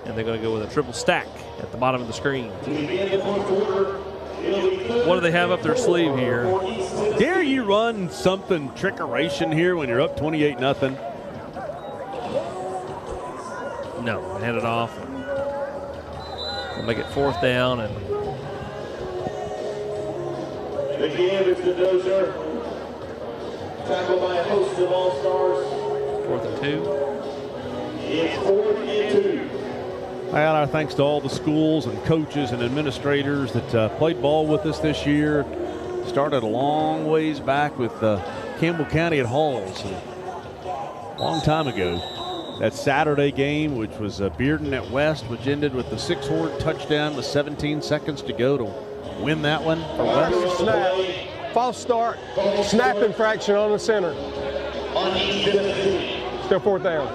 And they're going to go with a triple stack at the bottom of the screen. What do they have up their sleeve here? Dare you run something trickeration here when you're up 28-0? No, hand it off. We'll make it 4th down. And again, Mr. Dozier, tackled by a host of all-stars. 4th and 2. It's 4th and 2. Well, our thanks to all the schools and coaches and administrators that played ball with us this year. Started a long ways back with Campbell County at Halls a long time ago. That Saturday game, which was Bearden at West, which ended with the 6-yard touchdown with 17 seconds to go to win that one for West. Snap, false start, snap infraction on the center. Still 4th down.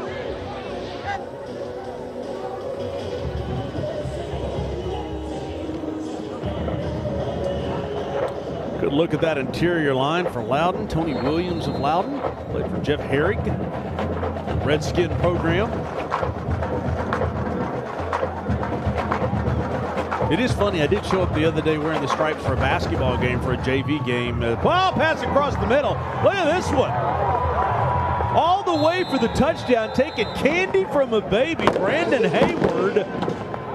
Good look at that interior line for Loudon. Tony Williams of Loudon played for Jeff Herrig, Redskin program. It is funny, I did show up the other day wearing the stripes for a basketball game, for a JV game. Well, pass across the middle. Look at this one. All the way for the touchdown, taking candy from a baby, Brandon Hayward.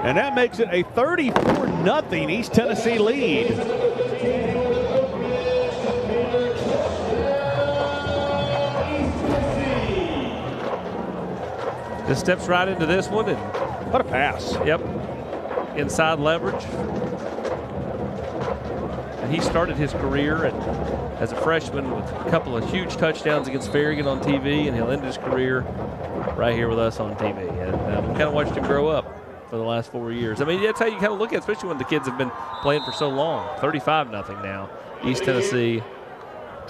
And that makes it a 34-0 East Tennessee lead. Just steps right into this one. And what a pass. Yep. Inside leverage. And he started his career as a freshman with a couple of huge touchdowns against Farragut on TV, and he'll end his career right here with us on TV. And we kind of watched him grow up for the last 4 years. I mean, that's how you kind of look at it, especially when the kids have been playing for so long. 35-0 now. East Tennessee.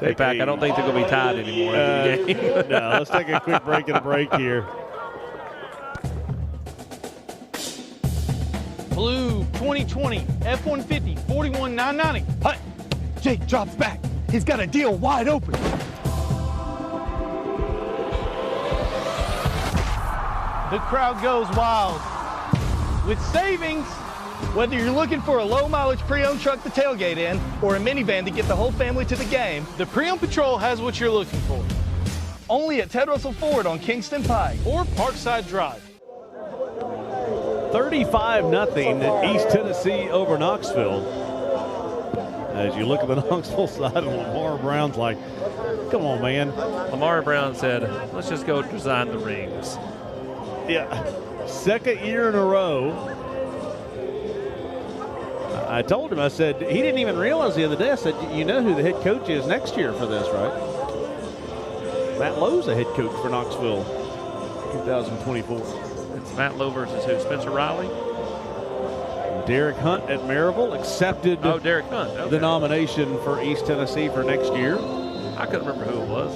In fact, I don't think they're going to be tied anymore. No, let's take a quick break and a break here. Blue 2020 F-150 41,990. Hut. Jake drops back. He's got a deal wide open. The crowd goes wild. With savings, whether you're looking for a low-mileage pre-owned truck to tailgate in or a minivan to get the whole family to the game, the Pre-Owned Patrol has what you're looking for. Only at Ted Russell Ford on Kingston Pike or Parkside Drive. 35-0 East Tennessee over Knoxville. As you look at the Knoxville side, and Lamar Brown's like, come on, man. Lamar Brown said, let's just go design the rings. Yeah, second year in a row. I told him, I said, he didn't even realize the other day. I said, you know who the head coach is next year for this, right? Matt Lowe's the head coach for Knoxville 2024. It's Matt Lowe versus who? Spencer Riley? Derek Hunt at Maryville accepted Derek Hunt. Okay. The nomination for East Tennessee for next year. I couldn't remember who it was.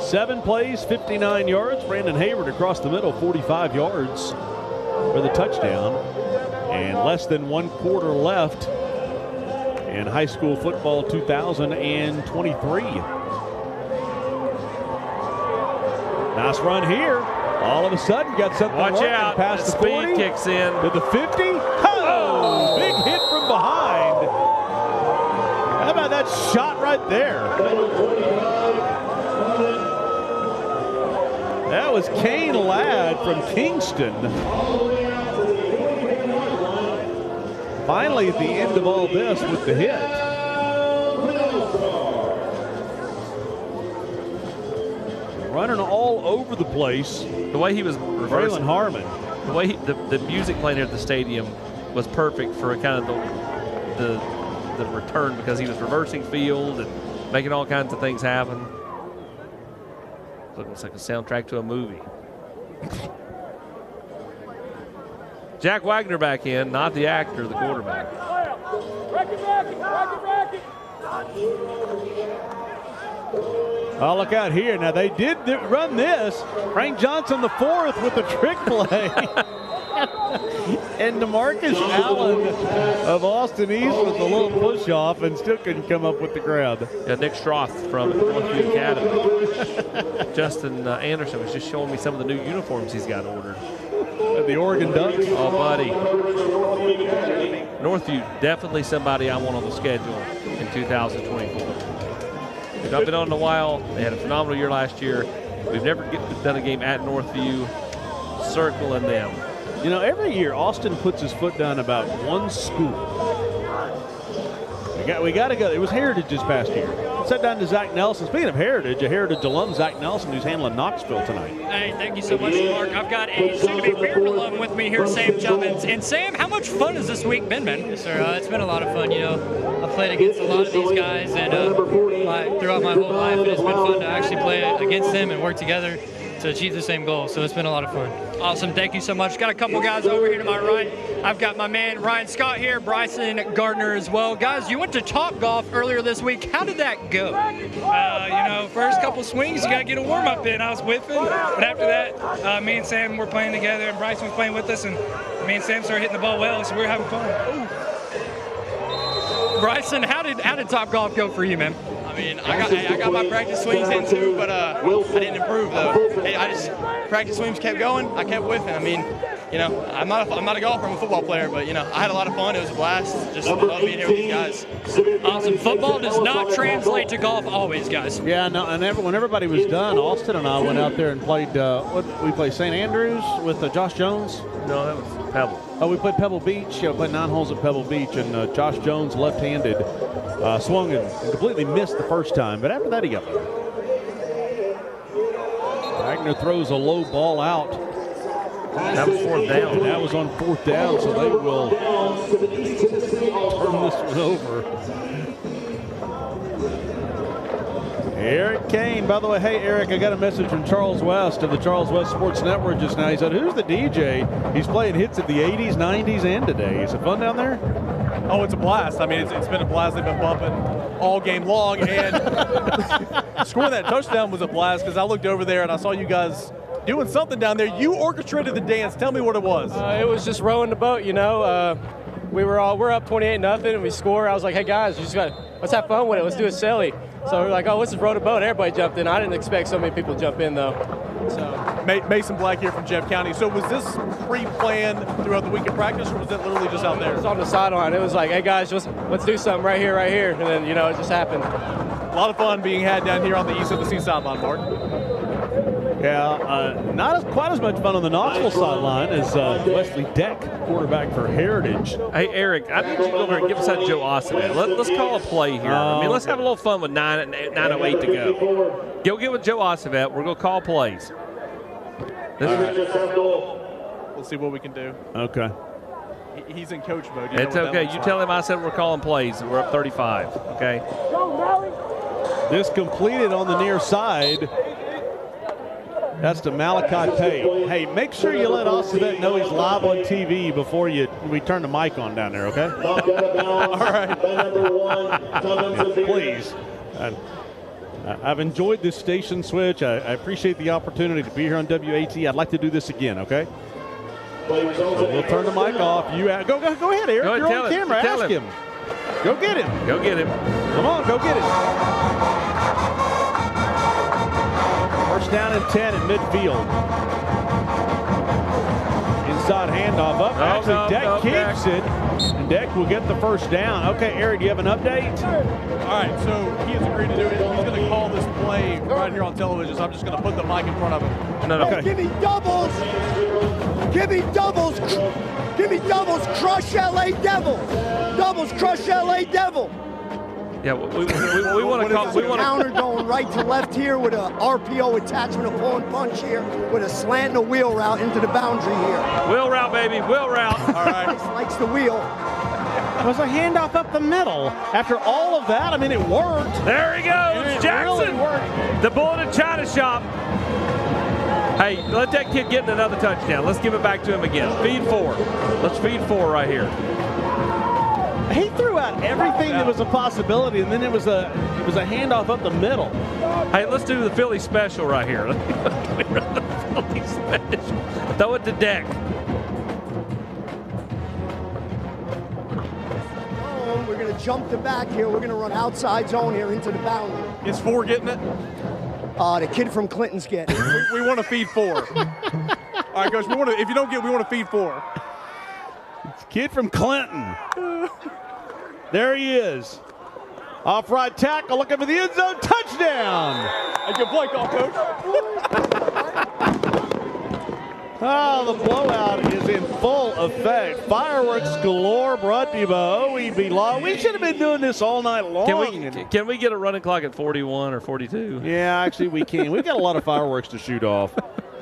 7 plays, 59 yards. Brandon Hayward across the middle, 45 yards for the touchdown. And less than 1 quarter left in high school football 2023. Nice run here. All of a sudden, got something Watch working out. Past the speed 40 kicks in. to the 50. Oh, big hit from behind. How about that shot right there? That was Kane Ladd from Kingston. Finally, at the end of all this with the hit. Running all over the place. The way he was reversing. Braylon Harmon. The way the music playing here at the stadium was perfect for kind of the return, because he was reversing field and making all kinds of things happen. Looks like a soundtrack to a movie. Jack Wagner back in, not the actor, the quarterback. Oh, look out here. Now, they did run this. Frank Johnson, the 4th, with the trick play. And DeMarcus Allen of Austin East with a little push-off and still couldn't come up with the crowd. Yeah, Nick Stroth from Northview Academy. Justin Anderson was just showing me some of the new uniforms he's got ordered. The Oregon Ducks. Oh, buddy. Northview, definitely somebody I want on the schedule in 2024. They've not been on in a while. They had a phenomenal year last year. We've never done a game at Northview. Circling them. You know, every year Austin puts his foot down about one school. We got to go. It was Heritage this past year. Sat down to Zach Nelson. Speaking of Heritage, a Heritage alum, Zach Nelson, who's handling Knoxville tonight. Hey, thank you so much, Mark. I've got a soon-to-be Beard alum with me here, Sam Chubbins. And Sam, how much fun has this week been, man? Yes, sir. It's been a lot of fun. You know, I've played against a lot of these guys and throughout my whole life, and it's been fun to actually play against them and work together to achieve the same goal. So it's been a lot of fun. Awesome. Thank you so much. Got a couple guys over here to my right. I've got my man Ryan Scott here, Bryson Gardner as well. Guys, you went to Topgolf earlier this week. How did that go? You know, first couple swings, you got to get a warm-up in. I was whiffing, but after that, me and Sam were playing together, and Bryson was playing with us, and me and Sam started hitting the ball well, so we were having fun. Ooh. Bryson, how did Topgolf go for you, man? I mean, I got my practice swings in too, but I didn't improve though. I just practice swings kept going. I kept whiffing. I mean, you know, I'm not a golfer. I'm a football player, but you know, I had a lot of fun. It was a blast. Just love being here with these guys. Awesome. Football does not translate to golf always, guys. Yeah, no. And when everybody was done, Austin and I went out there and played. We played St. Andrews with Josh Jones. No, that was Pebble. Oh, we played Pebble Beach. We played 9 holes at Pebble Beach, and Josh Jones, left-handed, swung and completely missed the first time. But after that, he got better. Wagner throws a low ball out. That was 4th down. That was on 4th down, so they will turn this one over. Eric Kane, by the way, hey Eric, I got a message from Charles West of the Charles West Sports Network just now. He said, who's the DJ? He's playing hits of the 80s, 90s, and today. Is it fun down there? Oh, it's a blast. I mean, it's been a blast. They've been bumping all game long, and scoring that touchdown was a blast because I looked over there and I saw you guys doing something down there. You orchestrated the dance. Tell me what it was. It was just rowing the boat, you know. We're up 28-0 and we score. I was like, hey guys, let's have fun with it. Let's do it silly. So we're like, oh, let's just row the boat. Everybody jumped in. I didn't expect so many people to jump in though. So Mason Black here from Jeff County. So was this pre-planned throughout the week of practice, or was it literally just out there? It was on the sideline. It was like, hey guys, let's do something right here, and then it just happened. A lot of fun being had down here on the East Tennessee sideline, Mark. Yeah, not quite as much fun on the Knoxville sideline as Wesley Deck, quarterback for Heritage. Hey, Eric, I need you to go over and give us that Joe Ossovet. Let's call a play here. Let's have a little fun with 9:08 to go. Go get with Joe Ossovet. We're going to call plays. We'll see what we can do. Okay. He's in coach mode. It's okay. You tell him I said we're calling plays. We're up 35, okay? This completed on the near side. That's to Malachi Pay. Hey, make sure you let Ossovet know he's live on TV before we turn the mic on down there, okay? All right. Please. I've enjoyed this station switch. I appreciate the opportunity to be here on WAT. I'd like to do this again, okay? So we'll turn the mic off. You go ahead, Eric. You're on camera. Ask him. Go get him. Go get him. Come on, go get it. First down and 10 at midfield. Inside handoff up. Actually, Deck keeps it. And Deck will get the first down. Okay, Eric, do you have an update? All right, so he has agreed to do it. He's going to call this play right here on television, so I'm just going to put the mic in front of him. No. Okay. Give me doubles. Give me doubles. Give me doubles. Crush LA Devil. Doubles. Crush LA Devil. Yeah, we want to call. We want counter going right to left here with a RPO attachment, a pull and punch here with a slant and a wheel route into the boundary here. Wheel route, baby. Wheel route. All right. Likes the wheel. It was a handoff up the middle. After all of that, I mean, it worked. There he goes, Jackson. Really the bullet in China shop. Hey, let that kid get another touchdown. Let's give it back to him again. Feed 4. Let's feed 4 right here. He threw out everything that was a possibility, and then it was a handoff up the middle. Hey, let's do the Philly special right here. The Philly special. Throw it to Deck. We're going to jump the back here. We're going to run outside zone here into the boundary. Is 4 getting it? The kid from Clinton's getting it. we want to feed 4. All right, Coach. If you don't get, we want to feed 4. It's kid from Clinton. There he is. Off right tackle, looking for the end zone, touchdown. A good play call, Coach. Oh, the blowout is in full effect. Fireworks galore brought to you by OEB Law. We should have been doing this all night long. Can we get a running clock at 41 or 42? Yeah, actually we can. We've got a lot of fireworks to shoot off.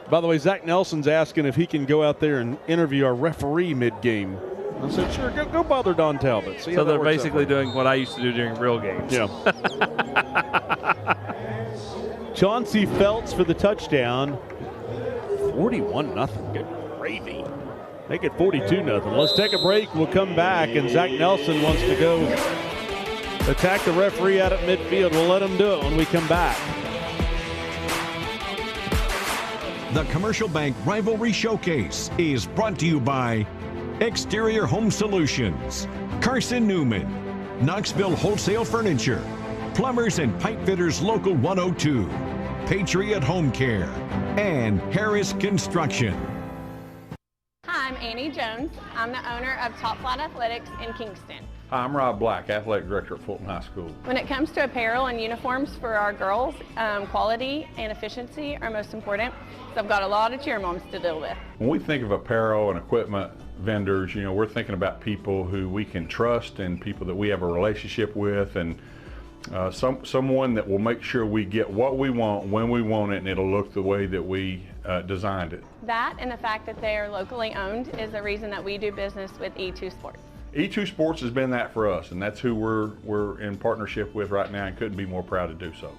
By the way, Zach Nelson's asking if he can go out there and interview our referee mid-game. I said, sure, go bother Don Talbot. So they're basically doing what I used to do during real games. Yeah. Chauncey Feltz for the touchdown. 41-0. Good gravy. Make it 42-0. Let's take a break. We'll come back, and Zach Nelson wants to go attack the referee out at midfield. We'll let him do it when we come back. The Commercial Bank Rivalry Showcase is brought to you by Exterior Home Solutions, Carson Newman, Knoxville Wholesale Furniture, Plumbers and Pipe Fitters Local 102, Patriot Home Care, and Harris Construction. Hi, I'm Annie Jones. I'm the owner of Top Flight Athletics in Kingston. Hi, I'm Rob Black, Athletic Director at Fulton High School. When it comes to apparel and uniforms for our girls, quality and efficiency are most important. So I've got a lot of cheer moms to deal with. When we think of apparel and equipment vendors, we're thinking about people who we can trust and people that we have a relationship with, and someone that will make sure we get what we want when we want it, and it'll look the way that we designed it. That and the fact that they are locally owned is the reason that we do business with E2 Sports. E2 Sports has been that for us, and that's who we're in partnership with right now, and couldn't be more proud to do so.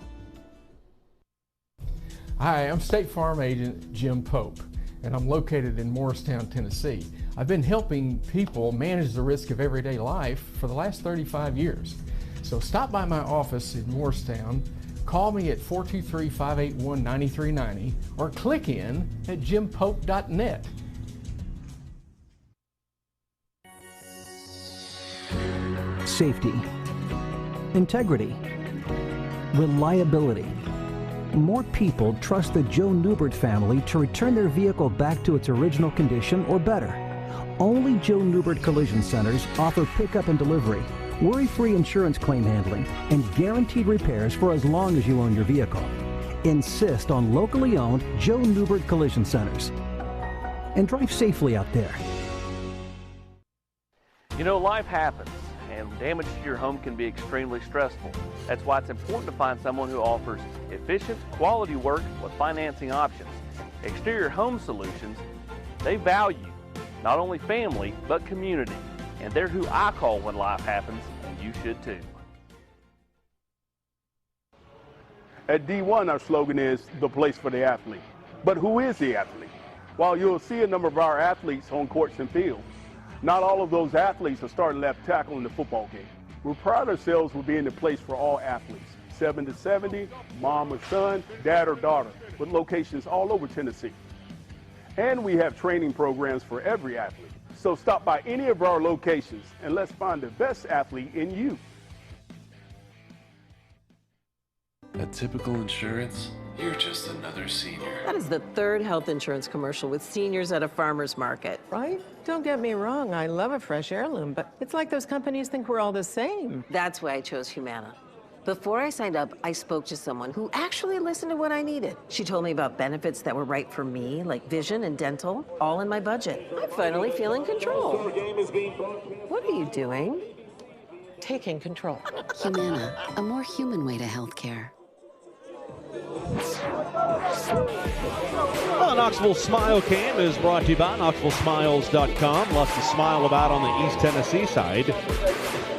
Hi, I'm State Farm Agent Jim Pope, and I'm located in Morristown, Tennessee. I've been helping people manage the risk of everyday life for the last 35 years. So stop by my office in Morristown, call me at 423-581-9390, or click in at jimpope.net. Safety, integrity, reliability. More people trust the Joe Newbert family to return their vehicle back to its original condition or better. Only Joe Newbert Collision Centers offer pickup and delivery, worry-free insurance claim handling, and guaranteed repairs for as long as you own your vehicle. Insist on locally owned Joe Newbert Collision Centers. And drive safely out there. You know, life happens, and damage to your home can be extremely stressful. That's why it's important to find someone who offers efficient, quality work with financing options. Exterior Home Solutions, they value not only family, but community. And they're who I call when life happens, and you should too. At D1, our slogan is the place for the athlete. But who is the athlete? While you'll see a number of our athletes on courts and fields, not all of those athletes are starting left tackle in the football game. We pride ourselves with being the place for all athletes, 7 to 70, mom or son, dad or daughter, with locations all over Tennessee. And we have training programs for every athlete. So stop by any of our locations and let's find the best athlete in you. At Typical Insurance, you're just another senior. That is the third health insurance commercial with seniors at a farmer's market. Right? Don't get me wrong, I love a fresh heirloom, but it's like those companies think we're all the same. That's why I chose Humana. Before I signed up, I spoke to someone who actually listened to what I needed. She told me about benefits that were right for me, like vision and dental, all in my budget. I finally feel in control. What are you doing? Taking control. Humana, a more human way to healthcare. Well, Knoxville Smile Cam is brought to you by KnoxvilleSmiles.com. Lots to smile about on the East Tennessee side.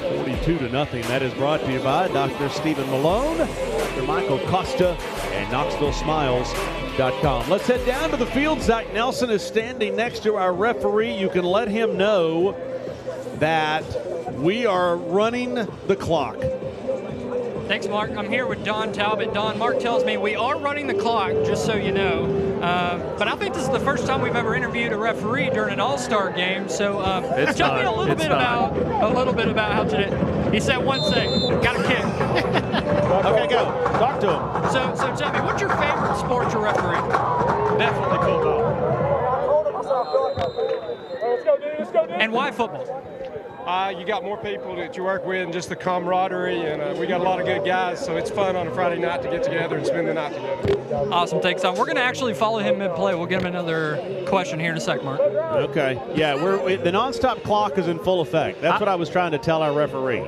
42-0. That is brought to you by Dr. Stephen Malone, Dr. Michael Costa, and KnoxvilleSmiles.com. Let's head down to the field. Zach Nelson is standing next to our referee. You can let him know that we are running the clock. Thanks, Mark. I'm here with Don Talbot. Don, Mark tells me we are running the clock, just so you know. But I think this is the first time we've ever interviewed a referee during an All-Star game. So tell me a little bit about how today. He said one thing, got a kick. Okay, go. Talk to him. So tell me, what's your favorite sport to referee? Definitely football. And why football? You got more people that you work with and just the camaraderie, and we got a lot of good guys, so it's fun on a Friday night to get together and spend the night together. Awesome, thanks. We're going to actually follow him mid-play. We'll get him another question here in a sec, Mark. Okay. Yeah, the nonstop clock is in full effect. That's what I was trying to tell our referee.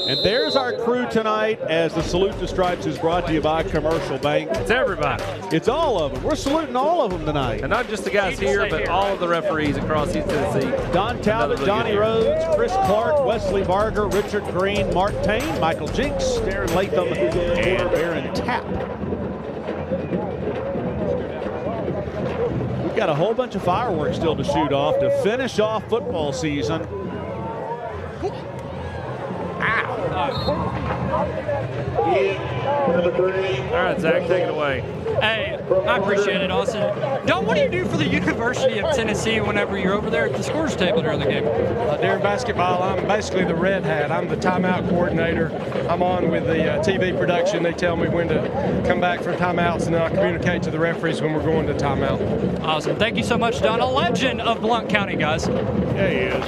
And there's our crew tonight as the Salute to Stripes is brought to you by Commercial Bank. It's everybody. It's all of them. We're saluting all of them tonight. And not just the guys here, but all of the referees across East Tennessee. Don Talbot, Donnie Rhodes, Chris Clark, Wesley Barger, Richard Green, Mark Tane, Michael Jinks, Darren Latham, and Aaron Tapp. We've got a whole bunch of fireworks still to shoot off to finish off football season. All right, Zach, take it away. Hey, I appreciate it, Austin. Don, what do you do for the University of Tennessee whenever you're over there at the scores table during the game? During basketball, I'm basically the red hat. I'm the timeout coordinator. I'm on with the TV production. They tell me when to come back for timeouts, and then I communicate to the referees when we're going to timeout. Awesome. Thank you so much, Don. A legend of Blount County, guys. Yeah, he is.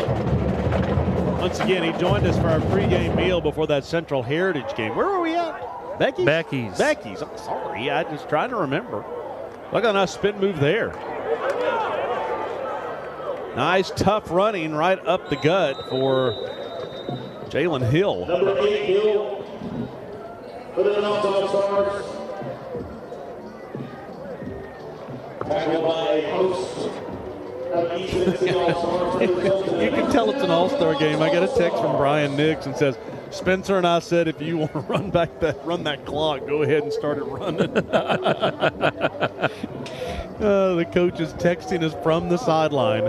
Once again, he joined us for our pregame meal before that Central Heritage game. Where were we at? Becky's? Becky's. I'm sorry. I just trying to remember. Look at a nice spin move there. Nice, tough running right up the gut for Jalen Hill. For the Knoxville Stars, tackled by a host of East Tennessee All-Stars. You can tell it's an all-star game. I got a text from Brian Nix and says, Spencer and I said, if you want to run that clock, go ahead and start it running. The coach is texting us from the sideline.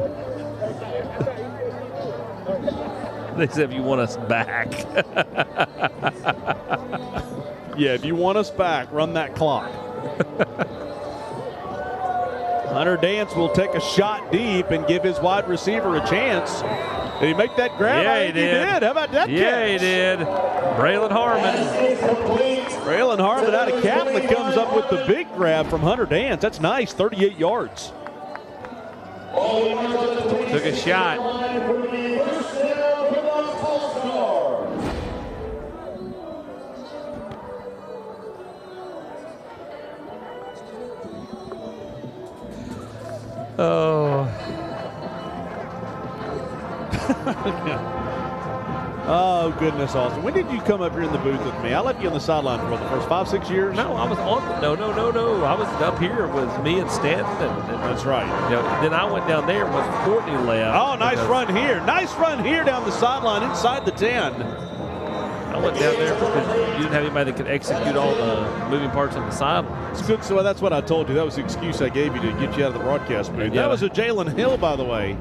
They said if you want us back. Yeah, if you want us back, run that clock. Hunter Dance will take a shot deep and give his wide receiver a chance. Did he make that grab? Yeah, he did. How about that catch? Yeah, he did. Braylon Harmon. Braylon Harmon out of Catholic comes up with the big grab from Hunter Dance. That's nice, 38 yards. Took a shot. Oh. Oh, goodness, Austin. When did you come up here in the booth with me? I left you on the sideline for the first 5-6 years. No, I was on. No. I was up here with me and Stanton. And that's right. You know, then I went down there when Courtney left. Oh, nice run here. Nice run here down the sideline inside the 10. I went down there because you didn't have anybody that could execute all the moving parts on the sideline. It's good. So that's what I told you. That was the excuse I gave you to get you out of the broadcast booth. Yeah. That was a Jalen Hill, by the way.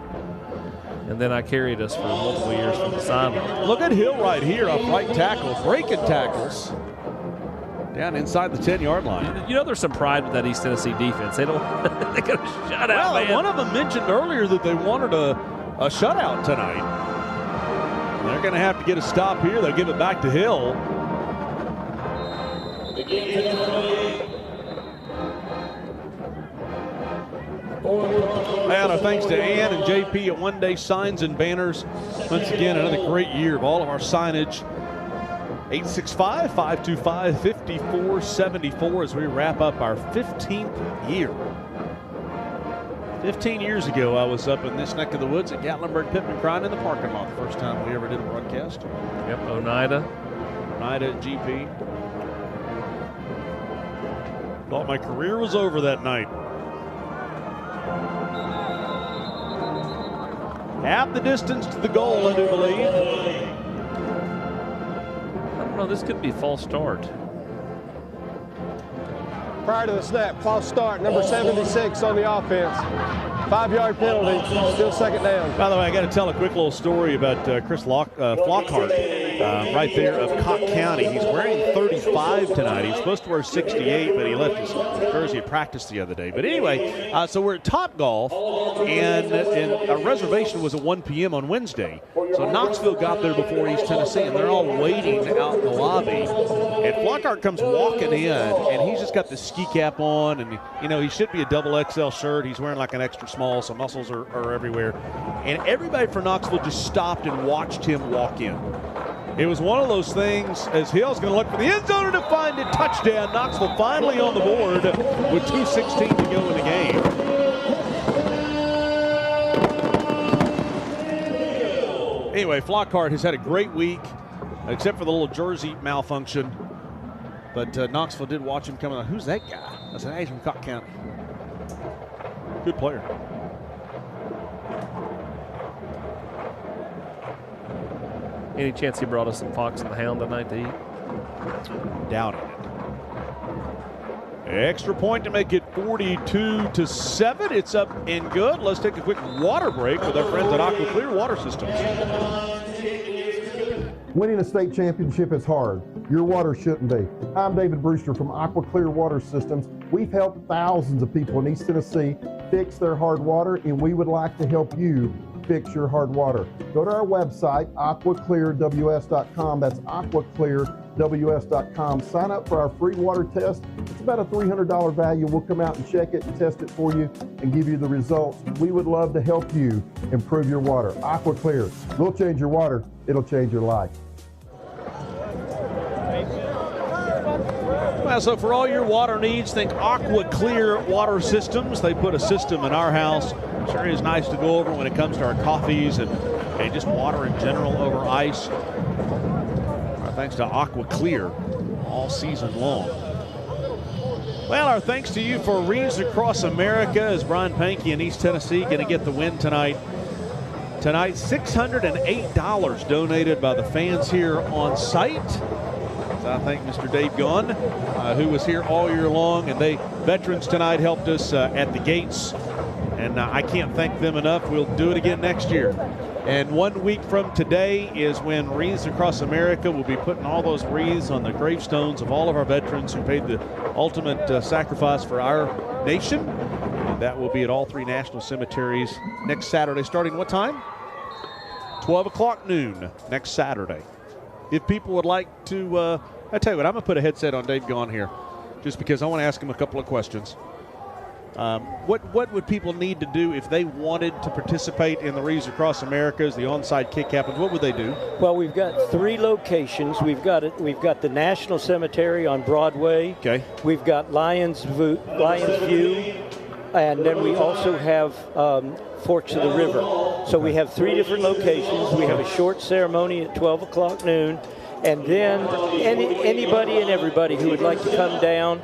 And then I carried us for multiple years from the sideline. Look at Hill right here up right tackle, breaking tackles down inside the 10-yard line. You know, there's some pride with that East Tennessee defense. They don't. They got a shutout. Well, man. one of them mentioned earlier that they wanted a shutout tonight. They're going to have to get a stop here. They'll give it back to Hill. And our thanks to Ann and JP at One Day Signs and Banners. Once again, another great year of all of our signage. 865-525-5474 as we wrap up our 15th year. 15 years ago, I was up in this neck of the woods at Gatlinburg Pittman crying in the parking lot the first time we ever did a broadcast. Yep, Oneida at GP. Thought my career was over that night. Half the distance to the goal, I do believe. I don't know, this could be a false start. Prior to the snap, false start, number 76 on the offense. 5-yard penalty, still second down. By the way, I got to tell a quick little story about Chris Flockhart, right there of Cocke County. He's wearing 35 tonight. He was supposed to wear 68, but he left his jersey at practice the other day. But anyway, so we're at Topgolf, and our reservation was at 1 p.m. on Wednesday. So Knoxville got there before East Tennessee, and they're all waiting out in the lobby. And Flockhart comes walking in, and he's just got the ski cap on, and he should be a double XL shirt. He's wearing like an extra small, so muscles are everywhere. And everybody from Knoxville just stopped and watched him walk in. It was one of those things as Hill's going to look for the end zone to find a touchdown. Knoxville finally on the board with 2:16 to go in the game. Anyway, Flockhart has had a great week, except for the little jersey malfunction. But Knoxville did watch him coming out. Who's that guy? I said, hey, he's from Cocke County. Good player. Any chance he brought us some Fox and the Hound tonight to eat? Doubting it. Extra point to make it 42-7. It's up and good. Let's take a quick water break with our friends at Aqua Clear Water Systems. Winning a state championship is hard. Your water shouldn't be. I'm David Brewster from Aqua Clear Water Systems. We've helped thousands of people in East Tennessee fix their hard water, and we would like to help you fix your hard water. Go to our website, aquaclearws.com. That's aquaclearws.com. Sign up for our free water test. It's about a $300 value. We'll come out and check it and test it for you and give you the results. We would love to help you improve your water. Aqua Clear. We'll change your water. It'll change your life. Well, so for all your water needs, think Aqua Clear Water Systems. They put a system in our house. Sure is nice to go over when it comes to our coffees and just water in general over ice. Our thanks to Aqua Clear all season long. Well, our thanks to you for Wreaths Across America as Brian Pankey in East Tennessee going to get the win tonight. Tonight, $608 donated by the fans here on site. So I thank Mr. Dave Gunn, who was here all year long, and veterans tonight helped us at the gates, and I can't thank them enough. We'll do it again next year. And 1 week from today is when Wreaths Across America will be putting all those wreaths on the gravestones of all of our veterans who paid the ultimate sacrifice for our nation. And that will be at all 3 national cemeteries next Saturday, starting what time? 12 o'clock noon next Saturday. If people would like to, I tell you what, I'm going to put a headset on Dave Gaughan here just because I want to ask him a couple of questions. What would people need to do if they wanted to participate in the Wreaths Across America as the onside kick happens? What would they do? Well, we've got 3 locations. We've got the National Cemetery on Broadway. Okay. We've got Lions View, and then we also have Forks of the River. So we have 3 different locations. We have a short ceremony at 12 o'clock noon, and then anybody and everybody who would like to come down.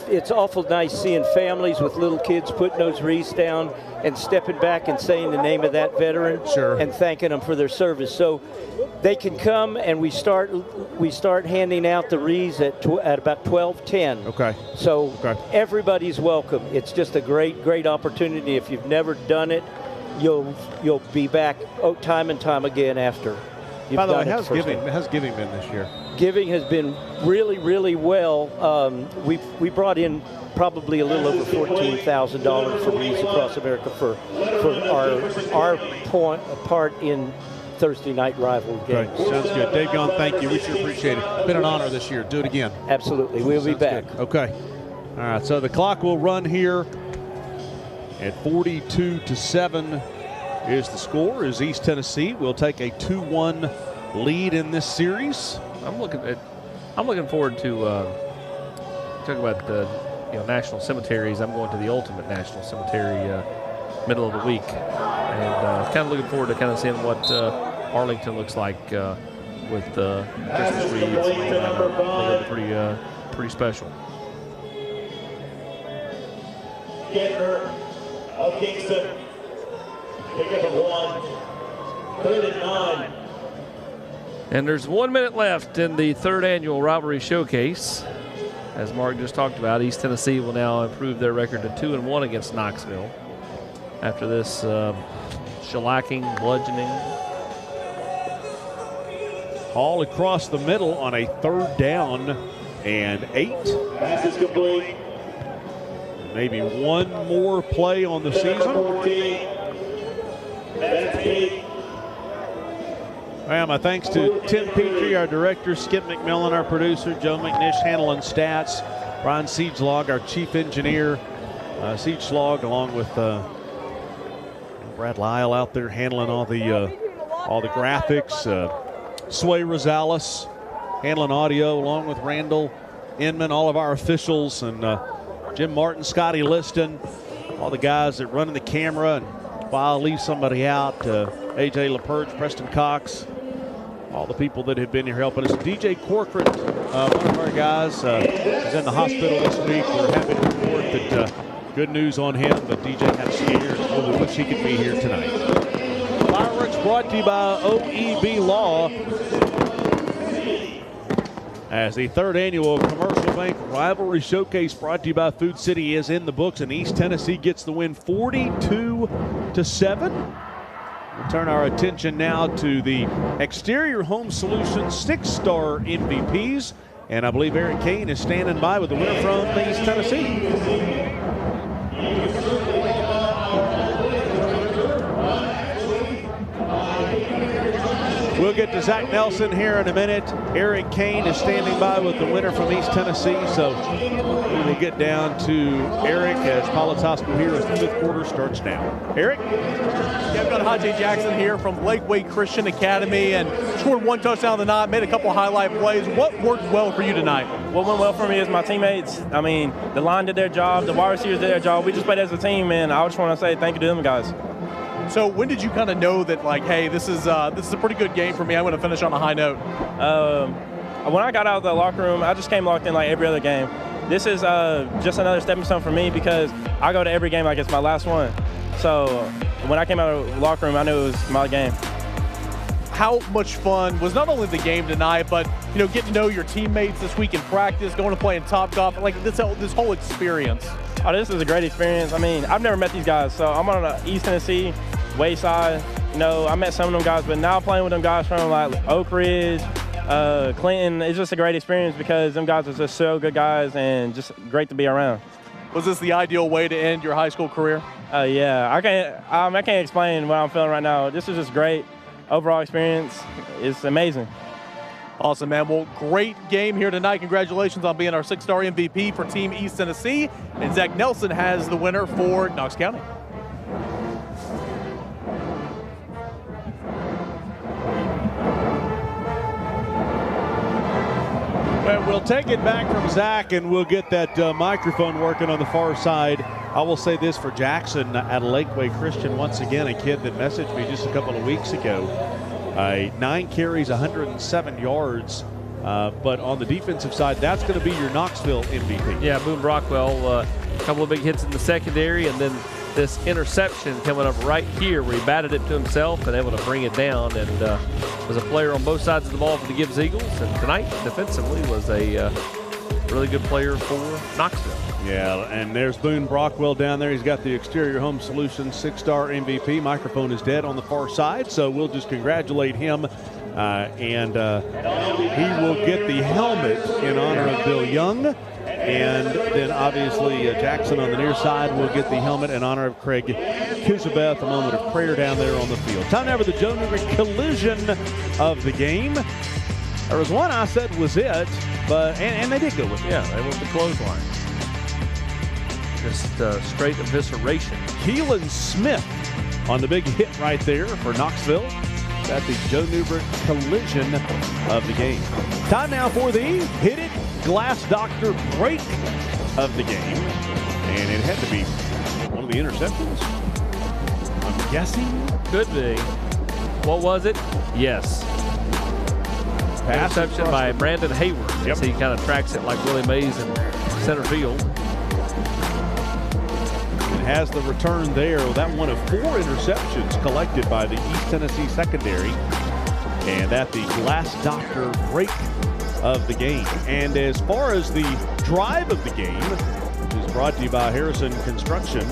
It's awful nice seeing families with little kids putting those wreaths down and stepping back and saying the name of that veteran and thanking them for their service. So they can come, and we start handing out the wreaths at about 12:10. Okay. So everybody's welcome. It's just a great opportunity. If you've never done it, you'll be back time and time again after. By the way, how's giving been this year? Giving has been really well. We brought in probably a little over $14,000 for Wreaths Across America for our part in Thursday night rivalry games. Right. Sounds good. Dave Gaughan, thank you. We sure appreciate it. Been an honor this year. Do it again. Absolutely. We'll be back. Good. Okay. All right. So the clock will run here at 42-7. Here's the score. Is East Tennessee will take a 2-1 lead in this series. I'm looking forward to talking about the national cemeteries. I'm going to the Ultimate National Cemetery middle of the week, and kind of looking forward to kind of seeing what Arlington looks like with Christmas wreaths. It'll be pretty special. Getner of Kingston. Pick up a 1, 39. And there's 1 minute left in the 3rd annual Rivalry Showcase. As Mark just talked about, East Tennessee will now improve their record to 2-1 against Knoxville after this shellacking, bludgeoning. All across the middle on a 3rd down and 8. Pass is complete. Maybe one more play on the season. Well, my thanks to Tim Petrie, our director, Skip McMillan, our producer, Joe McNish handling stats, Brian Siegelog, our chief engineer, Siegelog, along with Brad Lyle out there handling all the graphics, Sway Rosales handling audio, along with Randall Inman, all of our officials, and Jim Martin, Scotty Liston, all the guys that run the camera, and while I leave somebody out, AJ LaPerge, Preston Cox, all the people that have been here helping us. DJ Corcoran, one of our guys, is in the hospital this week. We're happy to report that good news on him, but DJ had a scare. Really wish he could be here tonight. Fireworks brought to you by OEB Law, as the 3rd annual Commercial Bank Rivalry Showcase brought to you by Food City is in the books, and East Tennessee gets the win 42-7. We'll turn our attention now to the Exterior Home Solutions 6-star MVPs, and I believe Eric Kane is standing by with the winner from East Tennessee. We'll get to Zach Nelson here in a minute. Eric Kane is standing by with the winner from East Tennessee. So we will get down to Eric as Pilots High School here as the 5th quarter starts now. Eric? Yeah, I've got Haji Jackson here from Lakeway Christian Academy, and scored 1 touchdown the night, made a couple highlight plays. What worked well for you tonight? What went well for me is my teammates. I mean, the line did their job, the wide receivers did their job. We just played as a team, and I just want to say thank you to them guys. So when did you kind of know that, like, hey, this is a pretty good game for me, I'm going to finish on a high note? when I got out of the locker room, I just came locked in like every other game. This is just another stepping stone for me because I go to every game like it's my last one. So when I came out of the locker room, I knew it was my game. How much fun was not only the game tonight, but getting to know your teammates this week in practice, going to play in Topgolf, like this whole experience? Oh, this is a great experience. I mean, I've never met these guys, so I'm on East Tennessee, Wayside. I met some of them guys, but now playing with them guys from like Oak Ridge, Clinton, it's just a great experience because them guys are just so good guys and just great to be around. Was this the ideal way to end your high school career? Yeah, I can't explain what I'm feeling right now. This is just great. Overall experience is amazing. Awesome, man. Well, great game here tonight. Congratulations on being our 6-star MVP for Team East Tennessee. And Zach Nelson has the winner for Knox County. Well, we'll take it back from Zach, and we'll get that microphone working on the far side. I will say this for Jackson at Lakeway Christian, once again, a kid that messaged me just a couple of weeks ago. 9 carries, 107 yards. But on the defensive side, that's going to be your Knoxville MVP. Yeah, Boone Brockwell, a couple of big hits in the secondary, and then this interception coming up right here where he batted it to himself and able to bring it down, and was a player on both sides of the ball for the Gibbs Eagles, and tonight defensively was a really good player for Knoxville. Yeah, and there's Boone Brockwell down there. He's got the Exterior Home Solutions 6-star MVP. Microphone is dead on the far side, so we'll just congratulate him. And he will get the helmet in honor of Bill Young. And then obviously Jackson on the near side will get the helmet in honor of Craig Kuzabeth. A moment of prayer down there on the field. Time now for the Joe Newbert collision of the game. There was one I said was it, but and they did go with it. Yeah, they went the clothesline. Just straight evisceration. Keelan Smith on the big hit right there for Knoxville. That's the Joe Newbert collision of the game. Time now for the Hit It Glass Doctor break of the game. And it had to be one of the interceptions, I'm guessing. Could be. What was it? Yes. Interception by Brandon Hayward. Yep. He kind of tracks it like Willie Mays in center field. Has the return there. That one of 4 interceptions collected by the East Tennessee secondary. And that the Glass Doctor break of the game. And as far as the drive of the game, which is brought to you by Harrison Construction,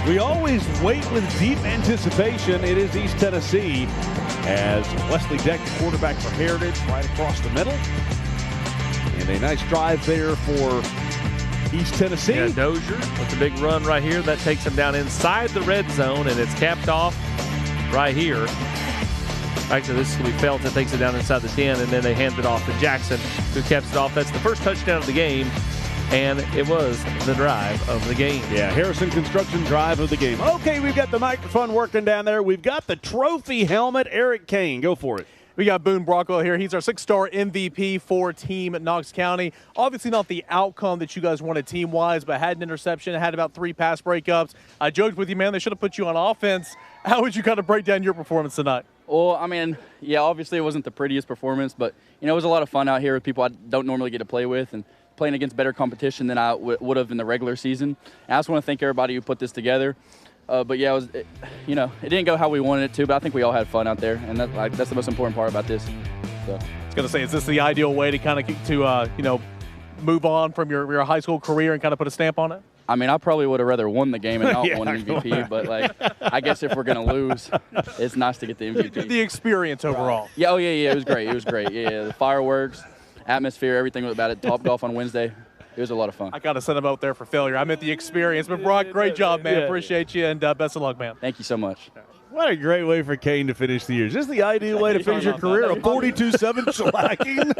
we always wait with deep anticipation. It is East Tennessee as Wesley Deck, the quarterback for Heritage, right across the middle. And a nice drive there for East Tennessee. Yeah, Dozier with the big run right here. That takes him down inside the red zone, and it's capped off right here. Actually, this is going to be Felton that takes it down inside the 10, and then they hand it off to Jackson, who caps it off. That's the first touchdown of the game, and it was the drive of the game. Yeah, Harrison Construction drive of the game. Okay, we've got the microphone working down there. We've got the trophy helmet. Eric Kane, go for it. We got Boone Brockwell here. He's our 6-star MVP for Team Knox County. Obviously not the outcome that you guys wanted team-wise, but had an interception, had about 3 pass breakups. I joked with you, man, they should have put you on offense. How would you kind of break down your performance tonight? Well, I mean, yeah, obviously it wasn't the prettiest performance, but, it was a lot of fun out here with people I don't normally get to play with and playing against better competition than I would have in the regular season. And I just want to thank everybody who put this together. But yeah, it didn't go how we wanted it to, but I think we all had fun out there, and that's the most important part about this. So. I was going to say, is this the ideal way to kind of move on from your high school career and kind of put a stamp on it? I mean, I probably would have rather won the game and not won MVP, but I guess if we're going to lose, it's nice to get the MVP. The experience overall. Yeah, it was great. It was great. Yeah, the fireworks, atmosphere, everything about it. Topgolf on Wednesday. It was a lot of fun. I got to send him out there for failure. I meant the experience. But, Brock, great job, man. Appreciate you, and best of luck, man. Thank you so much. What a great way for Kane to finish the year. Is this the ideal way to finish your career? A 42-7 shellacking?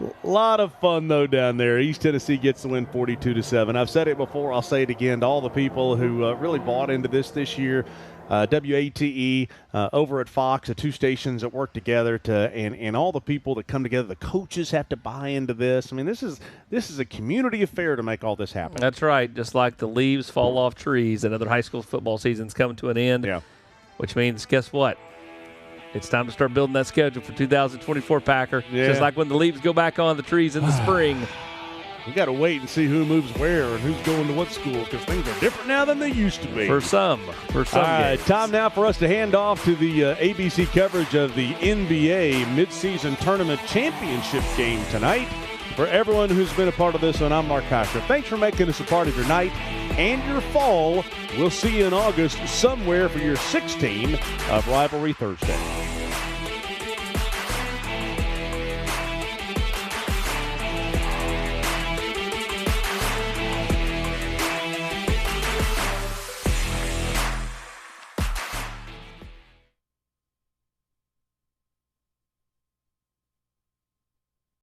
A lot of fun, though, down there. East Tennessee gets the win 42-7. I've said it before. I'll say it again to all the people who really bought into this year. WATE over at Fox, the 2 stations that work together and all the people that come together. The coaches have to buy into this. I mean, this is a community affair to make all this happen. That's right. Just like the leaves fall off trees, another high school football season's coming to an end. Yeah. which means, guess what? It's time to start building that schedule for 2024, Packer. Yeah. Just like when the leaves go back on the trees in the spring. We got to wait and see who moves where and who's going to what school, because things are different now than they used to be. For some. All right, games. time now for us to hand off to the ABC coverage of the NBA midseason tournament championship game tonight. For everyone who's been a part of this one, I'm Mark Heischer. Thanks for making us a part of your night and your fall. We'll see you in August somewhere for your 16th of Rivalry Thursday.